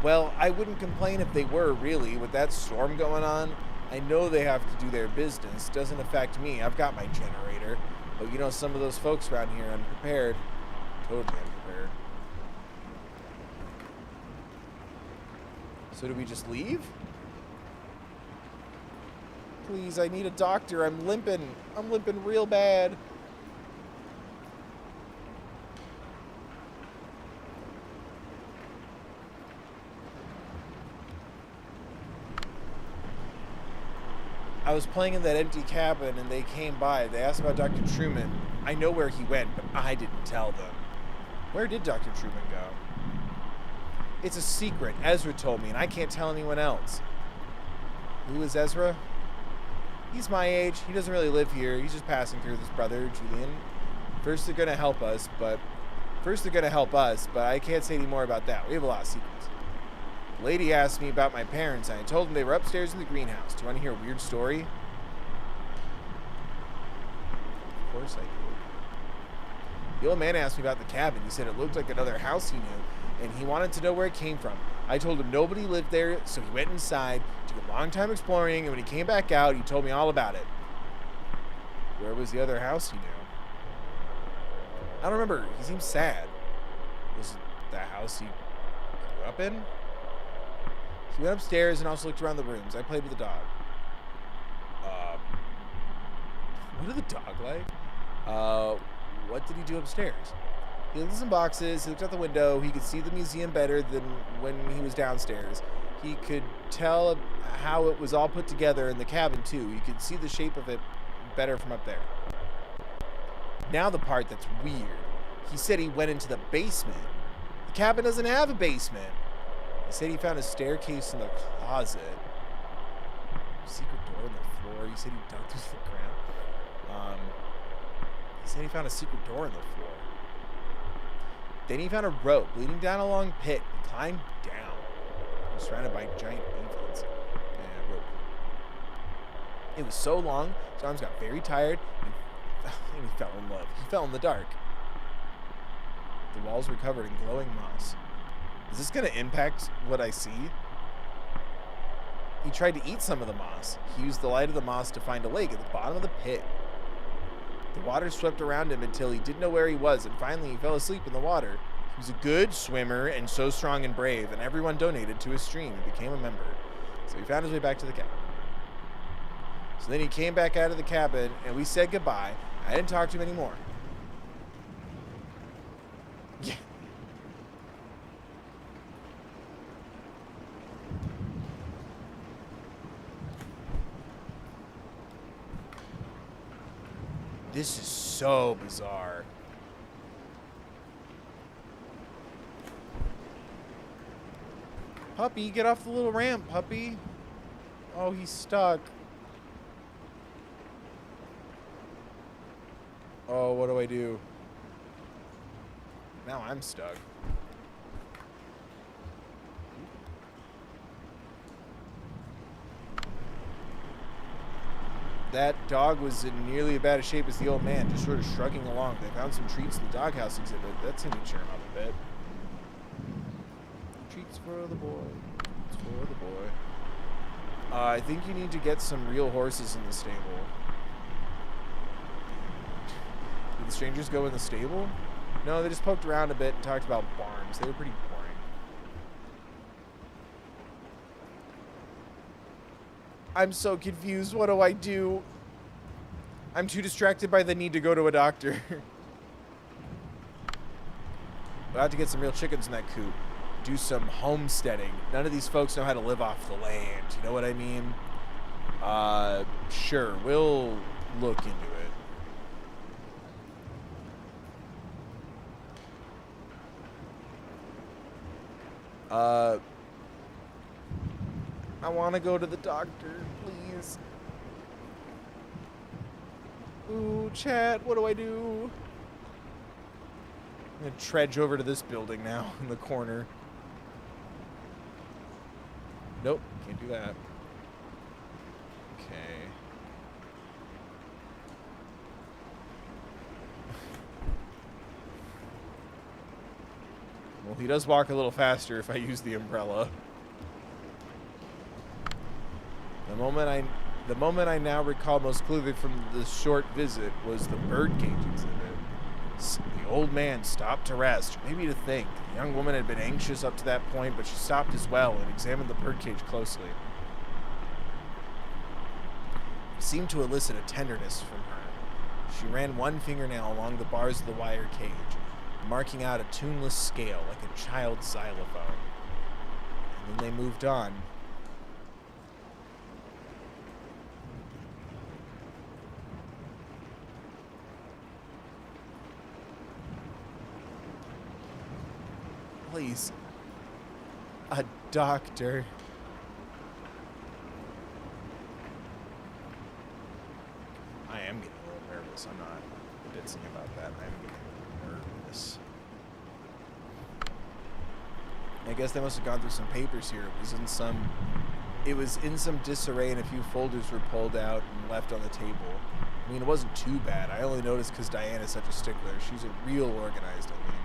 Well, I wouldn't complain if they were, really. With that storm going on, I know they have to do their business. Doesn't affect me. I've got my generator. But you know, some of those folks around here are unprepared. Totally unprepared. So do we just leave? Please, I need a doctor. I'm limping. I'm limping real bad. I was playing in that empty cabin and they came by. They asked about Dr. Truman. I know where he went, but I didn't tell them. Where did Dr. Truman go? It's a secret. Ezra told me, and I can't tell anyone else. Who is Ezra? He's my age. He doesn't really live here. He's just passing through with his brother, Julian. First they're gonna help us, but I can't say any more about that. We have a lot of secrets. The lady asked me about my parents, and I told them they were upstairs in the greenhouse. Do you want to hear a weird story? Of course I do. The old man asked me about the cabin. He said it looked like another house he knew, and he wanted to know where it came from. I told him nobody lived there, so he went inside, took a long time exploring, and when he came back out, he told me all about it. Where was the other house he knew? I don't remember. He seemed sad. Was it the house he grew up in? He went upstairs and also looked around the rooms. I played with the dog. What did the dog like? What did he do upstairs? He looked at some boxes, he looked out the window, he could see the museum better than when he was downstairs. He could tell how it was all put together in the cabin too. You could see the shape of it better from up there. Now the part that's weird. He said he went into the basement. The cabin doesn't have a basement. He said he found a staircase in the closet. Secret door on the floor. He said he dug through the ground. He said he found a secret door in the floor. Then he found a rope leading down a long pit. He climbed down. He was surrounded by giant aphids and a rope. It was so long, his arms got very tired, and he fell in love. He fell in the dark. The walls were covered in glowing moss. Is this going to impact what I see? He tried to eat some of the moss. He used the light of the moss to find a lake at the bottom of the pit. The water swept around him until he didn't know where he was, and finally he fell asleep in the water. He was a good swimmer and so strong and brave, and everyone donated to his stream and became a member. So he found his way back to the cabin. So then he came back out of the cabin, and we said goodbye. I didn't talk to him anymore. Yeah. This is so bizarre. Puppy, get off the little ramp, puppy. Oh, he's stuck. Oh, what do I do? Now I'm stuck. That dog was in nearly as bad a shape as the old man, just sort of shrugging along. They found some treats in the doghouse exhibit. That seemed to cheer him up a bit. Treats for the boy. Treats for the boy. I think you need to get some real horses in the stable. Did the strangers go in the stable? No, they just poked around a bit and talked about barns. They were pretty boring. I'm so confused. What do I do? I'm too distracted by the need to go to a doctor. I'll have to get some real chickens in that coop. Do some homesteading. None of these folks know how to live off the land. You know what I mean? Sure. We'll look into it. I want to go to the doctor, please. Ooh, chat, what do I do? I'm going to trudge over to this building now in the corner. Nope, can't do that. Okay. Well, he does walk a little faster if I use the umbrella. The moment I now recall most clearly from the short visit was the birdcage exhibit. The old man stopped to rest, or maybe to think. The young woman had been anxious up to that point, but she stopped as well and examined the birdcage closely. It seemed to elicit a tenderness from her. She ran one fingernail along the bars of the wire cage, marking out a tuneless scale like a child's xylophone. And then they moved on. Please. A doctor. I am getting a little nervous. I'm not convincing about that. I'm getting nervous. I guess they must have gone through some papers here. It was in some disarray, and a few folders were pulled out and left on the table. I mean, it wasn't too bad. I only noticed because Diana's such a stickler. She's a real organized, I mean.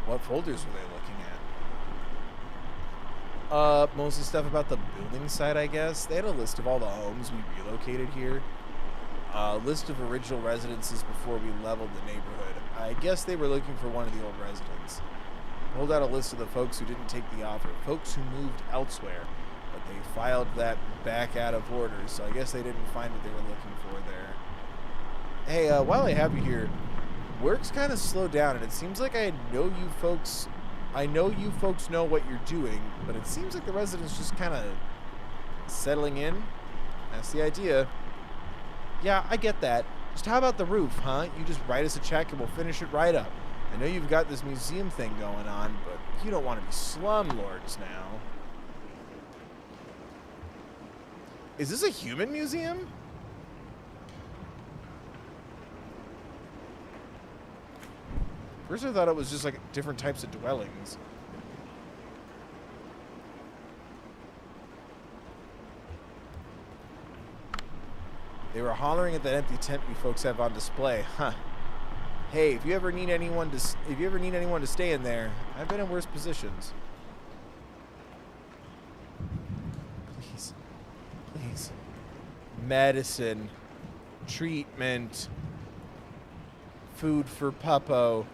What folders were they looking at? Mostly stuff about the building site, I guess. They had a list of all the homes we relocated here. A list of original residences before we leveled the neighborhood. I guess they were looking for one of the old residents. Pulled out a list of the folks who didn't take the offer. Folks who moved elsewhere. But they filed that back out of order, so I guess they didn't find what they were looking for there. Hey, while I have you here, work's kind of slowed down, and it seems like I know you folks know what you're doing, but it seems like the residents just kind of settling in. That's the idea. Yeah, I get that. Just how about the roof, huh? You just write us a check and we'll finish it right up. I know you've got this museum thing going on, but you don't want to be slumlords now. Is this a human museum? First I thought it was just like different types of dwellings. They were hollering at that empty tent you folks have on display, huh? Hey, if you ever need anyone to stay in there, I've been in worse positions. Please, please, medicine, treatment, food for Puppo.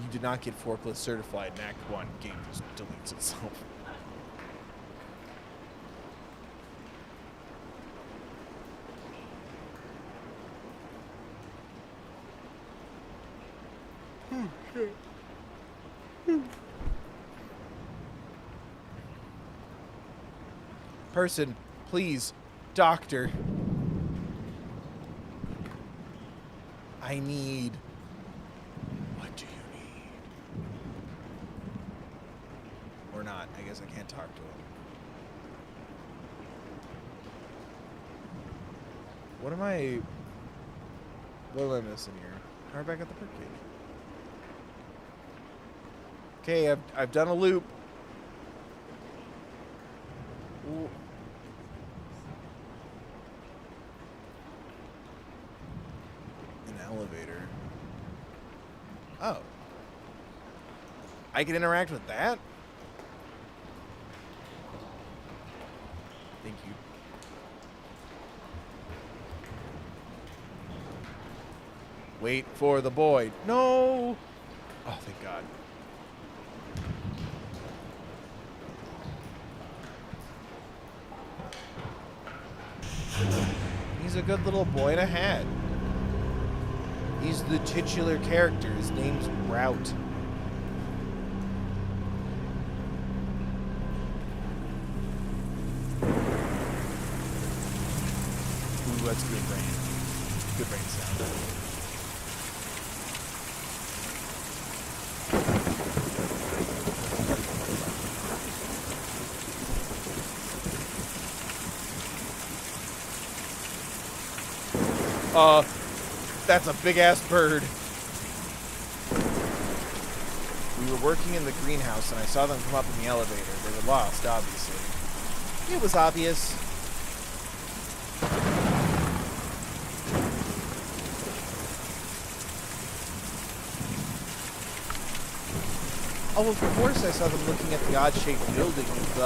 You did not get forklift certified in Act 1. Game just deletes itself. Person, please, doctor. I need. What do you need? Or not. I guess I can't talk to him. What am I missing here? How back at the park cage? Okay, I've done a loop. Ooh. An elevator. Oh. I can interact with that? Thank you. Wait for the boy. No! Oh, thank God. He's a good little boy in a hat. He's the titular character. His name's Route. Ooh, that's good rain. Good rain sound. That's a big-ass bird. We were working in the greenhouse, and I saw them come up in the elevator. They were lost, obviously. It was obvious. Oh, of course I saw them looking at the odd-shaped building with,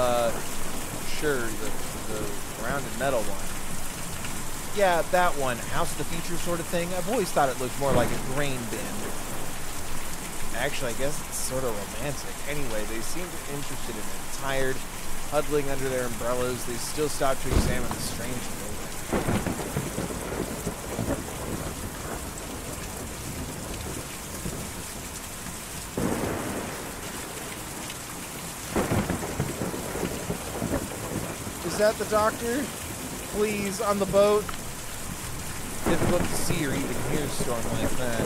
sure, the rounded metal one. Yeah, that one. House of the Future sort of thing. I've always thought it looked more like a grain bin. Actually, I guess it's sort of romantic. Anyway, they seemed interested in it. Tired, huddling under their umbrellas, they still stopped to examine the strange building. Is that the doctor? Please, on the boat. Difficult to see or even hear a storm like that.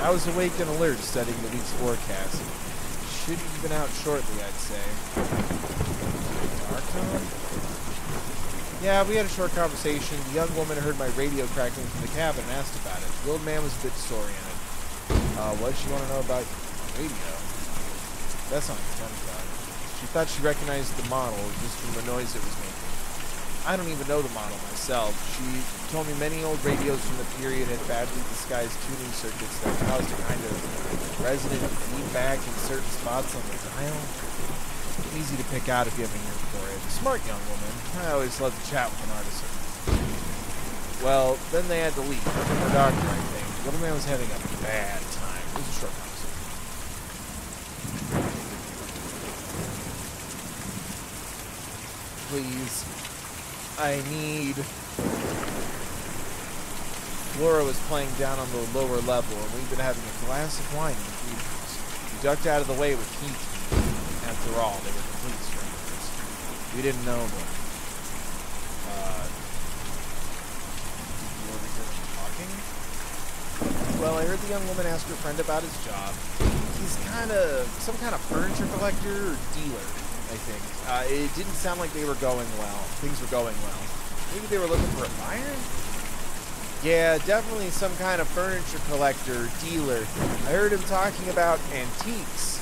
I was awake and alert, studying the week's forecast. Should be even out shortly, I'd say. Dark on? Yeah, we had a short conversation. The young woman heard my radio crackling from the cabin and asked about it. The old man was a bit disoriented. What did she want to know about radio? That's not what I'm about. She thought she recognized the model just from the noise it was making. I don't even know the model myself. She told me many old radios from the period had badly disguised tuning circuits that caused a kind of resonant feedback in certain spots on the dial. Easy to pick out if you have an ear for it. Smart young woman. I always love to chat with an artisan. Well, then they had to leave. Her doctor, I think. The little man was having a bad time. It was a short conversation. Please. I need... Laura was playing down on the lower level, and we've been having a glass of wine in the evenings. We ducked out of the way with Keith. After all, they were complete strangers. We didn't know them. Well, I heard the young woman ask her friend about his job. He's some kind of furniture collector or dealer, I think. It didn't sound like they were going well. Things were going well. Maybe they were looking for a buyer? Yeah, definitely some kind of furniture collector, dealer. I heard him talking about antiques.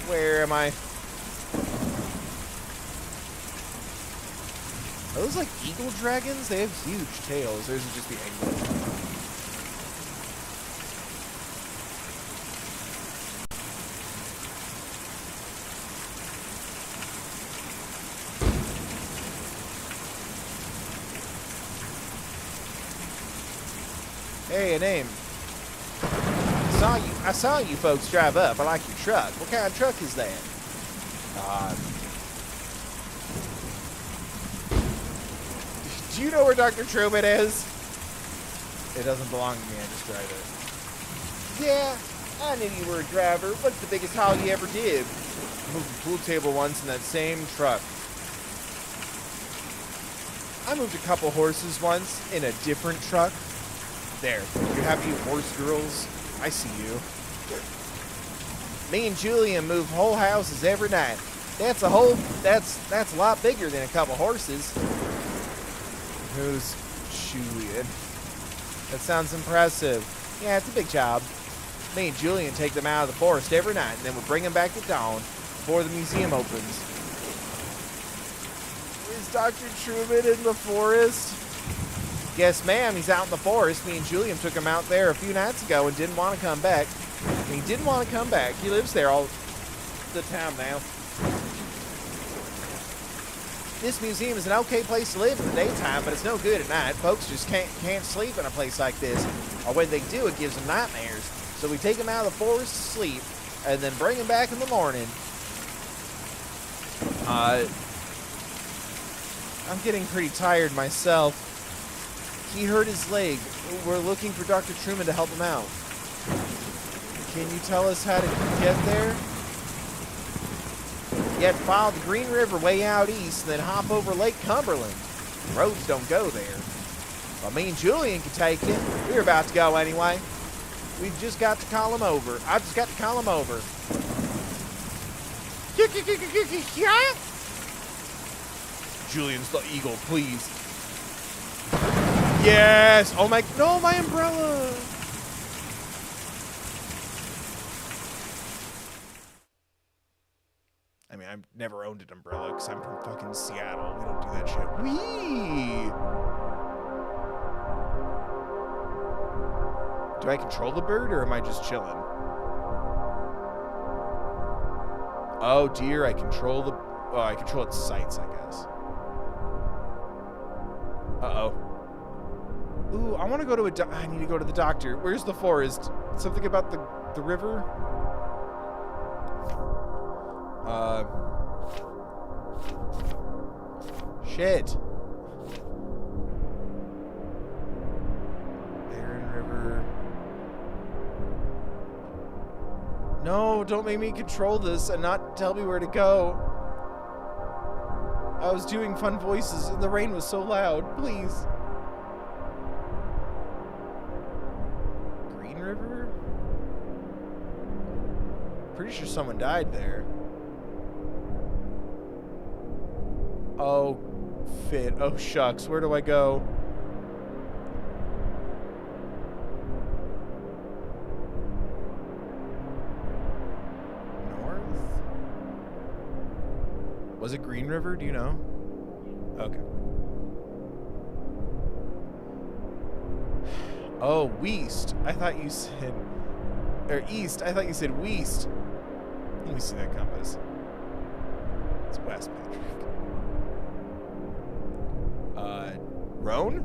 Where am I? Are those like eagle dragons? They have huge tails. Or is it just the angler? Hey, a name. I saw you folks drive up. I like your truck. What kind of truck is that? Do you know where Dr. Truman is? It doesn't belong to me. I just drive it. Yeah, I knew you were a driver. What's the biggest haul you ever did? I moved a pool table once in that same truck. I moved a couple horses once in a different truck. There, you have you horse girls. I see you. Me and Julian move whole houses every night. That's a lot bigger than a couple horses. Who's Julian? That sounds impressive. Yeah, it's a big job. Me and Julian take them out of the forest every night, and then we bring them back at dawn before the museum opens. Is Dr. Truman in the forest? Yes, ma'am, he's out in the forest. Me and Julian took him out there a few nights ago and didn't want to come back. And he didn't want to come back. He lives there all the time now. This museum is an okay place to live in the daytime, but it's no good at night. Folks just can't sleep in a place like this. Or when they do, it gives them nightmares. So we take them out of the forest to sleep and then bring them back in the morning. I'm getting pretty tired myself. He hurt his leg. We're looking for Dr. Truman to help him out. Can you tell us how to get there? You have to follow the Green River way out east, then hop over Lake Cumberland. The roads don't go there. Well, me and Julian can take you. We're about to go anyway. We've just got to call him over. I've just got to call him over. Julian's the eagle, please. Yes! Oh my... No, my umbrella! I mean, I've never owned an umbrella because I'm from fucking Seattle. We don't do that shit. Whee! Do I control the bird or am I just chilling? Oh dear, I control the... Oh, I control its sights, I guess. Uh-oh. Ooh, I want to go to I need to go to the doctor. Where's the forest? Something about the river? Shit. Barren River. No, don't make me control this and not tell me where to go. I was doing fun voices and the rain was so loud. Please. Green River? Pretty sure someone died there. Oh, fit. Oh, shucks. Where do I go? North? Was it Green River? Do you know? Okay. Oh, Weast. I thought you said... Or East. I thought you said Weast. Let me see that compass. It's West, Patrick. Roan?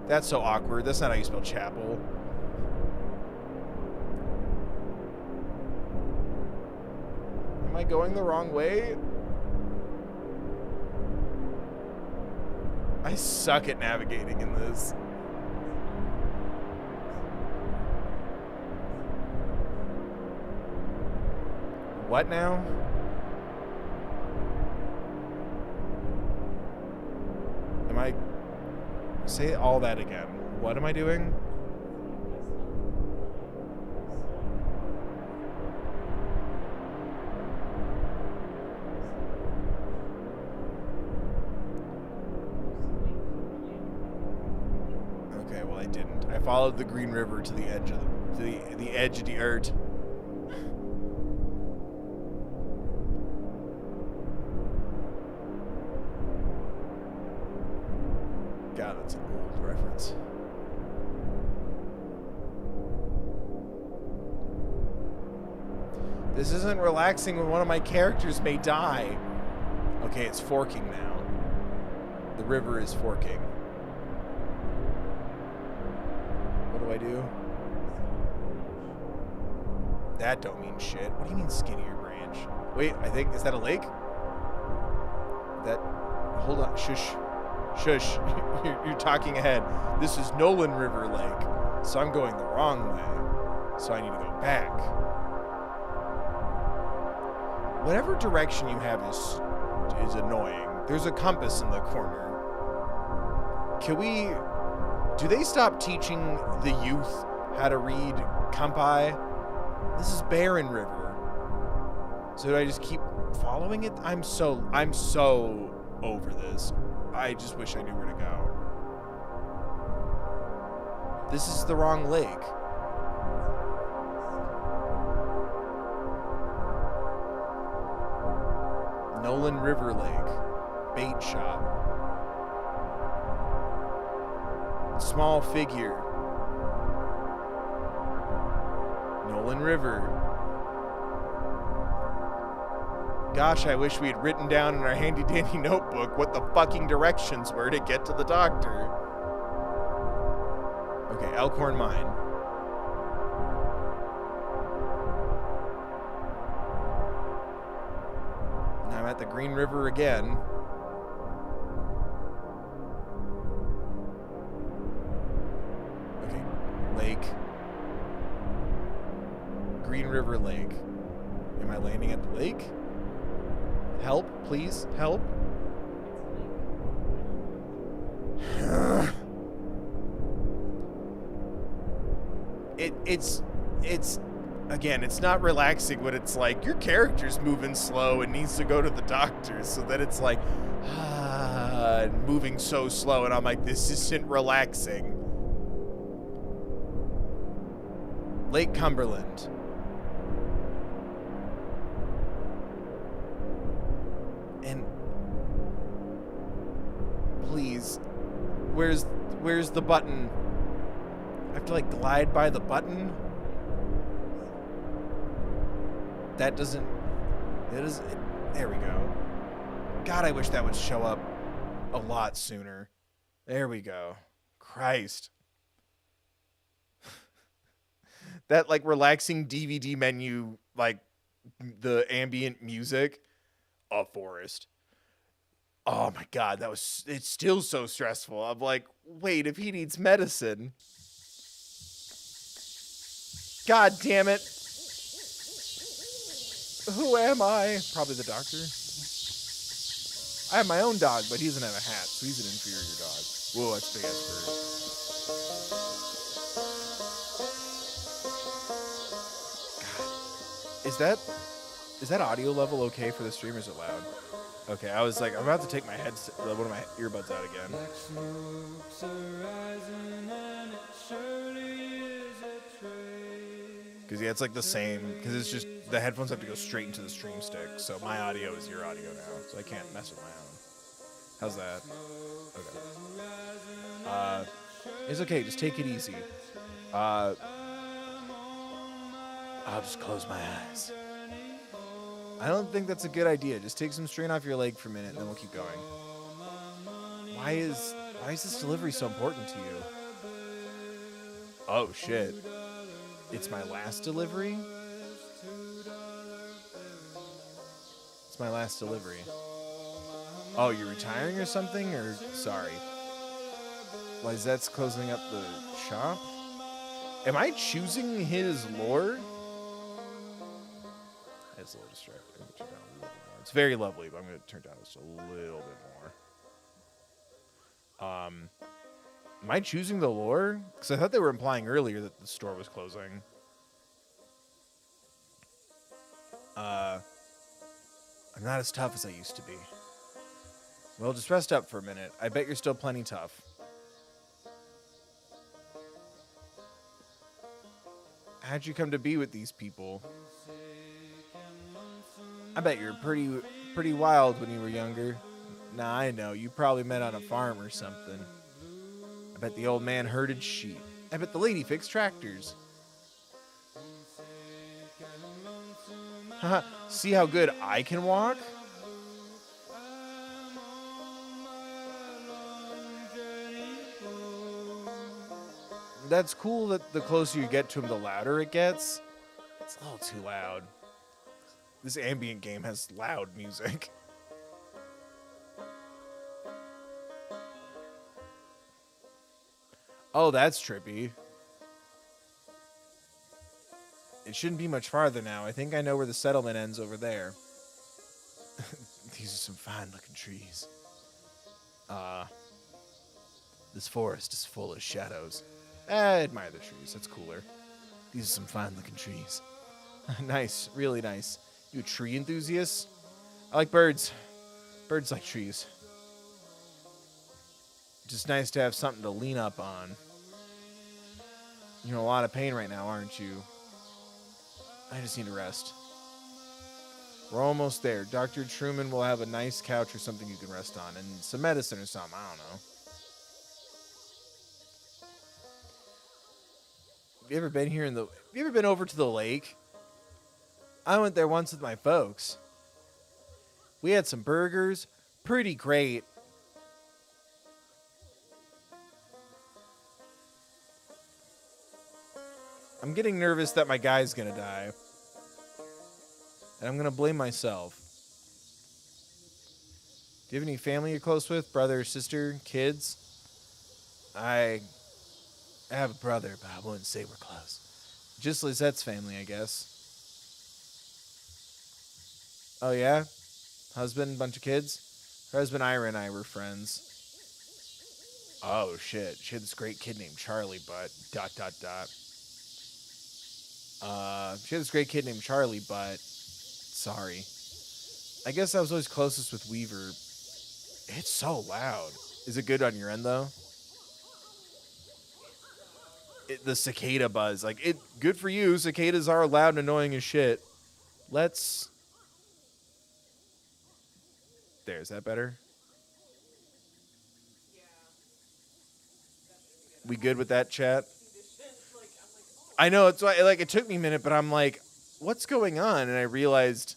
That's so awkward. That's not how you spell chapel. Am I going the wrong way? I suck at navigating in this. What now? Am I... Say all that again. What am I doing? Okay, well I didn't. I followed the Green River to the edge of the edge of the earth. God, that's an old reference. This isn't relaxing when one of my characters may die. Okay, it's forking now. The river is forking. What do I do? That don't mean shit. What do you mean skinnier branch? Wait, I think, is that a lake? That, hold on, shush. Shush, you're talking ahead. This is Nolan River Lake, so I'm going the wrong way. So I need to go back. Whatever direction you have is annoying. There's a compass in the corner. Can we... Do they stop teaching the youth how to read compi? This is Barren River. So do I just keep following it? I'm so over this. I just wish I knew where to go. This is the wrong lake. Nolan River Lake. Bait shop. Small figure. Nolan River. Gosh, I wish we had written down in our handy-dandy notebook what the fucking directions were to get to the doctor. Okay, Elkhorn Mine. Now I'm at the Green River again. Okay, lake. Green River Lake. Am I landing at the lake? Help, please, help. It's again, it's not relaxing when it's like your character's moving slow and needs to go to the doctor, so that it's like moving so slow, and I'm like, this isn't relaxing. Lake Cumberland. And please, where's the button? I have to like glide by the button? That doesn't, there we go. God, I wish that would show up a lot sooner. There we go. Christ. That like relaxing DVD menu, like the ambient music. A forest. Oh my God, it's still so stressful. I'm like, wait, if he needs medicine. God damn it. Who am I? Probably the doctor. I have my own dog, but he doesn't have a hat, so he's an inferior dog. Whoa, that's big ass bird. God. Is that audio level okay for the stream, or is it loud? Okay, I was like, I'm about to take my one of my earbuds out again. Because yeah, it's like the same, because it's just, the headphones have to go straight into the stream stick, so my audio is your audio now, so I can't mess with my own. How's that? Okay. It's okay, just take it easy. I'll just close my eyes. I don't think that's a good idea. Just take some strain off your leg for a minute, and then we'll keep going. Why is this delivery so important to you? Oh, shit. It's my last delivery? It's my last delivery. Oh, you're retiring or something? Or, sorry. Lizette's closing up the shop. Am I choosing his lore? It's a little distracting. I'm gonna turn down a little bit more. It's very lovely, but I'm going to turn down just a little bit more. Am I choosing the lore? Because I thought they were implying earlier that the store was closing. I'm not as tough as I used to be. Well, just rest up for a minute. I bet you're still plenty tough. How'd you come to be with these people? I bet you're pretty wild when you were younger. Nah, I know. You probably met on a farm or something. I bet the old man herded sheep. I bet the lady fixed tractors. Haha, see how good I can walk? That's cool that the closer you get to him, the louder it gets. It's a little too loud. This ambient game has loud music. Oh, that's trippy. It shouldn't be much farther now. I think I know where the settlement ends over there. These are some fine-looking trees. This forest is full of shadows. I admire the trees. That's cooler. These are some fine-looking trees. Nice. Really nice. You a tree enthusiast? I like birds. Birds like trees. Just nice to have something to lean up on. You're in a lot of pain right now, aren't you? I just need to rest. We're almost there. Dr. Truman will have a nice couch or something you can rest on. And some medicine or something. I don't know. Have you ever been here have you ever been over to the lake? I went there once with my folks. We had some burgers. Pretty great. I'm getting nervous that my guy's gonna die. And I'm gonna blame myself. Do you have any family you're close with? Brother, sister, kids? I have a brother, but I wouldn't say we're close. Just Lizette's family, I guess. Oh, yeah? Husband, bunch of kids? Her husband Ira and I were friends. Oh, shit. She had this great kid named Charlie, but... She had this great kid named Charlie, but... Sorry. I guess I was always closest with Weaver. It's so loud. Is it good on your end, though? The cicada buzz. Good for you. Cicadas are loud and annoying as shit. Let's... There, is that better? We good with that, chat? I know, it's why, it took me a minute, but I'm like, what's going on? And I realized,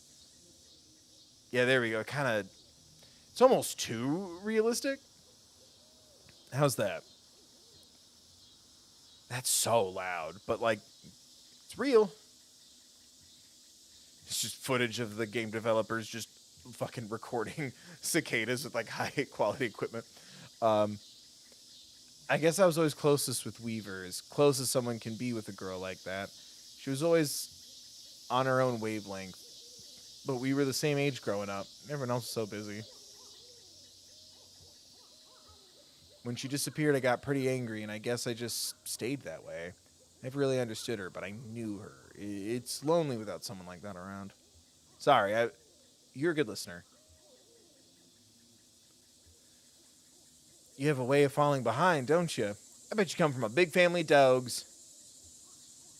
yeah, there we go. It's almost too realistic. How's that? That's so loud, but it's real. It's just footage of the game developers just fucking recording cicadas with high quality equipment. I guess I was always closest with Weaver, as close as someone can be with a girl like that. She was always on her own wavelength, but we were the same age growing up. Everyone else was so busy. When she disappeared, I got pretty angry, and I guess I just stayed that way. I never really understood her, but I knew her. It's lonely without someone like that around. Sorry, you're a good listener. You have a way of falling behind, don't you? I bet you come from a big family of dogs.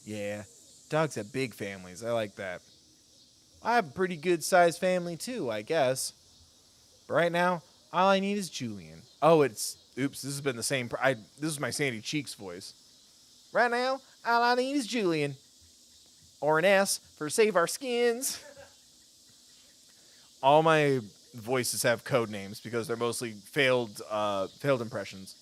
Yeah, dogs have big families. I like that. I have a pretty good-sized family, too, I guess. But right now, all I need is Julian. Oh, oops, this has been the same... this is my Sandy Cheeks voice. Right now, all I need is Julian. Or an S for Save Our Skins. All my voices have code names because they're mostly failed impressions.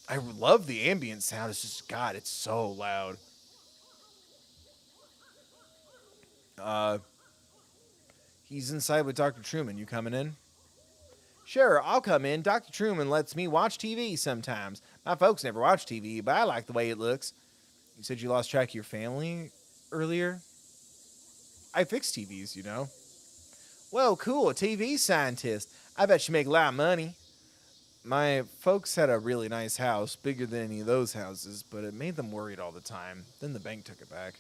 I love the ambient sound. It's just, God, it's so loud. He's inside with Dr. Truman. You coming in? Sure, I'll come in. Dr. Truman lets me watch TV sometimes. My folks never watch TV, but I like the way it looks. You said you lost track of your family earlier? I fix TVs, you know. Well, cool, a TV scientist. I bet you make a lot of money. My folks had a really nice house, bigger than any of those houses, but it made them worried all the time. Then the bank took it back.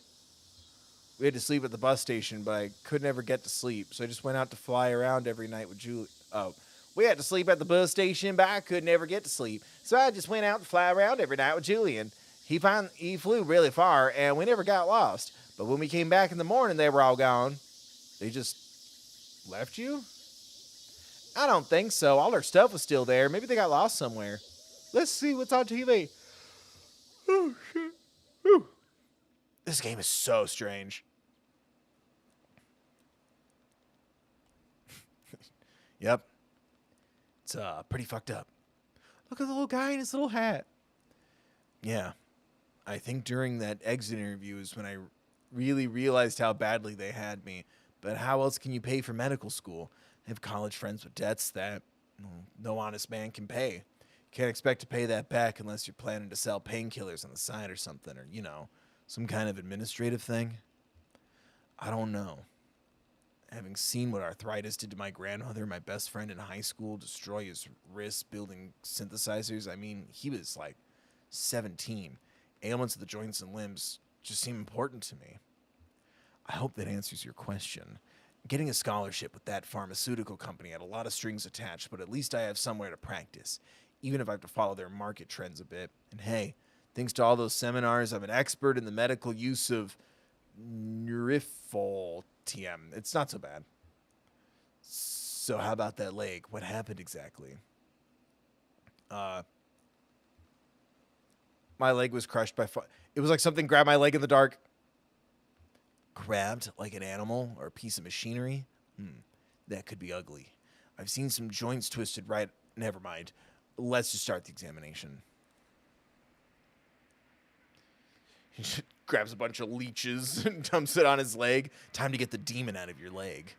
We had to sleep at the bus station, but I could never get to sleep, so I just went out to fly around every night with Julie. Oh, we had to sleep at the bus station, but I could never get to sleep, so I just went out to fly around every night with Julian. He flew really far, and we never got lost. But when we came back in the morning, they were all gone. They just left you? I don't think so. All their stuff was still there. Maybe they got lost somewhere. Let's see what's on TV. Oh, shit. Whew. This game is so strange. Yep. It's pretty fucked up. Look at the little guy in his little hat. Yeah. I think during that exit interview is when I really realized how badly they had me. But how else can you pay for medical school? I have college friends with debts that no honest man can pay. You can't expect to pay that back unless you're planning to sell painkillers on the side or something, or, you know, some kind of administrative thing. I don't know. Having seen what arthritis did to my grandmother, my best friend in high school, destroy his wrists building synthesizers, I mean, he was like 17. Ailments of the joints and limbs just seem important to me. I hope that answers your question. Getting a scholarship with that pharmaceutical company had a lot of strings attached, but at least I have somewhere to practice, even if I have to follow their market trends a bit. And hey, thanks to all those seminars, I'm an expert in the medical use of Neurifol TM. It's not so bad. So how about that leg? What happened exactly? My leg was crushed by it was like something grabbed my leg in the dark. Grabbed like an animal or a piece of machinery? That could be ugly. I've seen some joints twisted right. Never mind. Let's just start the examination. He grabs a bunch of leeches and dumps it on his leg. Time to get the demon out of your leg.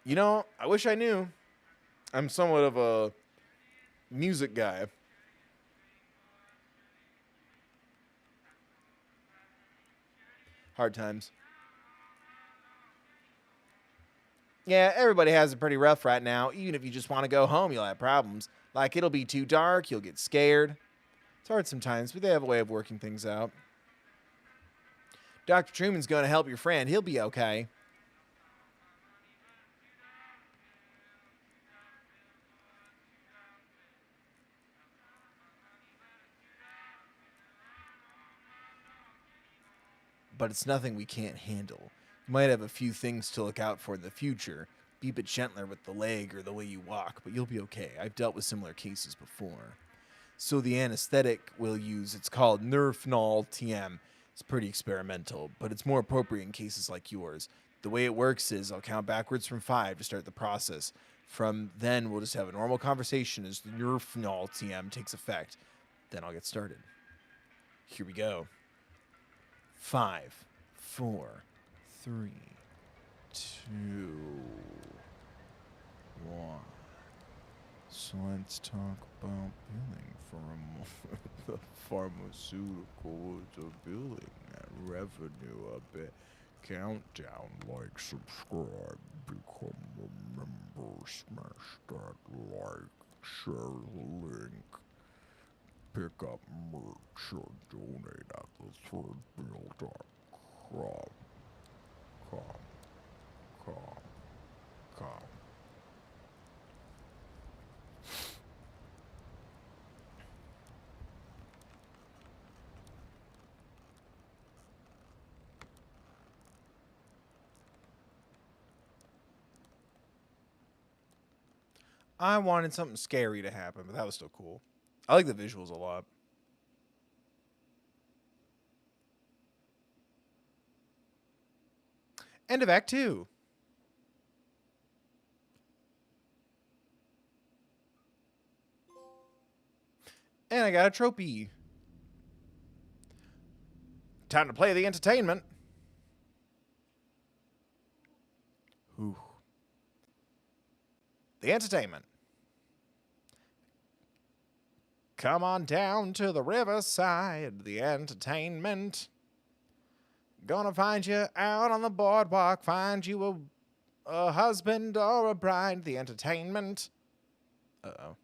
You know, I wish I knew. I'm somewhat of a music guy. Hard times. Yeah, everybody has it pretty rough right now. Even if you just want to go home, you'll have problems. Like, it'll be too dark, you'll get scared. It's hard sometimes, but they have a way of working things out. Dr. Truman's going to help your friend. He'll be okay. But it's nothing we can't handle. You might have a few things to look out for in the future. Be a bit gentler with the leg or the way you walk, but you'll be okay. I've dealt with similar cases before. So the anesthetic we'll use, it's called Nerfnol TM. It's pretty experimental, but it's more appropriate in cases like yours. The way it works is I'll count backwards from 5 to start the process. From then, we'll just have a normal conversation as the Nerfnol TM takes effect. Then I'll get started. Here we go. 5, 4, 3, 2, 1. So let's talk about billing for a moment. The pharmaceuticals are billing that revenue a bit. Countdown, like, subscribe, become a member, smash that like, share the link. Pick up merch or donate at thethirdbill.com. Com. I wanted something scary to happen, but that was still cool. I like the visuals a lot. End of Act 2. And I got a trophy. Time to play the entertainment. Ooh. The entertainment. Come on down to the riverside. The entertainment. Gonna find you out on the boardwalk. Find you a husband or a bride. The entertainment. Uh-oh.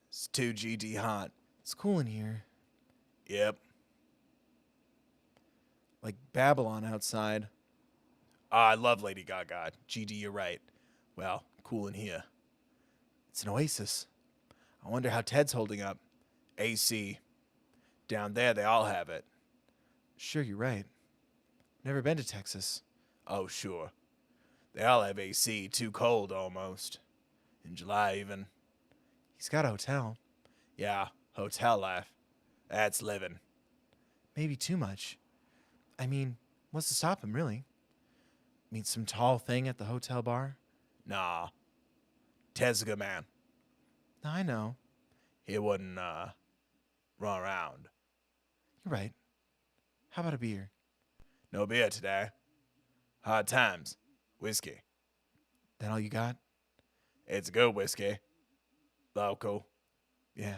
It's too GD hot. It's cool in here. Yep. Like Babylon outside. I love Lady Gaga. GD, you're right. Well, cool in here. It's an oasis. I wonder how Ted's holding up. AC. Down there, they all have it. Sure, you're right. Never been to Texas. Oh, sure. They all have AC. Too cold, almost. In July, even. He's got a hotel. Yeah, hotel life. That's living. Maybe too much. I mean, what's to stop him, really? Meet some tall thing at the hotel bar? Nah. Ted's a good man. I know. He wouldn't, run around. You're right. How about a beer? No beer today. Hard times. Whiskey. That all you got? It's good whiskey. Local. Yeah.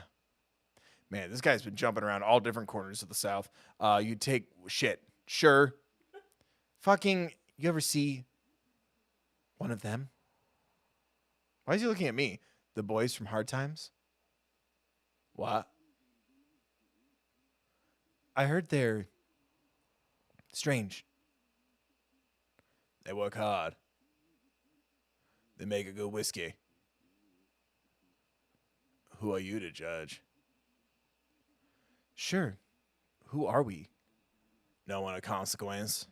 Man, this guy's been jumping around all different corners of the South. You take shit. Sure. Fucking, you ever see one of them? Why is he looking at me? The boys from Hard Times? What? I heard they're strange. They work hard. They make a good whiskey. Who are you to judge? Sure. Who are we? No one of consequence.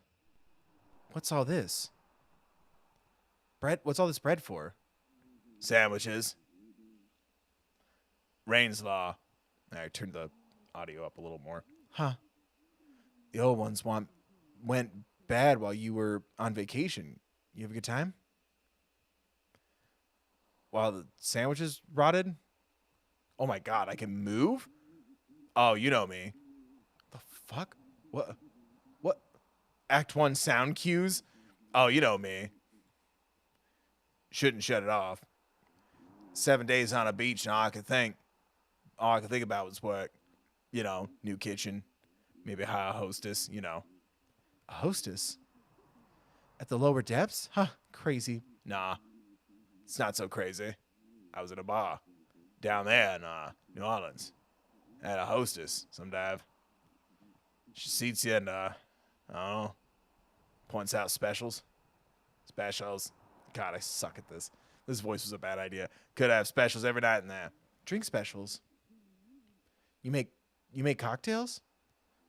What's all this? Bread? What's all this bread for? Sandwiches. Rain's Law. I turned the audio up a little more. Huh. The old ones went bad while you were on vacation. You have a good time? While the sandwiches rotted? Oh my god, I can move? Oh, you know me. The fuck? What? What? Act 1 sound cues? Oh, you know me. Shouldn't shut it off. 7 days on a beach, and all I could think about was work. You know, new kitchen. Maybe hire a hostess, you know. A hostess? At the lower depths? Huh, crazy. Nah, it's not so crazy. I was at a bar down there in New Orleans. I had a hostess, some dive. She seats you and, I don't know, points out specials. Specials. God, I suck at this. This voice was a bad idea. Could have specials every night in there. Drink specials. You make cocktails?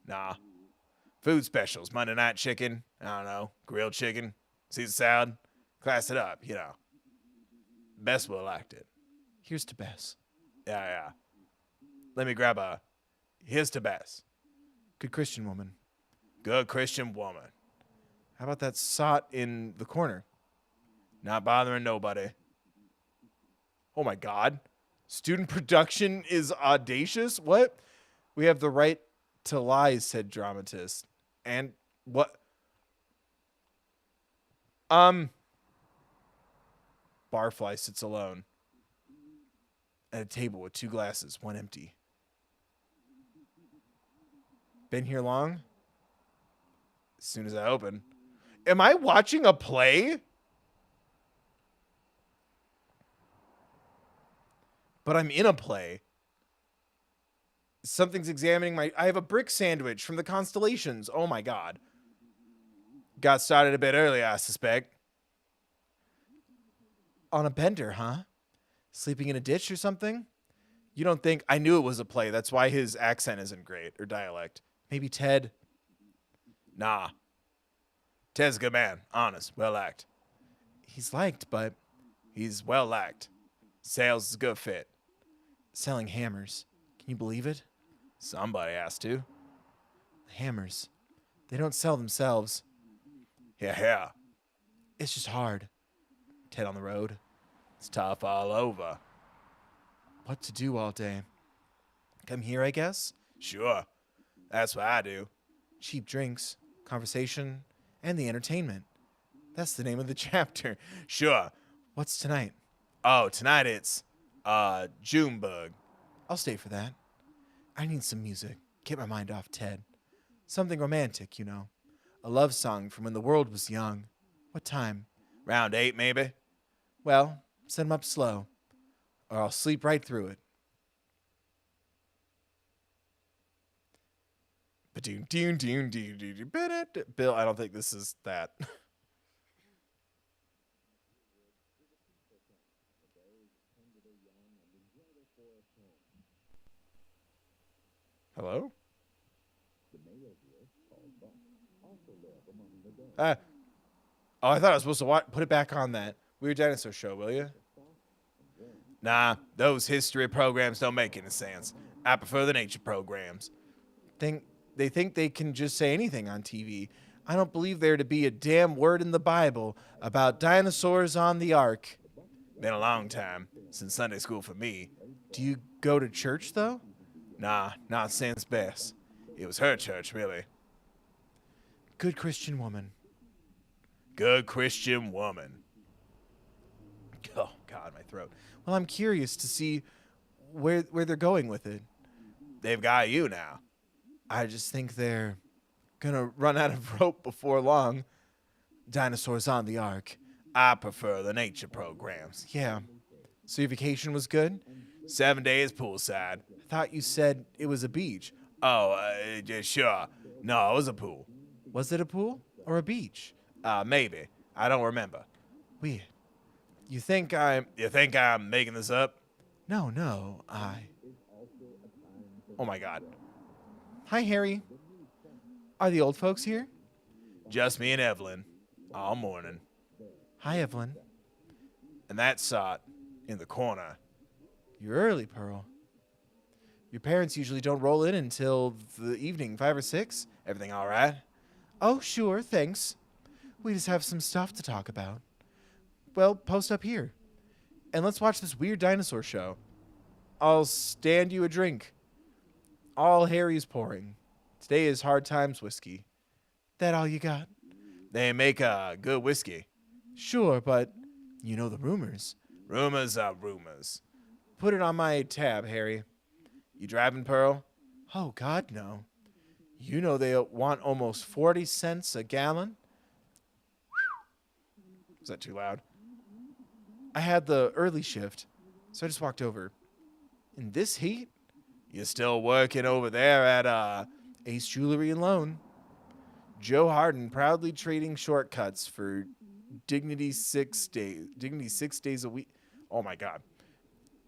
Nah. Food specials. Monday night chicken. I don't know. Grilled chicken. Caesar salad. Class it up, you know. Bess will have liked it. Here's to Bess. Yeah. Let me grab a... Here's to Bess. Good Christian woman. Good Christian woman. How about that sot in the corner? Not bothering nobody. Oh my god. Student production is audacious? What? We have the right to lie, said dramatist. And what? Barfly sits alone at a table with 2 glasses, one empty. Been here long? As soon as I open. Am I watching a play? But I'm in a play. Something's examining my... I have a brick sandwich from the constellations. Oh my god. Got started a bit early, I suspect. On a bender, huh? Sleeping in a ditch or something? You don't think... I knew it was a play. That's why his accent isn't great. Or dialect. Maybe Ted? Nah. Ted's a good man. Honest. Well-liked. He's liked, but... He's well-liked. Sales is a good fit. Selling hammers. Can you believe it? Somebody has to. Hammers. They don't sell themselves. Yeah. It's just hard. Ted on the road. It's tough all over. What to do all day? Come here, I guess? Sure. That's what I do. Cheap drinks, conversation, and the entertainment. That's the name of the chapter. Sure. What's tonight? Oh, tonight it's, Junebug. I'll stay for that. I need some music. Get my mind off Ted. Something romantic, you know. A love song from when the world was young. What time? Round 8, maybe? Well, set 'em up slow, or I'll sleep right through it. Bill, I don't think this is that. Hello? Oh, I thought I was supposed to put it back on that Weird Dinosaur show, will you? Nah, those history programs don't make any sense. I prefer the nature programs. They think they can just say anything on TV. I don't believe there to be a damn word in the Bible about dinosaurs on the ark. Been a long time since Sunday school for me. Do you go to church, though? Nah, not since Bess. It was her church, really. Good Christian woman. Good Christian woman. Oh, God, my throat. Well, I'm curious to see where they're going with it. They've got you now. I just think they're gonna run out of rope before long. Dinosaurs on the ark. I prefer the nature programs. Yeah. So your vacation was good? 7 days poolside. I thought you said it was a beach. Oh, sure. No, it was a pool. Was it a pool or a beach? Maybe. I don't remember. Weird. You think I'm making this up? No, Oh my God. Hi, Harry. Are the old folks here? Just me and Evelyn. All morning. Hi, Evelyn. And that sot in the corner. You're early, Pearl. Your parents usually don't roll in until the evening, 5 or 6. Everything all right? Oh, sure, thanks. We just have some stuff to talk about. Well, post up here. And let's watch this weird dinosaur show. I'll stand you a drink. All Harry's pouring. Today is Hard Times whiskey. That all you got? They make a good whiskey. Sure, but you know the rumors. Rumors are rumors. Put it on my tab, Harry. You driving, Pearl? Oh, God, no. You know they want almost 40 cents a gallon? Is that too loud? I had the early shift, so I just walked over. In this heat? You're still working over there at, Ace Jewelry and Loan. Joe Harden proudly trading shortcuts for Dignity 6 days a week. Oh, my God.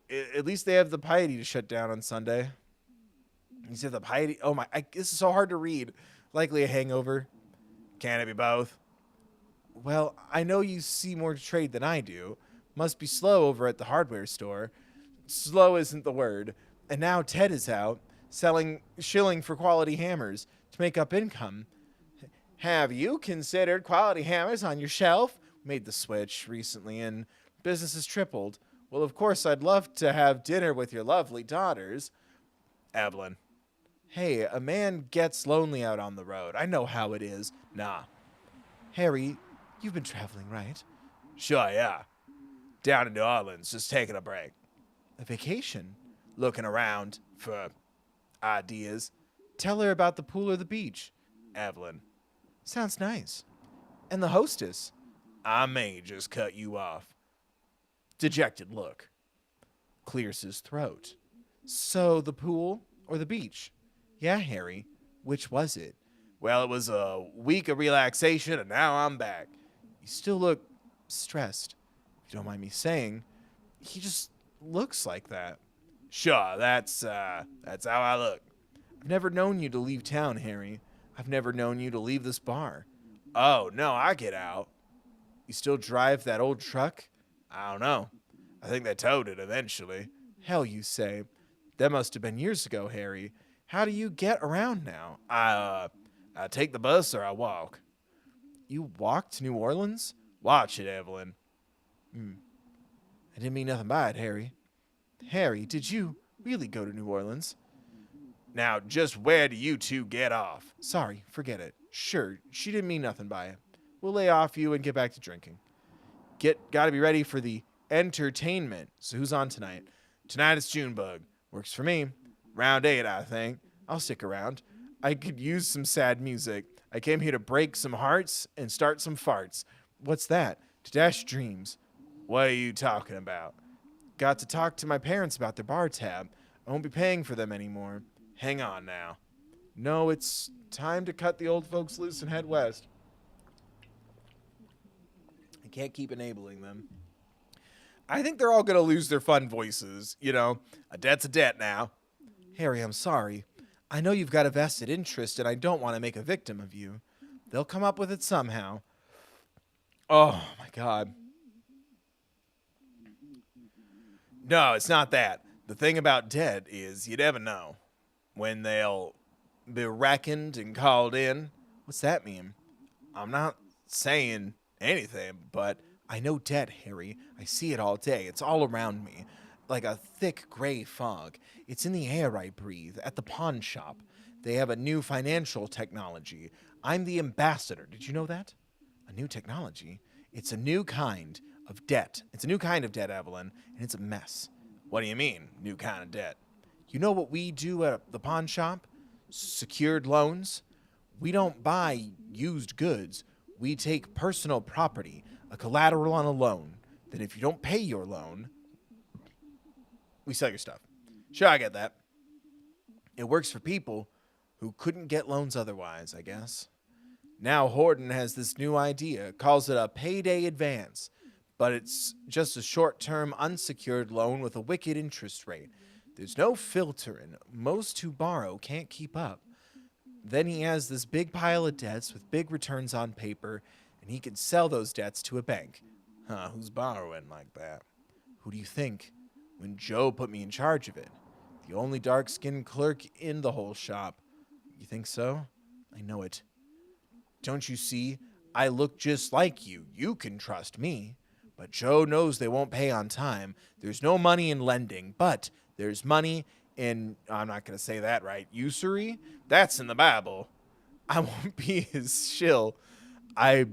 At least they have the piety to shut down on Sunday. You said the piety? Oh, my. This is so hard to read. Likely a hangover. Can it be both? Well, I know you see more trade than I do. Must be slow over at the hardware store. Slow isn't the word. And now Ted is out, shilling for quality hammers to make up income. Have you considered quality hammers on your shelf? Made the switch recently and business has tripled. Well, of course, I'd love to have dinner with your lovely daughters. Evelyn. Hey, a man gets lonely out on the road. I know how it is. Nah. Harry, you've been traveling, right? Sure, yeah. Down in New Orleans, just taking a break. A vacation? Looking around for ideas. Tell her about the pool or the beach. Evelyn. Sounds nice. And the hostess? I may just cut you off. Dejected look. Clears his throat. So the pool or the beach? Yeah, Harry. Which was it? Well, it was a week of relaxation and now I'm back. You still look stressed. If you don't mind me saying, he just looks like that. Sure, that's how I look. I've never known you to leave town, Harry. I've never known you to leave this bar. Oh, no, I get out. You still drive that old truck? I don't know. I think they towed it eventually. Hell, you say. That must have been years ago, Harry. How do you get around now? I take the bus or I walk. You walk to New Orleans? Watch it, Evelyn. I didn't mean nothing by it, Harry. Harry, did you really go to New Orleans? Now, just where do you two get off? Sorry, forget it. Sure, she didn't mean nothing by it. We'll lay off you and get back to drinking. Gotta be ready for the entertainment. So who's on tonight? Tonight it's Junebug. Works for me. Round 8, I think. I'll stick around. I could use some sad music. I came here to break some hearts and start some farts. What's that? To dash dreams. What are you talking about? Got to talk to my parents about their bar tab. I won't be paying for them anymore. Hang on now. No, it's time to cut the old folks loose and head west. I can't keep enabling them. I think they're all going to lose their fun voices. You know, a debt's a debt now. Harry, I'm sorry. I know you've got a vested interest, and I don't want to make a victim of you. They'll come up with it somehow. Oh, my God. No, it's not that. The thing about debt is you never know when they'll be reckoned and called in. What's that mean? I'm not saying anything, but I know debt, Harry. I see it all day. It's all around me, like a thick gray fog. It's in the air I breathe, at the pawn shop. They have a new financial technology. I'm the ambassador. Did you know that? A new technology? It's a new kind of debt. It's a new kind of debt, Evelyn, and it's a mess. What do you mean, new kind of debt? You know what we do at the pawn shop? Secured loans. We don't buy used goods. We take personal property, a collateral on a loan. Then if you don't pay your loan, we sell your stuff. Sure, I get that. It works for people who couldn't get loans otherwise, I guess. Now Horton has this new idea, calls it a payday advance, but it's just a short-term unsecured loan with a wicked interest rate. There's no filtering. Most who borrow can't keep up. Then he has this big pile of debts with big returns on paper, and he can sell those debts to a bank. Who's borrowing like that? Who do you think? When Joe put me in charge of it. The only dark-skinned clerk in the whole shop. You think so? I know it. Don't you see? I look just like you. You can trust me. But Joe knows they won't pay on time. There's no money in lending, but there's money in, I'm not going to say that right, usury? That's in the Bible. I won't be his shill. I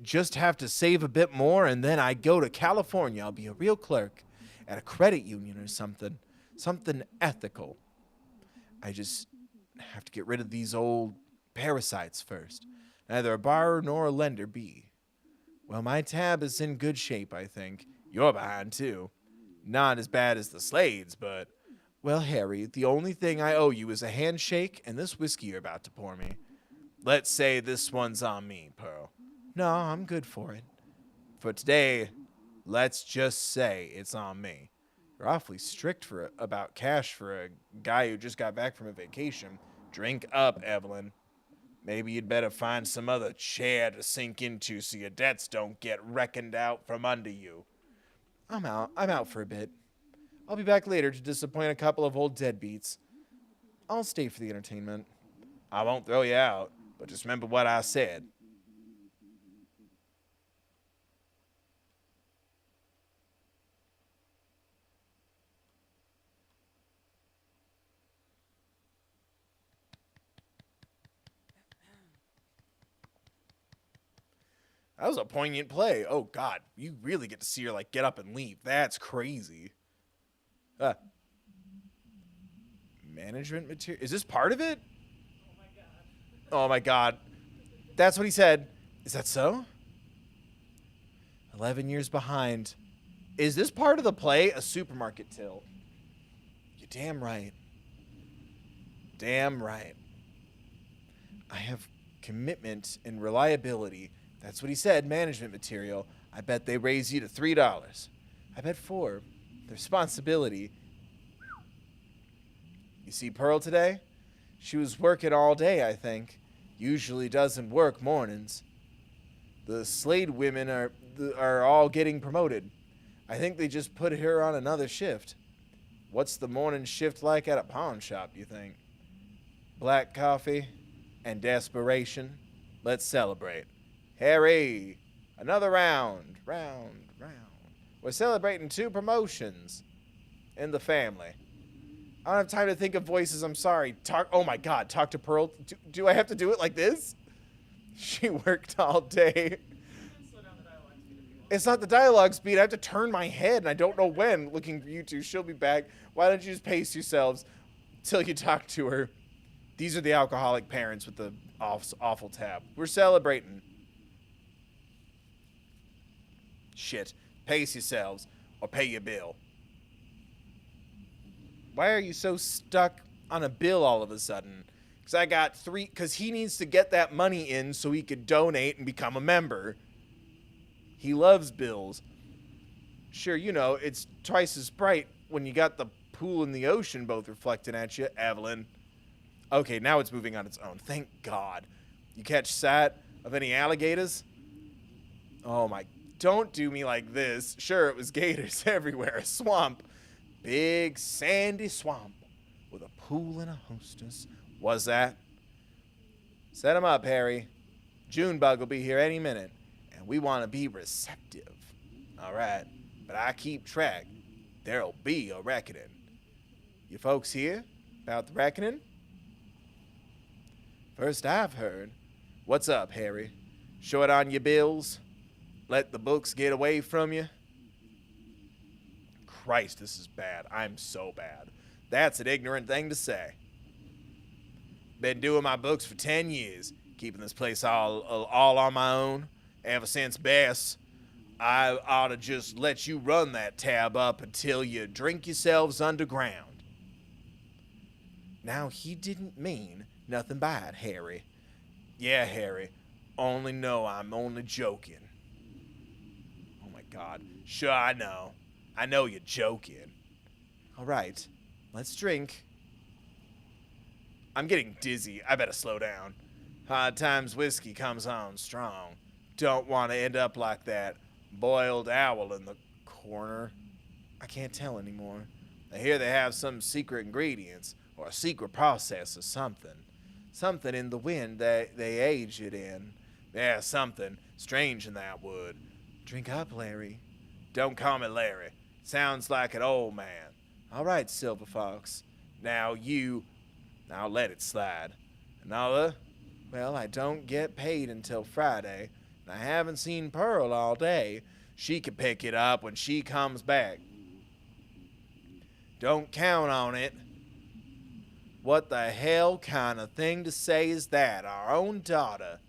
just have to save a bit more, and then I go to California. I'll be a real clerk at a credit union or something. Something ethical. I just have to get rid of these old parasites first. Neither a borrower nor a lender be. Well, my tab is in good shape, I think. You're behind, too. Not as bad as the Slades, but... Well, Harry, the only thing I owe you is a handshake and this whiskey you're about to pour me. Let's say this one's on me, Pearl. No, I'm good for it. For today, let's just say it's on me. You're awfully strict about cash for a guy who just got back from a vacation. Drink up, Evelyn. Maybe you'd better find some other chair to sink into so your debts don't get reckoned out from under you. I'm out for a bit. I'll be back later to disappoint a couple of old deadbeats. I'll stay for the entertainment. I won't throw you out, but just remember what I said. That was a poignant play. Oh, God. You really get to see her, like, get up and leave. That's crazy. Management material. Is this part of it? Oh my god. Oh, my God. That's what he said. Is that so? 11 years behind. Is this part of the play a supermarket till? You're damn right. Damn right. I have commitment and reliability. That's what he said, management material. I bet they raise you to $3. I bet $4. The responsibility. You see Pearl today? She was working all day, I think. Usually doesn't work mornings. The Slade women are all getting promoted. I think they just put her on another shift. What's the morning shift like at a pawn shop, you think? black coffee, and desperation. Let's celebrate. Harry, another round. We're celebrating 2 promotions in the family. I don't have time to think of voices. I'm sorry. Oh my God. Talk to Pearl. Do I have to do it like this? She worked all day. Slow down the dialogue speed if you want. It's not the dialogue speed. I have to turn my head, and I don't know when. Looking for you two. She'll be back. Why don't you just pace yourselves till you talk to her? These are the alcoholic parents with the awful tab. We're celebrating. Shit. Pace yourselves or pay your bill. Why are you so stuck on a bill all of a sudden? Because I got 3... Because he needs to get that money in so he could donate and become a member. He loves bills. Sure, you know, it's twice as bright when you got the pool and the ocean both reflecting at you, Evelyn. Okay, now it's moving on its own. Thank God. You catch sight of any alligators? Oh my... Don't do me like this. Sure, it was gators everywhere. A swamp. Big sandy swamp with a pool and a hostess. Was that? Set him up, Harry. Junebug will be here any minute, and we want to be receptive. All right, but I keep track. There'll be a reckoning. You folks hear about the reckoning? First I've heard. What's up, Harry? Short on your bills? Let the books get away from you? Christ, this is bad. I'm so bad. That's an ignorant thing to say. Been doing my books for 10 years, keeping this place all on my own. Ever since Bess, I ought to just let you run that tab up until you drink yourselves underground. Now, he didn't mean nothing by it, Harry. Yeah, Harry. Only know I'm only joking. Oh my God. Sure, I know. I know you're joking. All right, let's drink. I'm getting dizzy. I better slow down. Hard times whiskey comes on strong. Don't want to end up like that boiled owl in the corner. I can't tell anymore. I hear they have some secret ingredients or a secret process or something. Something in the wind that they age it in. Yeah, something strange in that wood. Drink up, Larry. Don't call me Larry. Sounds like an old man. All right, Silver Fox. Now let it slide. Another? Well, I don't get paid until Friday, and I haven't seen Pearl all day. She can pick it up when she comes back. Don't count on it. What the hell kind of thing to say is that? Our own daughter.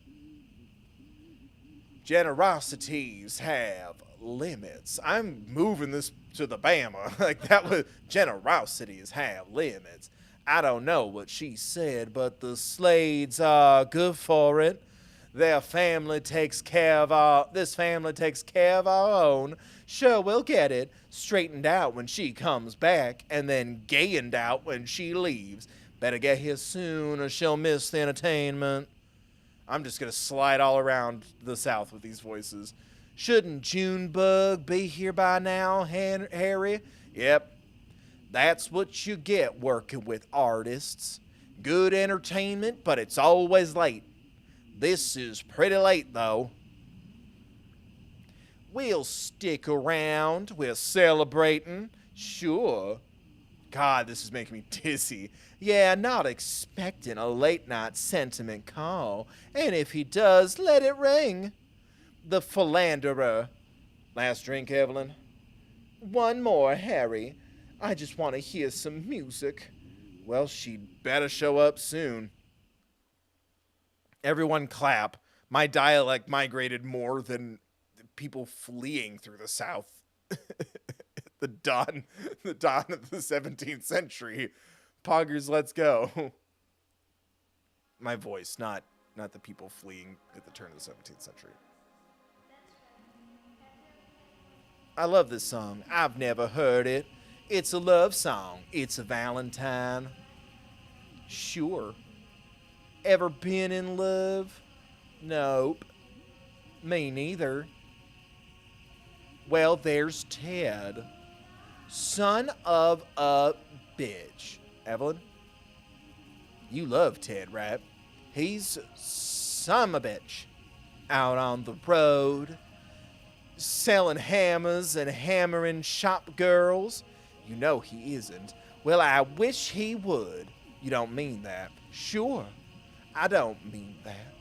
Generosities have limits. I'm moving this to the Bama. Like that was generosities have limits. I don't know what she said, but the Slades are good for it. This family takes care of our own. Sure, we'll get it straightened out when she comes back, and then gained out when she leaves. Better get here soon or she'll miss the entertainment. I'm just gonna slide all around the South with these voices. Shouldn't Junebug be here by now, Harry? Yep. That's what you get working with artists. Good entertainment, but it's always late. This is pretty late, though. We'll stick around. We're celebrating. Sure. God, this is making me dizzy. Yeah, not expecting a late-night sentiment call. And if he does, let it ring. The philanderer. Last drink, Evelyn? One more, Harry. I just want to hear some music. Well, she'd better show up soon. Everyone clap. My dialect migrated more than people fleeing through the South. the dawn of the 17th century. Poggers, let's go. My voice, not the people fleeing at the turn of the 17th century. I love this song. I've never heard it. It's a love song. It's a Valentine. Sure. Ever been in love? Nope. Me neither. Well, there's Ted. Son of a bitch. Evelyn? You love Ted, right? He's son of a bitch out on the road, selling hammers and hammering shop girls. You know he isn't. Well, I wish he would. You don't mean that. Sure, I don't mean that.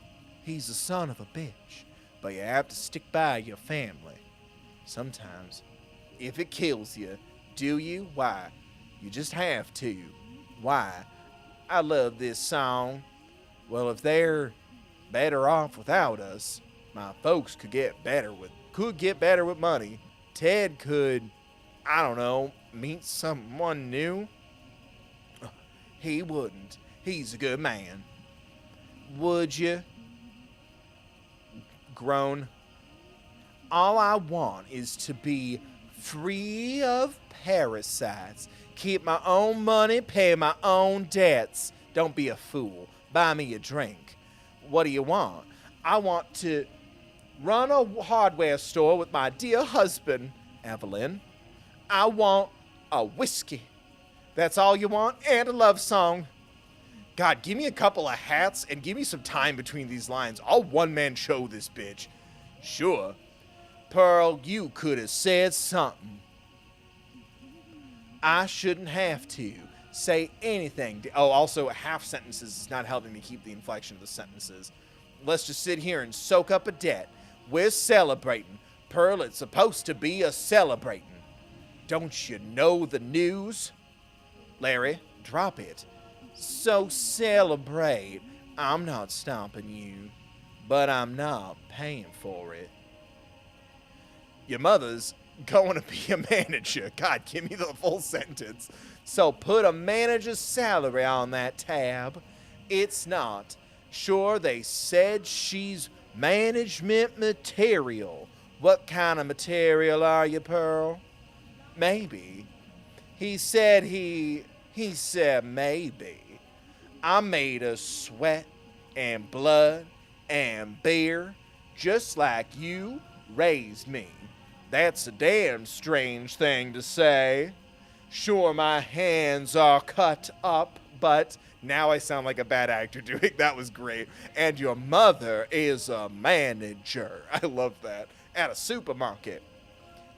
He's a son of a bitch, but you have to stick by your family. Sometimes, if it kills you, do you? Why? You just have to. Why? I love this song. Well, if they're better off without us, my folks could get better with money. Ted could, I don't know, meet someone new. He wouldn't. He's a good man. Would you? Groan. All I want is to be free of parasites. Keep my own money, pay my own debts. Don't be a fool. Buy me a drink. What do you want? I want to run a hardware store with my dear husband, Evelyn. I want a whiskey. That's all you want? And a love song. God, give me a couple of hats and give me some time between these lines. I'll one-man show this bitch. Sure. Pearl, you could have said something. I shouldn't have to say anything. Also, half sentences is not helping me keep the inflection of the sentences. Let's just sit here and soak up a debt. We're celebrating. Pearl, it's supposed to be a celebrating. Don't you know the news? Larry, drop it. So celebrate. I'm not stopping you, but I'm not paying for it. Your mother's going to be a manager. God, give me the full sentence. So put a manager's salary on that tab. It's not. Sure, they said she's management material. What kind of material are you, Pearl? Maybe. He said maybe. I'm made of sweat and blood and beer, just like you raised me. That's a damn strange thing to say. Sure, my hands are cut up, but now I sound like a bad actor doing that. Was great. And your mother is a manager. I love that. At a supermarket.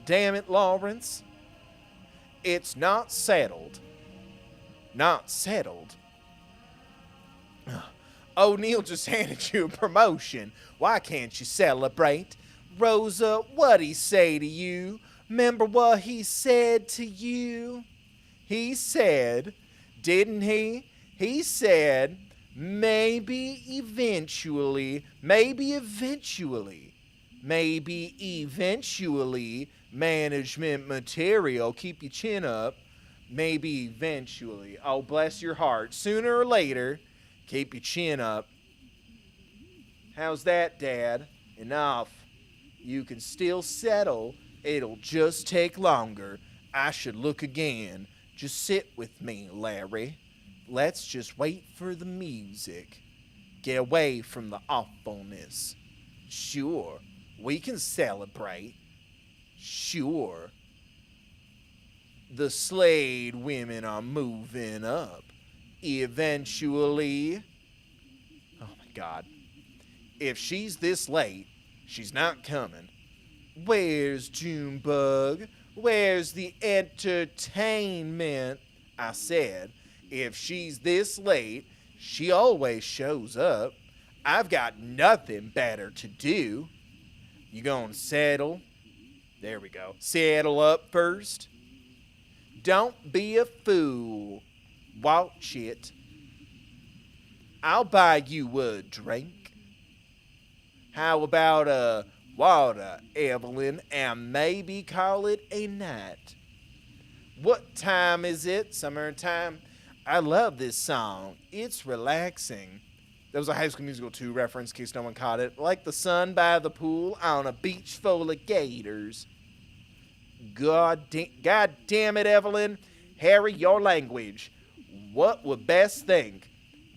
Damn it, Lawrence. It's not settled. Not settled. O'Neill just handed you a promotion. Why can't you celebrate? Rosa, what'd he say to you? Remember what he said to you? He said, didn't he? He said, maybe eventually, management material. Keep your chin up. Maybe eventually. Oh, bless your heart. Sooner or later, keep your chin up. How's that, Dad? Enough. You can still settle. It'll just take longer. I should look again. Just sit with me, Larry. Let's just wait for the music. Get away from the awfulness. Sure, we can celebrate. Sure. The Slade women are moving up. Eventually. Oh my God. If she's this late, she's not coming. Where's Junebug? Where's the entertainment? I said, if she's this late, she always shows up. I've got nothing better to do. You gonna settle? There we go. Settle up first. Don't be a fool. Watch it. I'll buy you a drink. How about a water, Evelyn, and maybe call it a night? What time is it? Summertime? I love this song. It's relaxing. That was a High School Musical 2 reference, in case no one caught it. Like the sun by the pool on a beach full of gators. God damn it, Evelyn. Harry, your language. What would Bess think?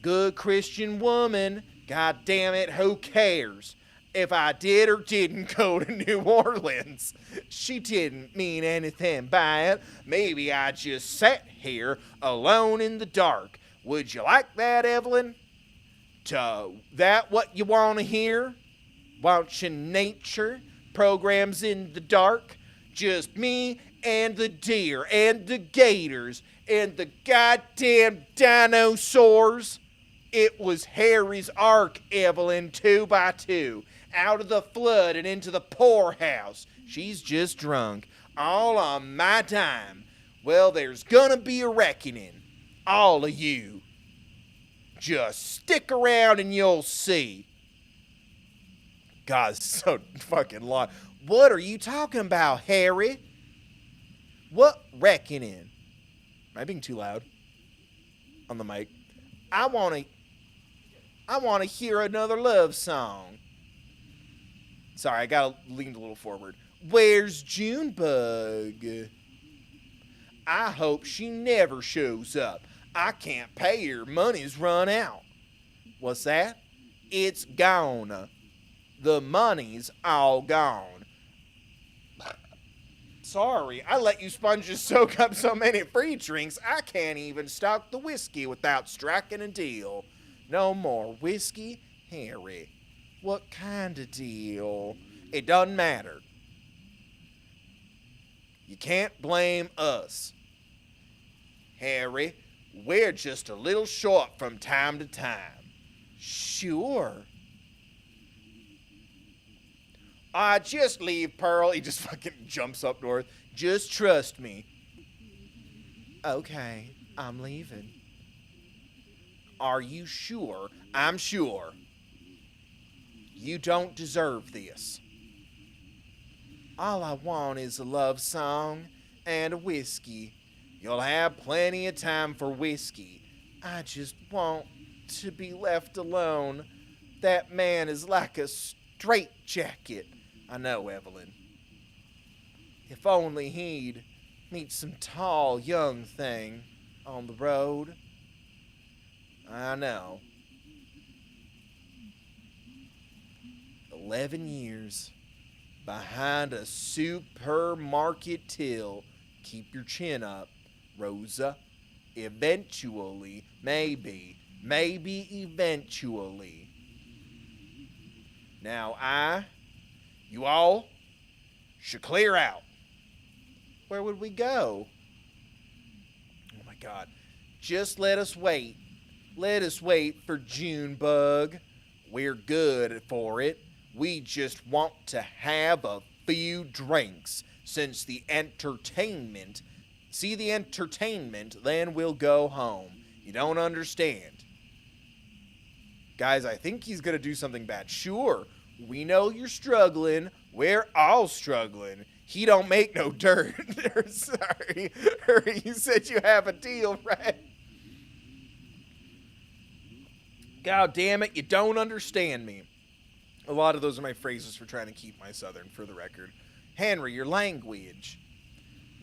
Good Christian woman. God damn it, who cares? If I did or didn't go to New Orleans. She didn't mean anything by it. Maybe I just sat here alone in the dark, Would you like that, Evelyn? That what you want to hear? Watching nature, programs in the dark, just me and the deer and the gators and the goddamn dinosaurs. It was Harry's Ark, Evelyn, 2x2, out of the flood and into the poorhouse. She's just drunk, all on my dime. Well, there's gonna be a reckoning, all of you. Just stick around and you'll see. God, it's so fucking long. What are you talking about, Harry? What reckoning? Am I being too loud on the mic? I want to hear another love song. Sorry, I gotta lean a little forward. Where's Junebug? I hope she never shows up. I can't pay her. Money's run out. What's that? It's gone. The money's all gone. Sorry, I let you sponges soak up so many free drinks, I can't even stock the whiskey without striking a deal. No more whiskey, Harry. What kind of deal? It doesn't matter. You can't blame us. Harry, we're just a little short from time to time. Sure. Just leave, Pearl. He just fucking jumps up north. Just trust me. Okay, I'm leaving. Are you sure? I'm sure. You don't deserve this. All I want is a love song and a whiskey. You'll have plenty of time for whiskey. I just want to be left alone. That man is like a straitjacket. I know, Evelyn. If only he'd meet some tall, young thing on the road. I know. 11 years behind a supermarket till. Keep your chin up, Rosa. Eventually, maybe eventually. Now you all should clear out. Where would we go? Oh my God. Just let us wait. Let us wait for Junebug. We're good for it. We just want to have a few drinks. Since the entertainment, then we'll go home. You don't understand. Guys, I think he's gonna do something bad. Sure, we know you're struggling. We're all struggling. He don't make no dirt. Sorry. You said you have a deal, right? God damn it, you don't understand me. A lot of those are my phrases for trying to keep my southern, for the record. Henry, your language.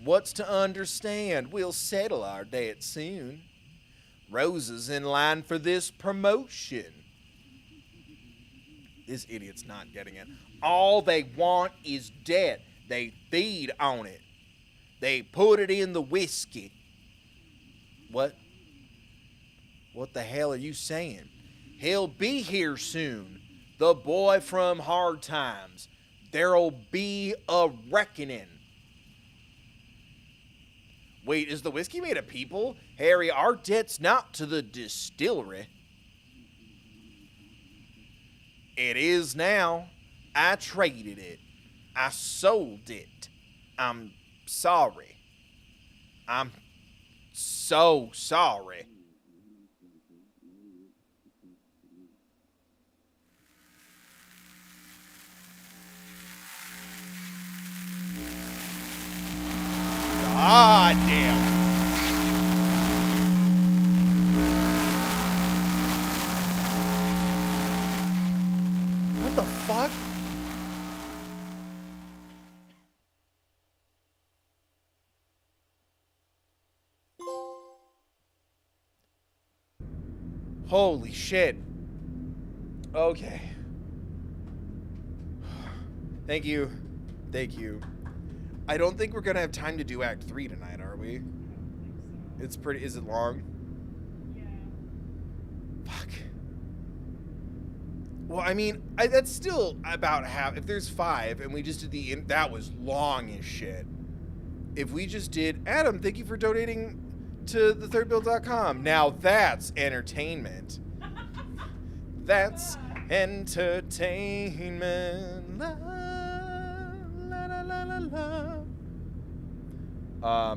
What's to understand? We'll settle our debt soon. Rosa's in line for this promotion. This idiot's not getting it. All they want is debt. They feed on it. They put it in the whiskey. What? What the hell are you saying? He'll be here soon. The boy from Hard Times. There'll be a reckoning. Wait, is the whiskey made of people? Harry, our debt's not to the distillery. It is now. I traded it. I sold it. I'm sorry. I'm so sorry. God damn. What the fuck? Holy shit. Okay. Thank you. Thank you. I don't think we're gonna have time to do Act 3 tonight, are we? It's pretty. Is it long? Yeah. Well, I mean, that's still about half. If there's 5 and we just did that was long as shit. If we just did, Adam, thank you for donating to thethirdbill.com. Now that's entertainment. That's entertainment. La, la, la, la, la, la.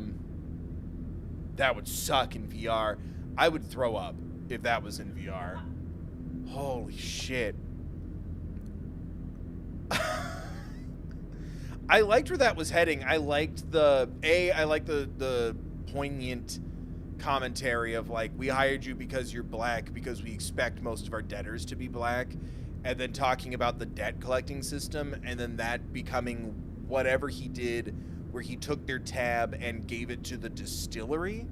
That would suck in VR. I would throw up if that was in VR. Holy shit. I liked where that was heading. I liked the poignant commentary of like, we hired you because you're black because we expect most of our debtors to be black, and then talking about the debt collecting system, and then that becoming whatever he did where he took their tab and gave it to the distillery.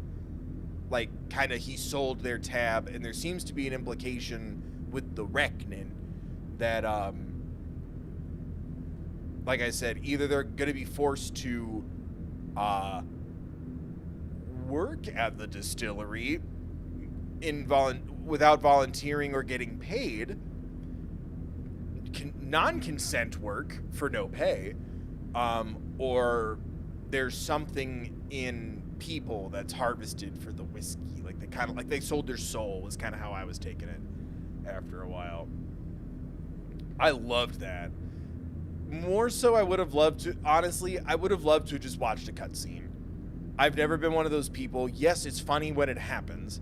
Like, kind of, he sold their tab, and there seems to be an implication with the reckoning that, like I said, either they're going to be forced to work at the distillery without volunteering or getting paid, non-consent work for no pay, or there's something in people that's harvested for the whiskey. Like, they kind of like they sold their soul is kind of how I was taking it after a while. I loved that. More so, I would have loved to, honestly, I would have loved to have just watched a cutscene. I've never been one of those people. Yes, it's funny when it happens.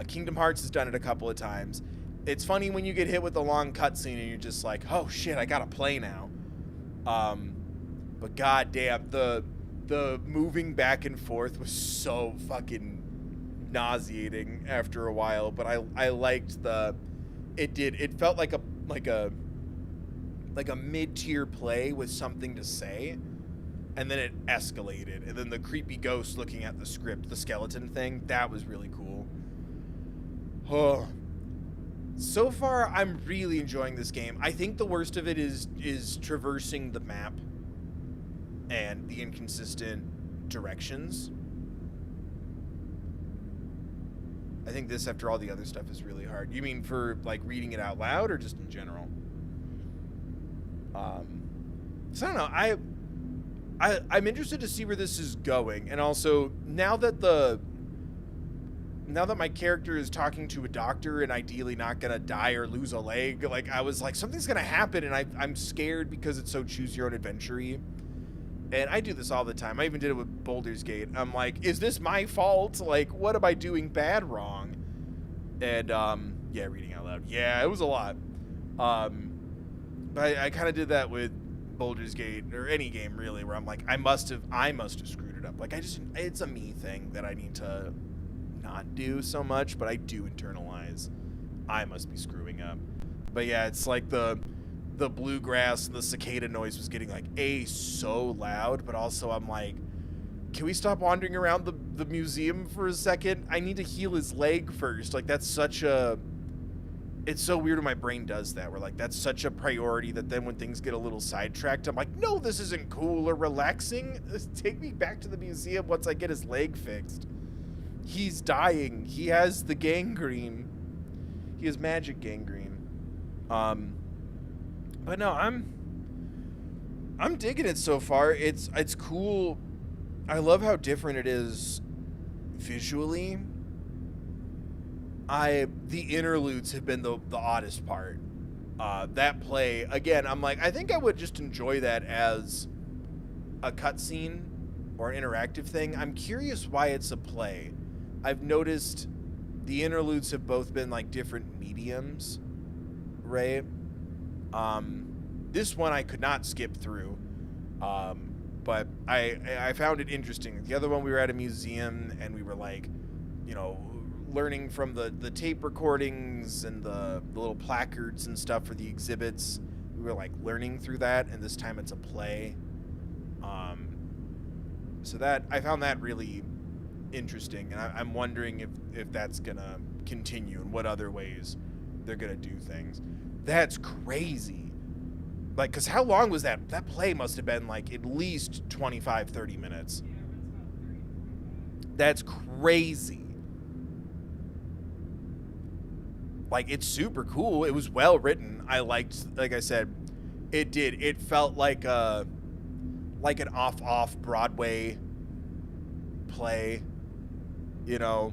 Kingdom Hearts has done it a couple of times. It's funny when you get hit with a long cutscene and you're just like, oh shit, I gotta play now. But goddamn, the moving back and forth was so fucking nauseating after a while. But I liked it felt like a mid-tier play with something to say, and then it escalated, and then the creepy ghost looking at the script, the skeleton thing, that was really cool. Oh. So far, I'm really enjoying this game. I think the worst of it is traversing the map and the inconsistent directions. I think this, after all the other stuff, is really hard. You mean for, like, reading it out loud, or just in general? So I don't know. I'm interested to see where this is going, and also now that my character is talking to a doctor and ideally not gonna die or lose a leg, like, I was like, something's gonna happen, and I'm scared because it's so choose your own adventure-y. And I do this all the time. I even did it with Baldur's Gate. I'm like, is this my fault? Like, what am I doing bad wrong? And yeah, reading out loud. Yeah, it was a lot. But I kind of did that with Baldur's Gate, or any game really, where I'm like, I must have screwed it up. Like, it's a me thing that I need to not do so much, but I do internalize I must be screwing up. But yeah, it's like the bluegrass and the cicada noise was getting like so loud, but also I'm like, can we stop wandering around the museum for a second? I need to heal his leg first. Like, that's such a... It's so weird when my brain does that, where like that's such a priority that then when things get a little sidetracked, I'm like, no, this isn't cool or relaxing. Take me back to the museum once I get his leg fixed. He's dying. He has the gangrene. He has magic gangrene. But no, I'm digging it so far. It's cool. I love how different it is visually. The interludes have been the oddest part. That play, again, I'm like, I think I would just enjoy that as a cutscene or an interactive thing. I'm curious why it's a play. I've noticed the interludes have both been like different mediums, right? This one I could not skip through, but I found it interesting. The other one, we were at a museum and we were like, you know, learning from the tape recordings and the little placards and stuff for the exhibits. We were like learning through that, and this time it's a play. So that, I found that really interesting, and I'm wondering if that's gonna continue and what other ways they're gonna do things. That's crazy. Like, because how long was that? That play must have been like at least 25, 30 minutes. Yeah, it's about 30 to 45. That's crazy. like, it's super cool. It was well written. I liked, like I said, it felt like an off Broadway play, you know,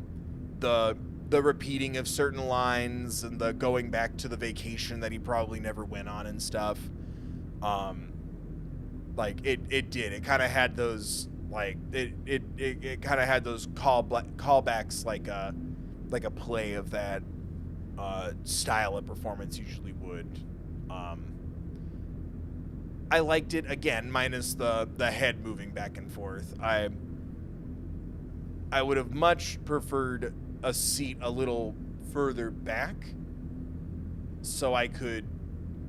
the repeating of certain lines and the going back to the vacation that he probably never went on and stuff. Like it kind of had those, like, it kind of had those callbacks, like a play of that style of performance usually would. I liked it, again, minus the head moving back and forth. I would have much preferred a seat a little further back so I could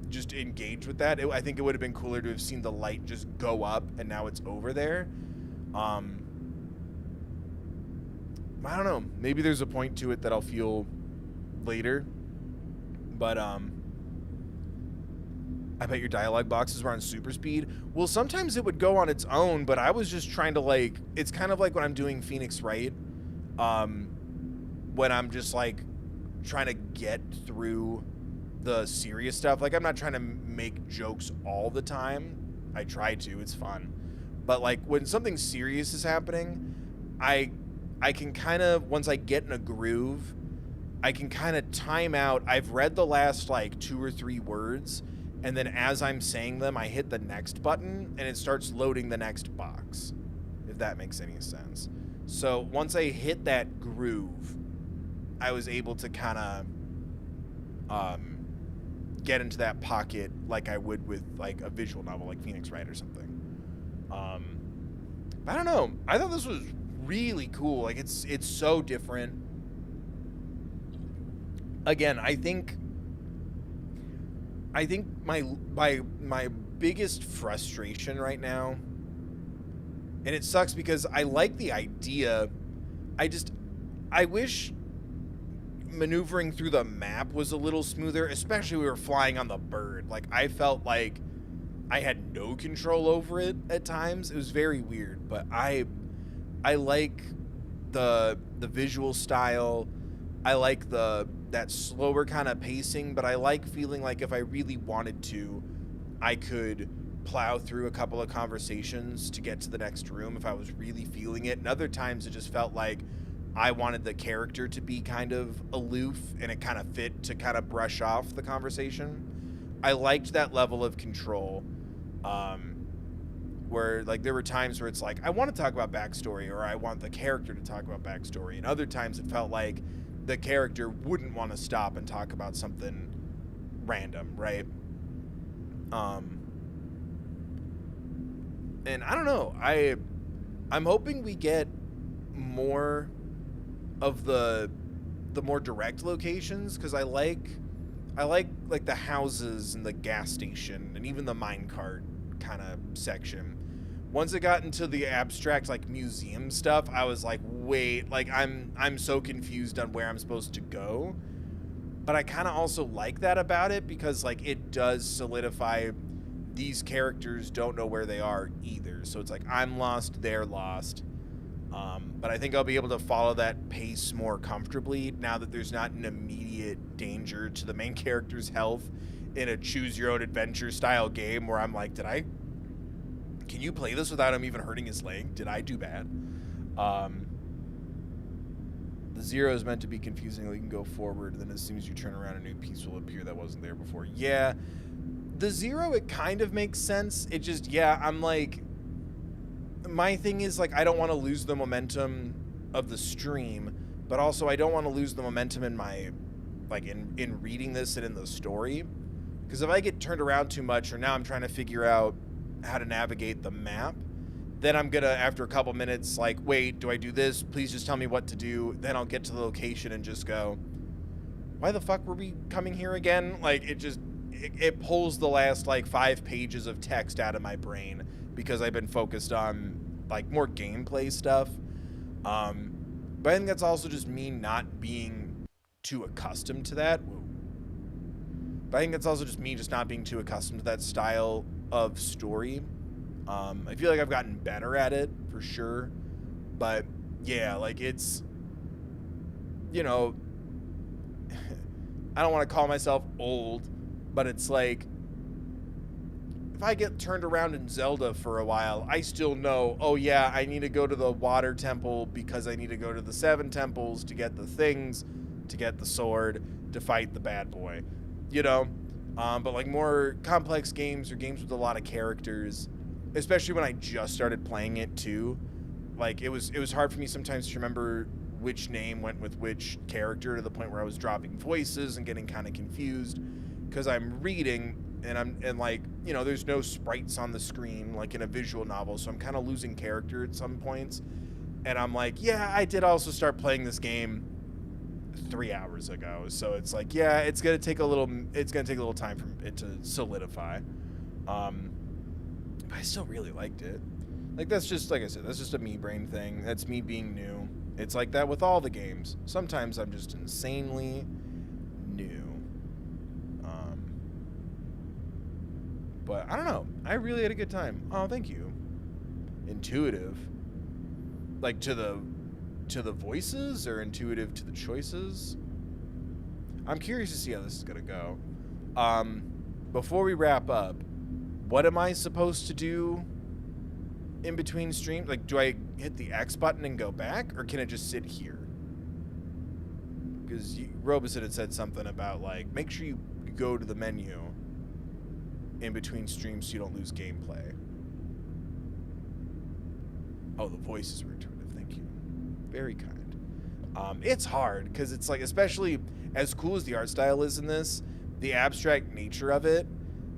just engage with that. I think it would have been cooler to have seen the light just go up and now it's over there. I don't know. Maybe there's a point to it that I'll feel later. But I bet your dialogue boxes were on super speed. Well, sometimes it would go on its own, but I was just trying to, like, it's kind of like when I'm doing Phoenix Wright, when I'm just, like, trying to get through the serious stuff. Like, I'm not trying to make jokes all the time. I try to. It's fun. But, like, when something serious is happening, I can kind of, once I get in a groove, I can kind of time out. I've read the last, like, 2 or 3 words, and then as I'm saying them, I hit the next button, and it starts loading the next box, if that makes any sense. So once I hit that groove, I was able to kind of get into that pocket like I would with, like, a visual novel like Phoenix Wright or something. I don't know. I thought this was really cool. Like, it's so different. Again, I think my biggest frustration right now, and it sucks because I like the idea, I wish maneuvering through the map was a little smoother, especially when we were flying on the bird. Like, I felt like I had no control over it at times. It was very weird, but I like the visual style. I like that slower kind of pacing, but I like feeling like if I really wanted to, I could plow through a couple of conversations to get to the next room if I was really feeling it. And other times it just felt like I wanted the character to be kind of aloof, and it kind of fit to kind of brush off the conversation. I liked that level of control, where, like, there were times where it's like, I want to talk about backstory, or I want the character to talk about backstory. And other times it felt like the character wouldn't want to stop and talk about something random, right? And I don't know. I'm hoping we get more of the more direct locations, because I like the houses and the gas station and even the minecart kind of section. Once it got into the abstract, like, museum stuff, I was like, wait, like, I'm so confused on where I'm supposed to go. But I kind of also like that about it, because, like, it does solidify these characters don't know where they are either. So it's like, I'm lost, they're lost. But I think I'll be able to follow that pace more comfortably now that there's not an immediate danger to the main character's health in a choose-your-own-adventure style game where I'm like, can you play this without him even hurting his leg? Did I do bad? The 0 is meant to be confusing. You can go forward, then as soon as you turn around, a new piece will appear that wasn't there before. Yeah, the 0, it kind of makes sense. It just, yeah, I'm like, my thing is, like, I don't want to lose the momentum of the stream, but also I don't want to lose the momentum in my, like, in reading this and in the story. Because if I get turned around too much, or now I'm trying to figure out how to navigate the map, then I'm gonna, after a couple minutes, like, wait, do I do this? Please just tell me what to do. Then I'll get to the location and just go, why the fuck were we coming here again? Like, it pulls the last, like, 5 pages of text out of my brain because I've been focused on, like, more gameplay stuff. But I think that's also just me not being too accustomed to that. But I think that's also just me just not being too accustomed to that style of story. I feel like I've gotten better at it, for sure. But, yeah, like, it's, you know, I don't want to call myself old, but it's like, if I get turned around in Zelda for a while, I still know, oh yeah, I need to go to the water temple because I need to go to the 7 temples to get the things, to get the sword, to fight the bad boy, you know? But like more complex games or games with a lot of characters, especially when I just started playing it too, like it was hard for me sometimes to remember which name went with which character, to the point where I was dropping voices and getting kind of confused because I'm reading and like, you know, there's no sprites on the screen like in a visual novel, so I'm kind of losing character at some points. And I'm like, yeah, I did also start playing this game 3 hours ago, so it's like, yeah, it's gonna take a little time for it to solidify. But I still really liked it. Like, that's just, like I said, that's just a me brain thing. That's me being new. It's like that with all the games. Sometimes I'm just insanely new. But I don't know. I really had a good time. Oh, thank you. Intuitive. Like to the voices, or intuitive to the choices? I'm curious to see how this is gonna go. Before we wrap up, what am I supposed to do in between streams? Like, do I hit the X button and go back, or can it just sit here? Because Robeson had said something about, like, make sure you go to the menu in between streams so you don't lose gameplay. Oh, the voices were intuitive. Thank you. Very kind. It's hard because it's like, especially as cool as the art style is in this, the abstract nature of it,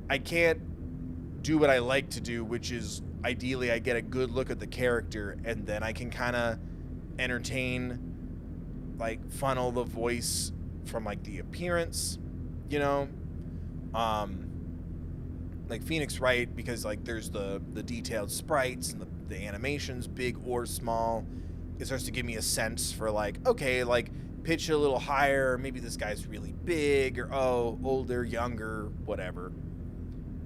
I can't do what I like to do, which is ideally I get a good look at the character and then I can kind of entertain, like funnel the voice from like the appearance, you know? Like Phoenix Wright, because like there's the detailed sprites and the animations, big or small, it starts to give me a sense for like, okay, like pitch it a little higher, maybe this guy's really big, or oh, older, younger, whatever.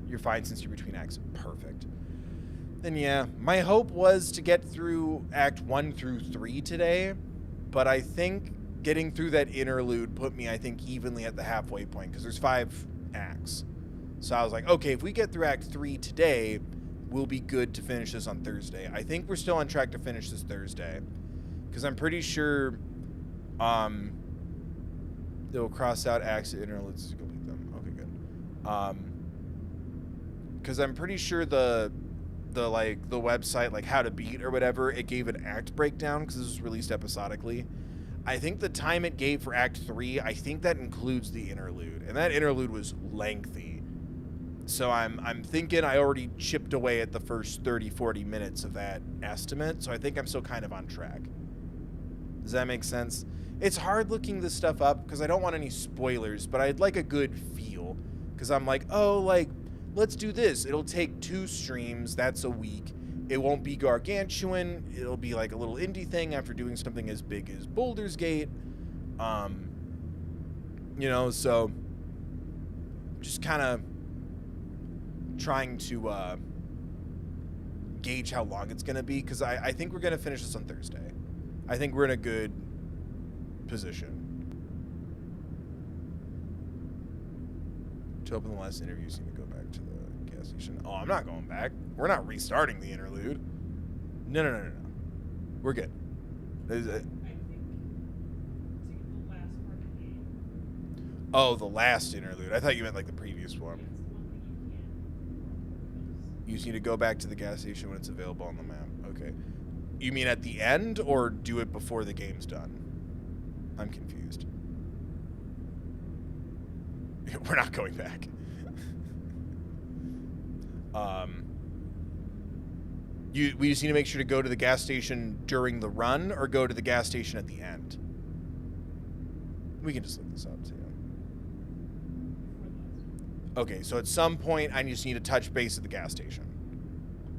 You're fine since you're between acts. Perfect. Then yeah, my hope was to get through Act 1 through 3 today, but I think getting through that interlude put me, I think, evenly at the halfway point, because there's 5 acts. So I was like, okay, if we get through Act 3 today, we'll be good to finish this on Thursday. I think we're still on track to finish this Thursday, because I'm pretty sure they'll cross out acts and interludes to complete them. Okay, good. Because I'm pretty sure the website, like How to Beat or whatever, it gave an act breakdown because this was released episodically. I think the time it gave for Act 3, I think that includes the interlude, and that interlude was lengthy. So I'm thinking I already chipped away at the first 30-40 minutes of that estimate, so I think I'm still kind of on track. Does that make sense? It's hard looking this stuff up because I don't want any spoilers, but I'd like a good feel, because I'm like, oh, like, let's do this. It'll take 2 streams. That's a week. It won't be gargantuan. It'll be like a little indie thing after doing something as big as Baldur's Gate. You know, so just kind of trying to gauge how long it's going to be, because I think we're going to finish this on Thursday. I think we're in a good position. To open the last interview, you need to go back to the gas station. Oh, I'm not going back. We're not restarting the interlude. No. We're good. Is it? I think the last part of the game. Oh, the last interlude. I thought you meant like the previous one. It's the one thing you can't. You just need to go back to the gas station when it's available on the map. Okay. You mean at the end, or do it before the game's done? I'm confused. We're not going back. We just need to make sure to go to the gas station during the run, or go to the gas station at the end. We can just look this up too. Okay, so at some point I just need to touch base at the gas station.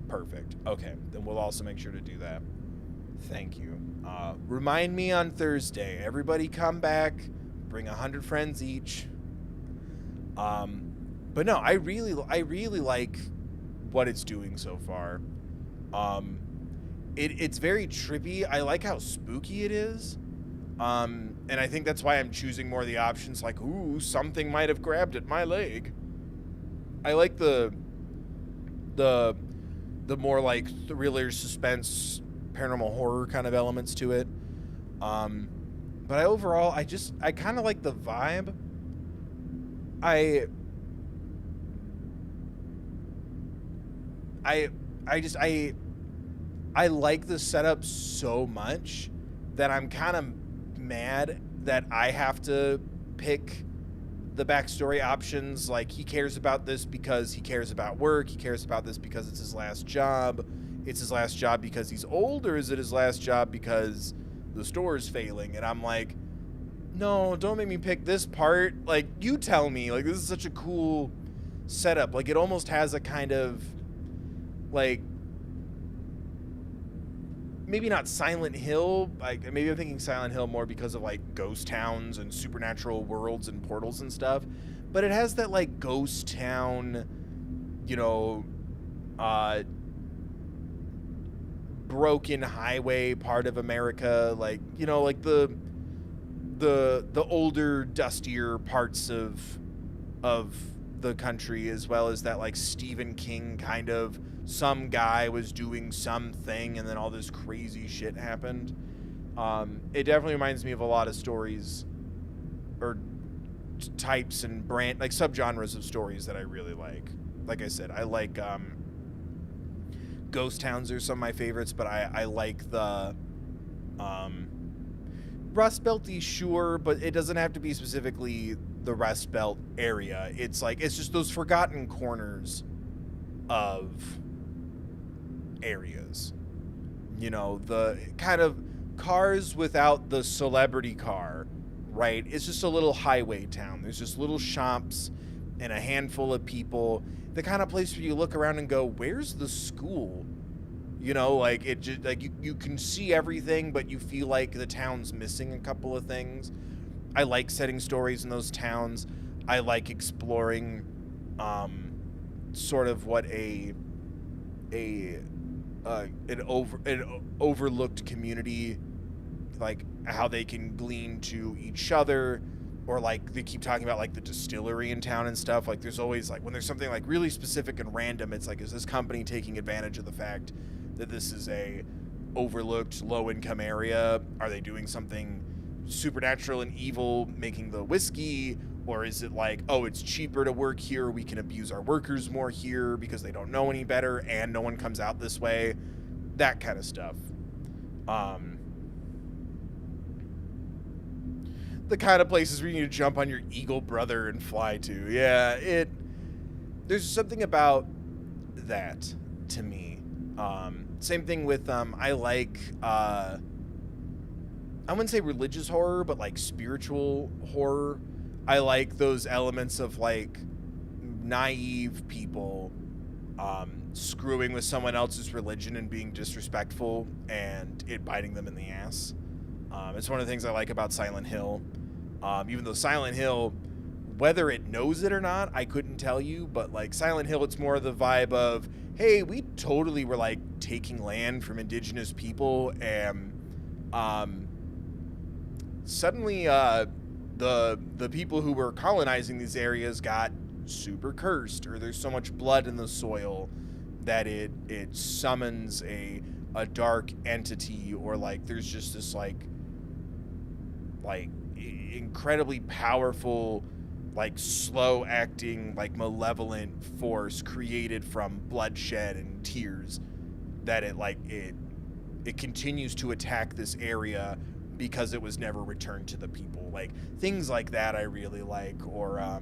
Perfect. Okay, then we'll also make sure to do that. Thank you. Remind me on Thursday. Everybody come back. Bring 100 friends each. But no, I really like what it's doing so far. It's very trippy. I like how spooky it is. And I think that's why I'm choosing more of the options like, ooh, something might have grabbed at my leg. I like the more like thriller, suspense, paranormal horror kind of elements to it. But overall, I kind of like the vibe. I like the setup so much that I'm kind of mad that I have to pick the backstory options. Like, he cares about this because he cares about work. He cares about this because it's his last job. It's his last job because he's old, or is it his last job because the store is failing? And I'm like, no, don't make me pick this part. Like, you tell me. Like, this is such a cool setup. Like, it almost has a kind of, like, maybe not Silent Hill. Like, maybe I'm thinking Silent Hill more because of, like, ghost towns and supernatural worlds and portals and stuff. But it has that, like, ghost town, you know, broken highway part of America. Like, you know, like the older, dustier parts of the country, as well as that, like, Stephen King kind of, some guy was doing something and then all this crazy shit happened. It definitely reminds me of a lot of stories or types and brand, like, subgenres of stories that I really like. Like I said, I like ghost towns are some of my favorites, but I like the Rust Belty, sure, but it doesn't have to be specifically the Rust Belt area. It's like, it's just those forgotten corners of areas. You know, the kind of cars without the celebrity car, right? It's just a little highway town. There's just little shops and a handful of people. The kind of place where you look around and go, where's the school? You know, like, it just, like, you can see everything, but you feel like the town's missing a couple of things. I like setting stories in those towns. I like exploring sort of what an overlooked community, like, how they can glean to each other, or, like, they keep talking about, like, the distillery in town and stuff. Like, there's always, like, when there's something, like, really specific and random, it's like, is this company taking advantage of the fact that this is a overlooked low-income area? Are they doing something supernatural and evil making the whiskey? Or is it like, oh, it's cheaper to work here, we can abuse our workers more here because they don't know any better and no one comes out this way? That kind of stuff. The kind of places where you need to jump on your eagle brother and fly to. Yeah, there's something about that to me. Same thing with, I like, I wouldn't say religious horror, but, like, spiritual horror. I like those elements of, like, naive people screwing with someone else's religion and being disrespectful and it biting them in the ass. It's one of the things I like about Silent Hill. Even though Silent Hill, whether it knows it or not, I couldn't tell you, but, like, Silent Hill, it's more of the vibe of, hey, we totally were, like, taking land from indigenous people, and suddenly the people who were colonizing these areas got super cursed, or there's so much blood in the soil that it summons a dark entity, or, like, there's just this like incredibly powerful, like, slow acting, like, malevolent force created from bloodshed and tears that it continues to attack this area because it was never returned to the people. Like, things like that I really like. Or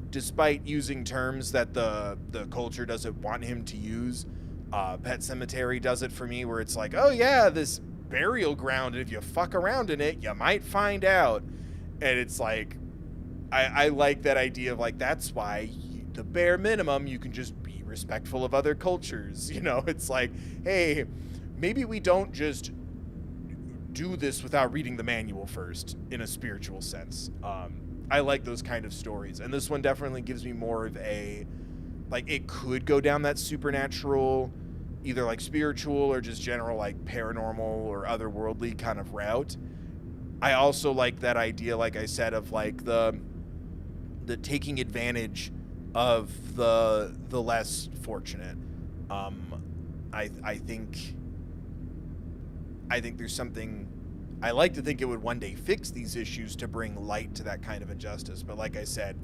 despite using terms that the culture doesn't want him to use, Pet Cemetery does it for me, where it's like, oh yeah, this burial ground, and if you fuck around in it, you might find out. And it's like, I like that idea of, like, that's why the bare minimum, you can just be respectful of other cultures. You know, it's like, hey, maybe we don't just do this without reading the manual first, in a spiritual sense. I like those kind of stories, and this one definitely gives me more of a, like, it could go down that supernatural either like spiritual or just general like paranormal or otherworldly kind of route. I also like that idea, like I said, of like the taking advantage of the less fortunate. I think there's something. I like to think it would one day fix these issues to bring light to that kind of injustice. But like I said,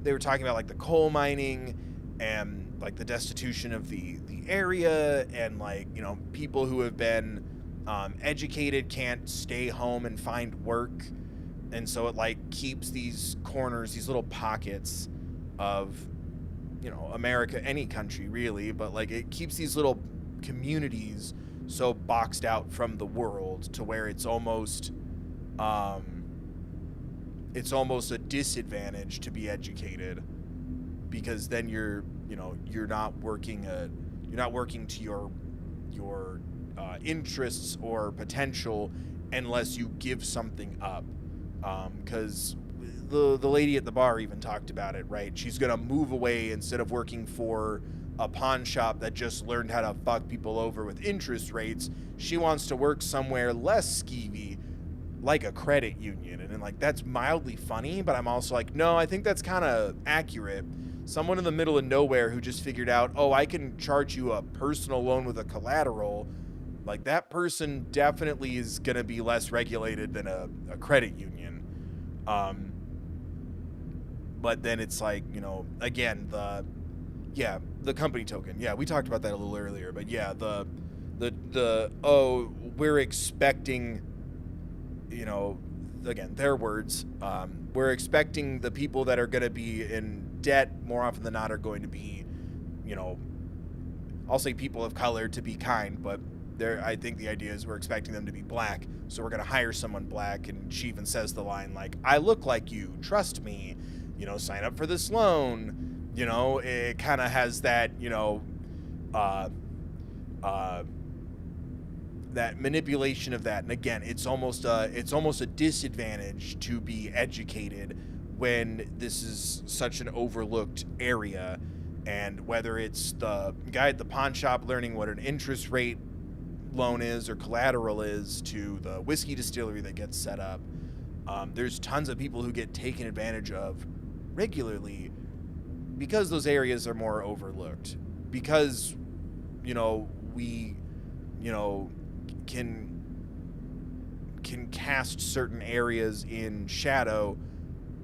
they were talking about like the coal mining and like the destitution of the area, and like, you know, people who have been educated can't stay home and find work, and so it like keeps these corners, these little pockets of, you know, America, any country really, but like it keeps these little communities so boxed out from the world to where it's almost a disadvantage to be educated, because then you're not working to your interests or potential unless you give something up. Because the lady at the bar even talked about it, right? She's gonna move away. Instead of working for a pawn shop that just learned how to fuck people over with interest rates, she wants to work somewhere less skeevy, like a credit union. And like, that's mildly funny, but I'm also like, no, I think that's kind of accurate. Someone in the middle of nowhere who just figured out, oh, I can charge you a personal loan with a collateral, like that person definitely is gonna be less regulated than a credit union. But then it's like, you know, again, the company token. Yeah, we talked about that a little earlier, but yeah, we're expecting, you know, again, their words, we're expecting the people that are going to be in debt more often than not are going to be, you know, I'll say people of color to be kind, but I think the idea is we're expecting them to be black, so we're going to hire someone black. And she even says the line like, I look like you, trust me, you know, sign up for this loan. You know, it kind of has that, you know, that manipulation of that. And again, it's almost a disadvantage to be educated when this is such an overlooked area. And whether it's the guy at the pawn shop learning what an interest rate loan is or collateral is, to the whiskey distillery that gets set up, there's tons of people who get taken advantage of regularly because those areas are more overlooked, because, you know, we, you know, can cast certain areas in shadow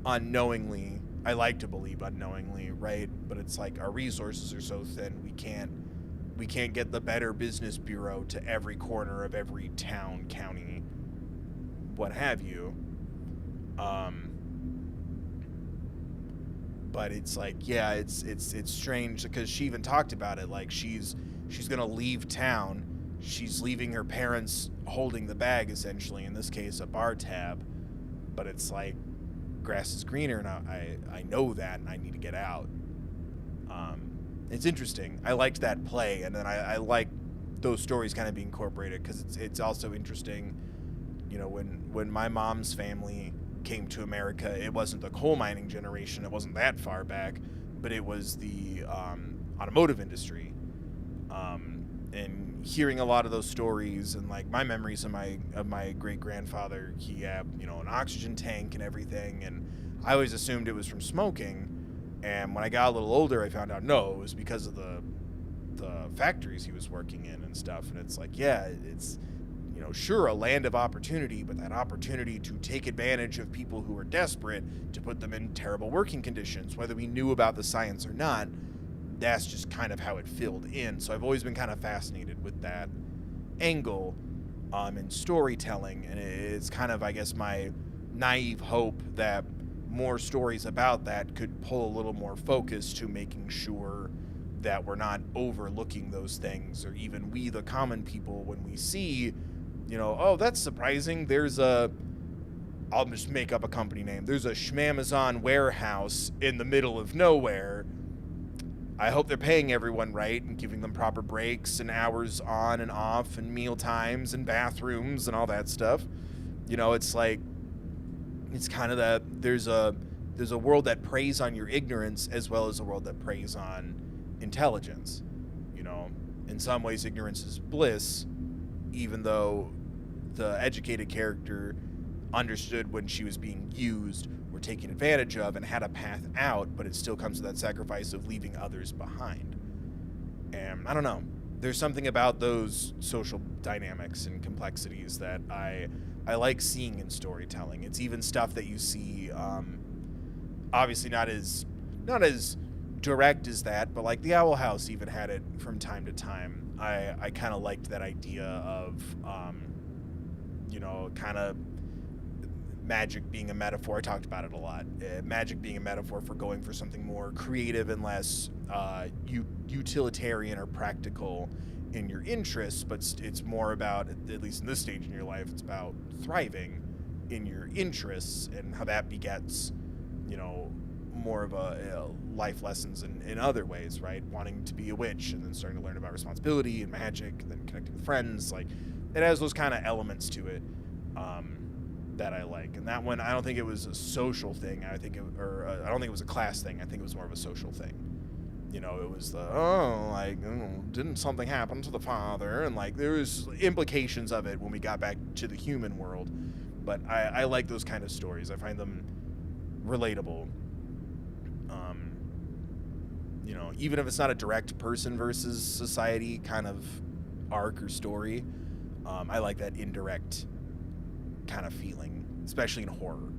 unknowingly. I like to believe unknowingly, right? But it's like our resources are so thin, we can't get the Better Business Bureau to every corner of every town, county, what have you. But it's like, yeah, it's strange, because she even talked about it, like she's gonna leave town. She's leaving her parents holding the bag, essentially, in this case a bar tab. But it's like, grass is greener, and I know that, and I need to get out. It's interesting. I liked that play, and then I like those stories kind of being incorporated, because it's also interesting, you know, when my mom's family came to America, it wasn't the coal mining generation, it wasn't that far back, but it was the automotive industry. And hearing a lot of those stories, and like my memories of my great grandfather, he had, you know, an oxygen tank and everything, and I always assumed it was from smoking. And when I got a little older, I found out no, it was because of the factories he was working in and stuff. And it's like, yeah, it's, you know, sure, a land of opportunity, but that opportunity to take advantage of people who are desperate, to put them in terrible working conditions, whether we knew about the science or not, that's just kind of how it filled in. So I've always been kind of fascinated with that angle in storytelling, and it's kind of, I guess, my naive hope that more stories about that could pull a little more focus to making sure that we're not overlooking those things, or even we, the common people, when we see, you know, oh, that's surprising, there's I'll just make up a company name, there's a Schmamazon warehouse in the middle of nowhere. I hope they're paying everyone right and giving them proper breaks and hours on and off and meal times and bathrooms and all that stuff. You know, it's like, it's kind of that there's a world that preys on your ignorance as well as a world that preys on intelligence. You know, in some ways ignorance is bliss, even though the educated character understood when she was being used or taken advantage of and had a path out, but it still comes to that sacrifice of leaving others behind. And I don't know, there's something about those social dynamics and complexities that I like seeing in storytelling. It's even stuff that you see, obviously not as direct as that, but like the Owl House even had it from time to time. I kind of liked that idea of, kind of magic being a metaphor. I talked about it a lot. Magic being a metaphor for going for something more creative and less utilitarian or practical in your interests, but it's more about, at least in this stage in your life, it's about thriving in your interests and how that begets, more of a life lessons in other ways, right? Wanting to be a witch and then starting to learn about responsibility and magic and then connecting with friends. Like, it has those kind of elements to it that I like. And that one, I don't think it was a social thing. I don't think it was a class thing. I think it was more of a social thing. It was didn't something happen to the father? And like, there was implications of it when we got back to the human world. But I like those kind of stories. I find them relatable. Even if it's not a direct person versus society kind of arc or story, I like that indirect kind of feeling, especially in horror.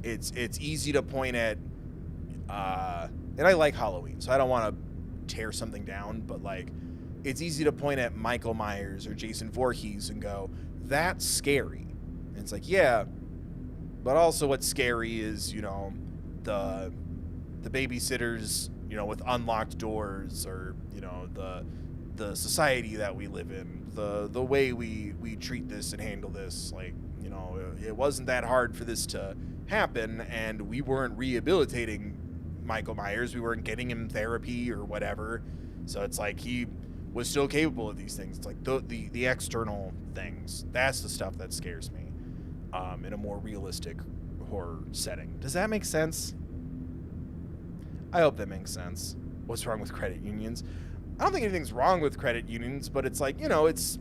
It's easy to point at, and I like Halloween, so I don't want to tear something down, but like, it's easy to point at Michael Myers or Jason Voorhees and go, that's scary. And it's like, yeah, but also what's scary is, the babysitters, with unlocked doors, or, the society that we live in, the way we treat this and handle this. Like, it wasn't that hard for this to happen, and we weren't rehabilitating Michael Myers. We weren't getting him therapy or whatever. So it's like he was still capable of these things. It's like the external things. That's the stuff that scares me in a more realistic horror setting. Does that make sense? I hope that makes sense. What's wrong with credit unions? I don't think anything's wrong with credit unions, but it's like, it's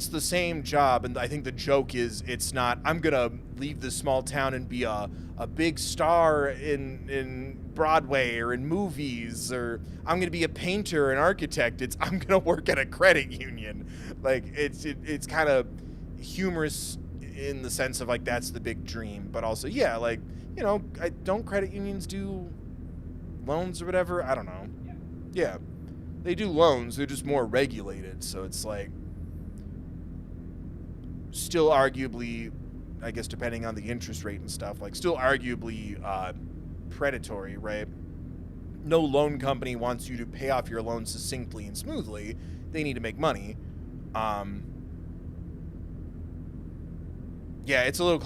the same job. And I think the joke is, it's not, I'm going to leave this small town and be a big star in Broadway or in movies, or I'm going to be a painter or an architect. It's, I'm going to work at a credit union. Like, it's kind of humorous in the sense of like, that's the big dream, but also, yeah, like, don't credit unions do loans or whatever? I don't know. Yeah, they do loans. They're just more regulated. So it's like, still arguably, I guess, depending on the interest rate and stuff, like still arguably predatory, right? No loan company wants you to pay off your loan succinctly and smoothly. They need to make money. Yeah, it's a little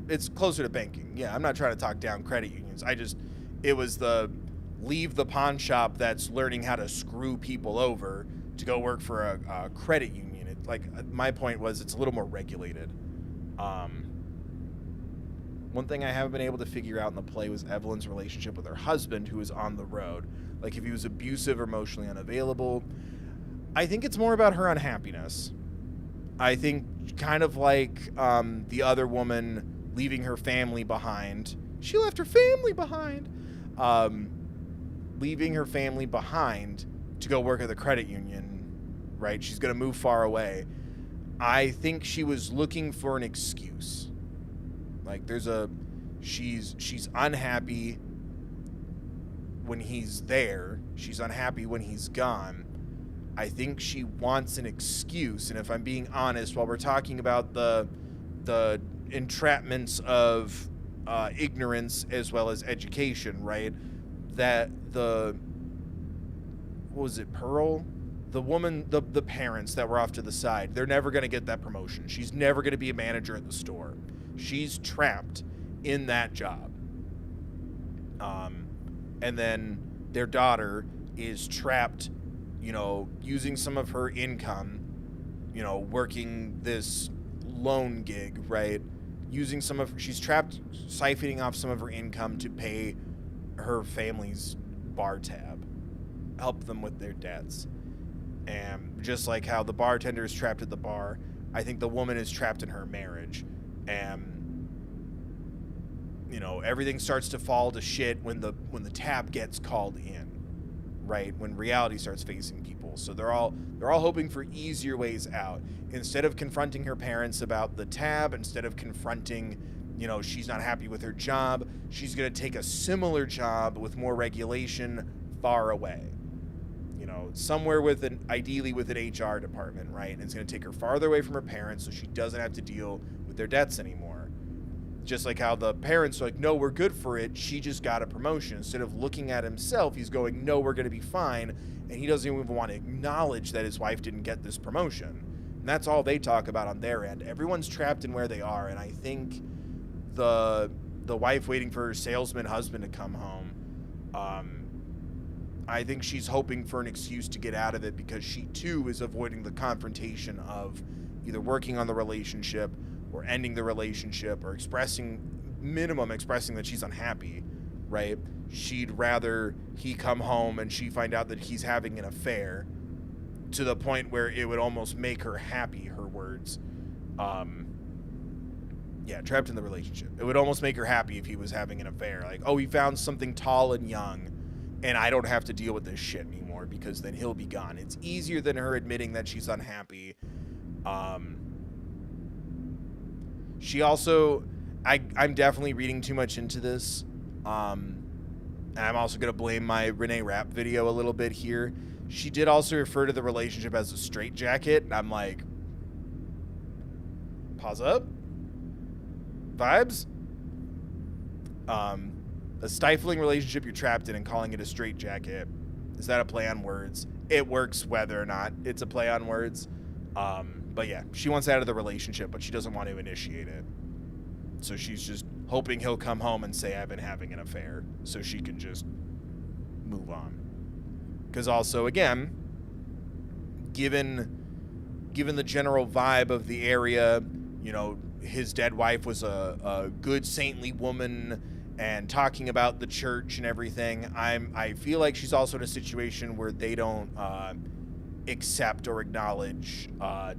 it's closer to banking. Yeah, I'm not trying to talk down credit unions. It was the leave the pawn shop that's learning how to screw people over to go work for a credit union. My point was, it's a little more regulated. One thing I haven't been able to figure out in the play was Evelyn's relationship with her husband, who was on the road. Like, if he was abusive or emotionally unavailable. I think it's more about her unhappiness. I think kind of like the other woman leaving her family behind. She left her family behind. Leaving her family behind to go work at the credit union, right? She's going to move far away. I think she was looking for an excuse. Like, she's unhappy when he's there. She's unhappy when he's gone. I think she wants an excuse. And if I'm being honest, while we're talking about the entrapments of ignorance as well as education, right? That what was it, Pearl? The woman, the parents that were off to the side, they're never going to get that promotion. She's never going to be a manager at the store. She's trapped in that job. And then their daughter is trapped, using some of her income, working this loan gig, right? She's trapped siphoning off some of her income to pay her family's bar tab. help them with their debts. And just like how the bartender is trapped at the bar, I think the woman is trapped in her marriage. And everything starts to fall to shit when the tab gets called in, right? When reality starts facing people. So they're all hoping for easier ways out. Instead of confronting her parents about the tab, instead of confronting, she's not happy with her job, she's going to take a similar job with more regulation far away. Somewhere ideally with an HR department, right? And it's going to take her farther away from her parents so she doesn't have to deal with their debts anymore. Just like how the parents are like, no, we're good for it. She just got a promotion. Instead of looking at himself, he's going, no, we're going to be fine. And he doesn't even want to acknowledge that his wife didn't get this promotion. And that's all they talk about on their end. Everyone's trapped in where they are. And I think the wife waiting for her salesman husband to come home, I think she's hoping for an excuse to get out of it because she too is avoiding the confrontation of either working on the relationship or ending the relationship or expressing that she's unhappy, right? She'd rather he come home and she find out that he's having an affair to the point where it would almost make her happy, her words. Trapped in the relationship. It would almost make her happy if he was having an affair. Like, oh, he found something tall and young and I don't have to deal with this shit anymore because then he'll be gone. It's easier than her admitting that she's unhappy. She also, I'm definitely reading too much into this. And I'm also going to blame my Renee Rapp video a little bit here. She did also refer to the relationship as a straitjacket. And I'm like, pause up. Vibes? A stifling relationship you're trapped in and calling it a straitjacket. Is that a play on words? It works whether or not it's a play on words. But yeah, she wants out of the relationship, but she doesn't want to initiate it. So she's just hoping he'll come home and say, I've been having an affair, so she can just move on. Because also, again, given the general vibe of the area, his dead wife was a good saintly woman and talking about the church and everything. I feel like she's also in a situation where they don't accept or acknowledge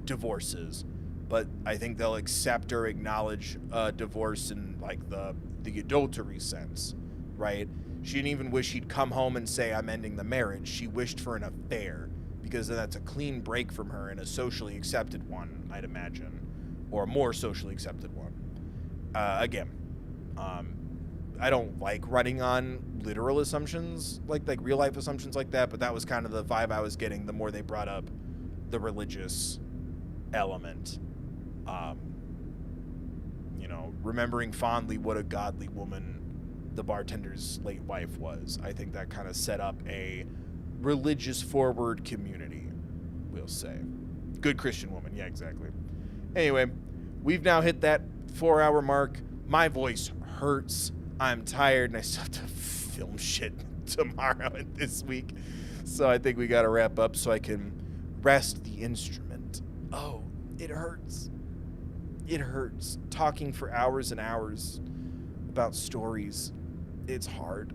divorces, but I think they'll accept or acknowledge divorce in like the adultery sense, right? She didn't even wish he'd come home and say, I'm ending the marriage. She wished for an affair because then that's a clean break from her and a socially accepted one, I'd imagine, or a more socially accepted one. I don't like running on literal assumptions, like real life assumptions like that, but that was kind of the vibe I was getting the more they brought up the religious element. Remembering fondly what a godly woman the bartender's late wife was. I think that kind of set up a religious forward community, we'll say. Good Christian woman, yeah, exactly. Anyway, we've now hit that 4-hour mark. My voice hurts. I'm tired, and I still have to film shit tomorrow and this week. So I think we got to wrap up so I can rest the instrument. Oh, it hurts. It hurts. Talking for hours and hours about stories. It's hard.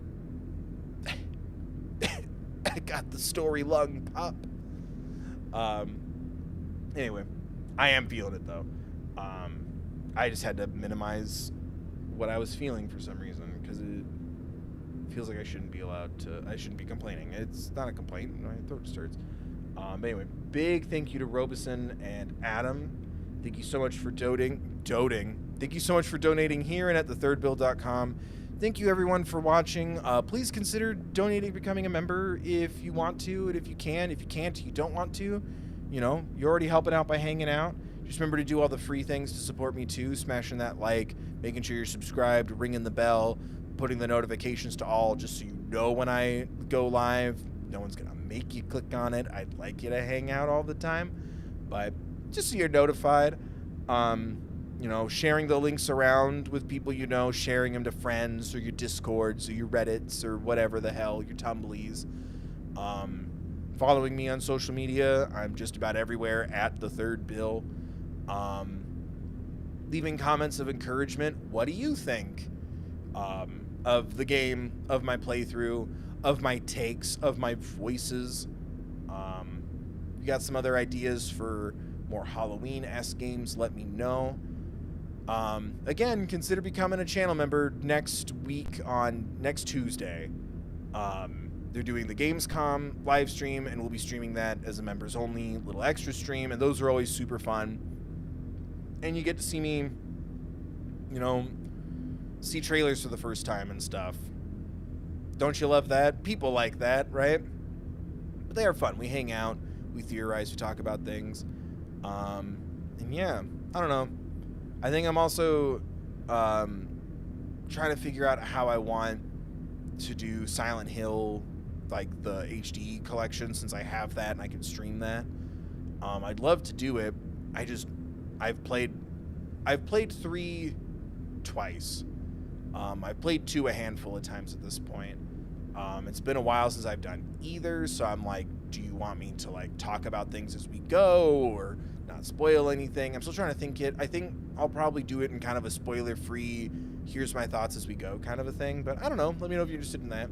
I got the story lung pop. Anyway, I am feeling it, though. I just had to minimize what I was feeling for some reason because it feels like I shouldn't be complaining. It's not a complaint. My throat just hurts. But anyway, big thank you to Robeson and Adam. Thank you so much for doting. Thank you so much for donating here and at thethirdbill.com. Thank you everyone for watching. Please consider donating, becoming a member if you want to, and if you can. If you can't, you don't want to. You're already helping out by hanging out. Just remember to do all the free things to support me too, smashing that like, making sure you're subscribed, ringing the bell, putting the notifications to all just so you know when I go live. No one's going to make you click on it. I'd like you to hang out all the time, but just so you're notified. Sharing the links around with people sharing them to friends or your Discords or your Reddits or whatever the hell, your Tumblies. Following me on social media. I'm just about everywhere at thethirdbill. Leaving comments of encouragement. What do you think of the game, of my playthrough? of my takes, of my voices. If you got some other ideas for more Halloween-esque games, let me know. Again, consider becoming a channel member next week on next Tuesday. They're doing the Gamescom live stream, and we'll be streaming that as a members only little extra stream, and those are always super fun. And you get to see me, you know, see trailers for the first time and stuff. Don't you love that? People like that, right? But they are fun. We hang out, we theorize, we talk about things. And yeah, I don't know. I think I'm also trying to figure out how I want to do Silent Hill, like the HD collection, since I have that and I can stream that. I'd love to do it. I've played 3 twice. I've played 2 a handful of times at this point. It's been a while since I've done either, so I'm like, do you want me to like talk about things as we go or not spoil anything? I'm still trying to think it. I think I'll probably do it in kind of a spoiler-free, here's my thoughts as we go kind of a thing, but I don't know. Let me know if you're interested in that.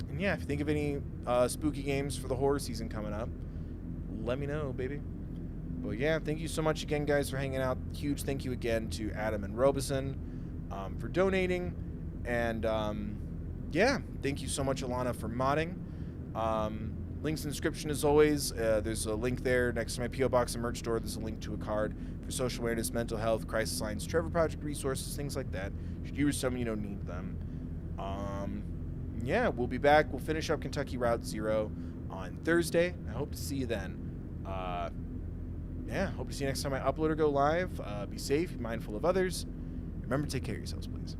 And yeah, if you think of any spooky games for the horror season coming up, let me know, baby. But yeah, thank you so much again, guys, for hanging out. Huge thank you again to Adam and Robeson for donating. And yeah, thank you so much, Alana, for modding. Links in the description as always. There's a link there next to my P.O. Box and merch store. There's a link to a card for social awareness, mental health, crisis lines, Trevor Project resources, things like that. Should you or someone you know need them. Yeah, we'll be back. We'll finish up Kentucky Route 0 on Thursday. I hope to see you then. Yeah, hope to see you next time I upload or go live. Be safe, be mindful of others. Remember to take care of yourselves, please.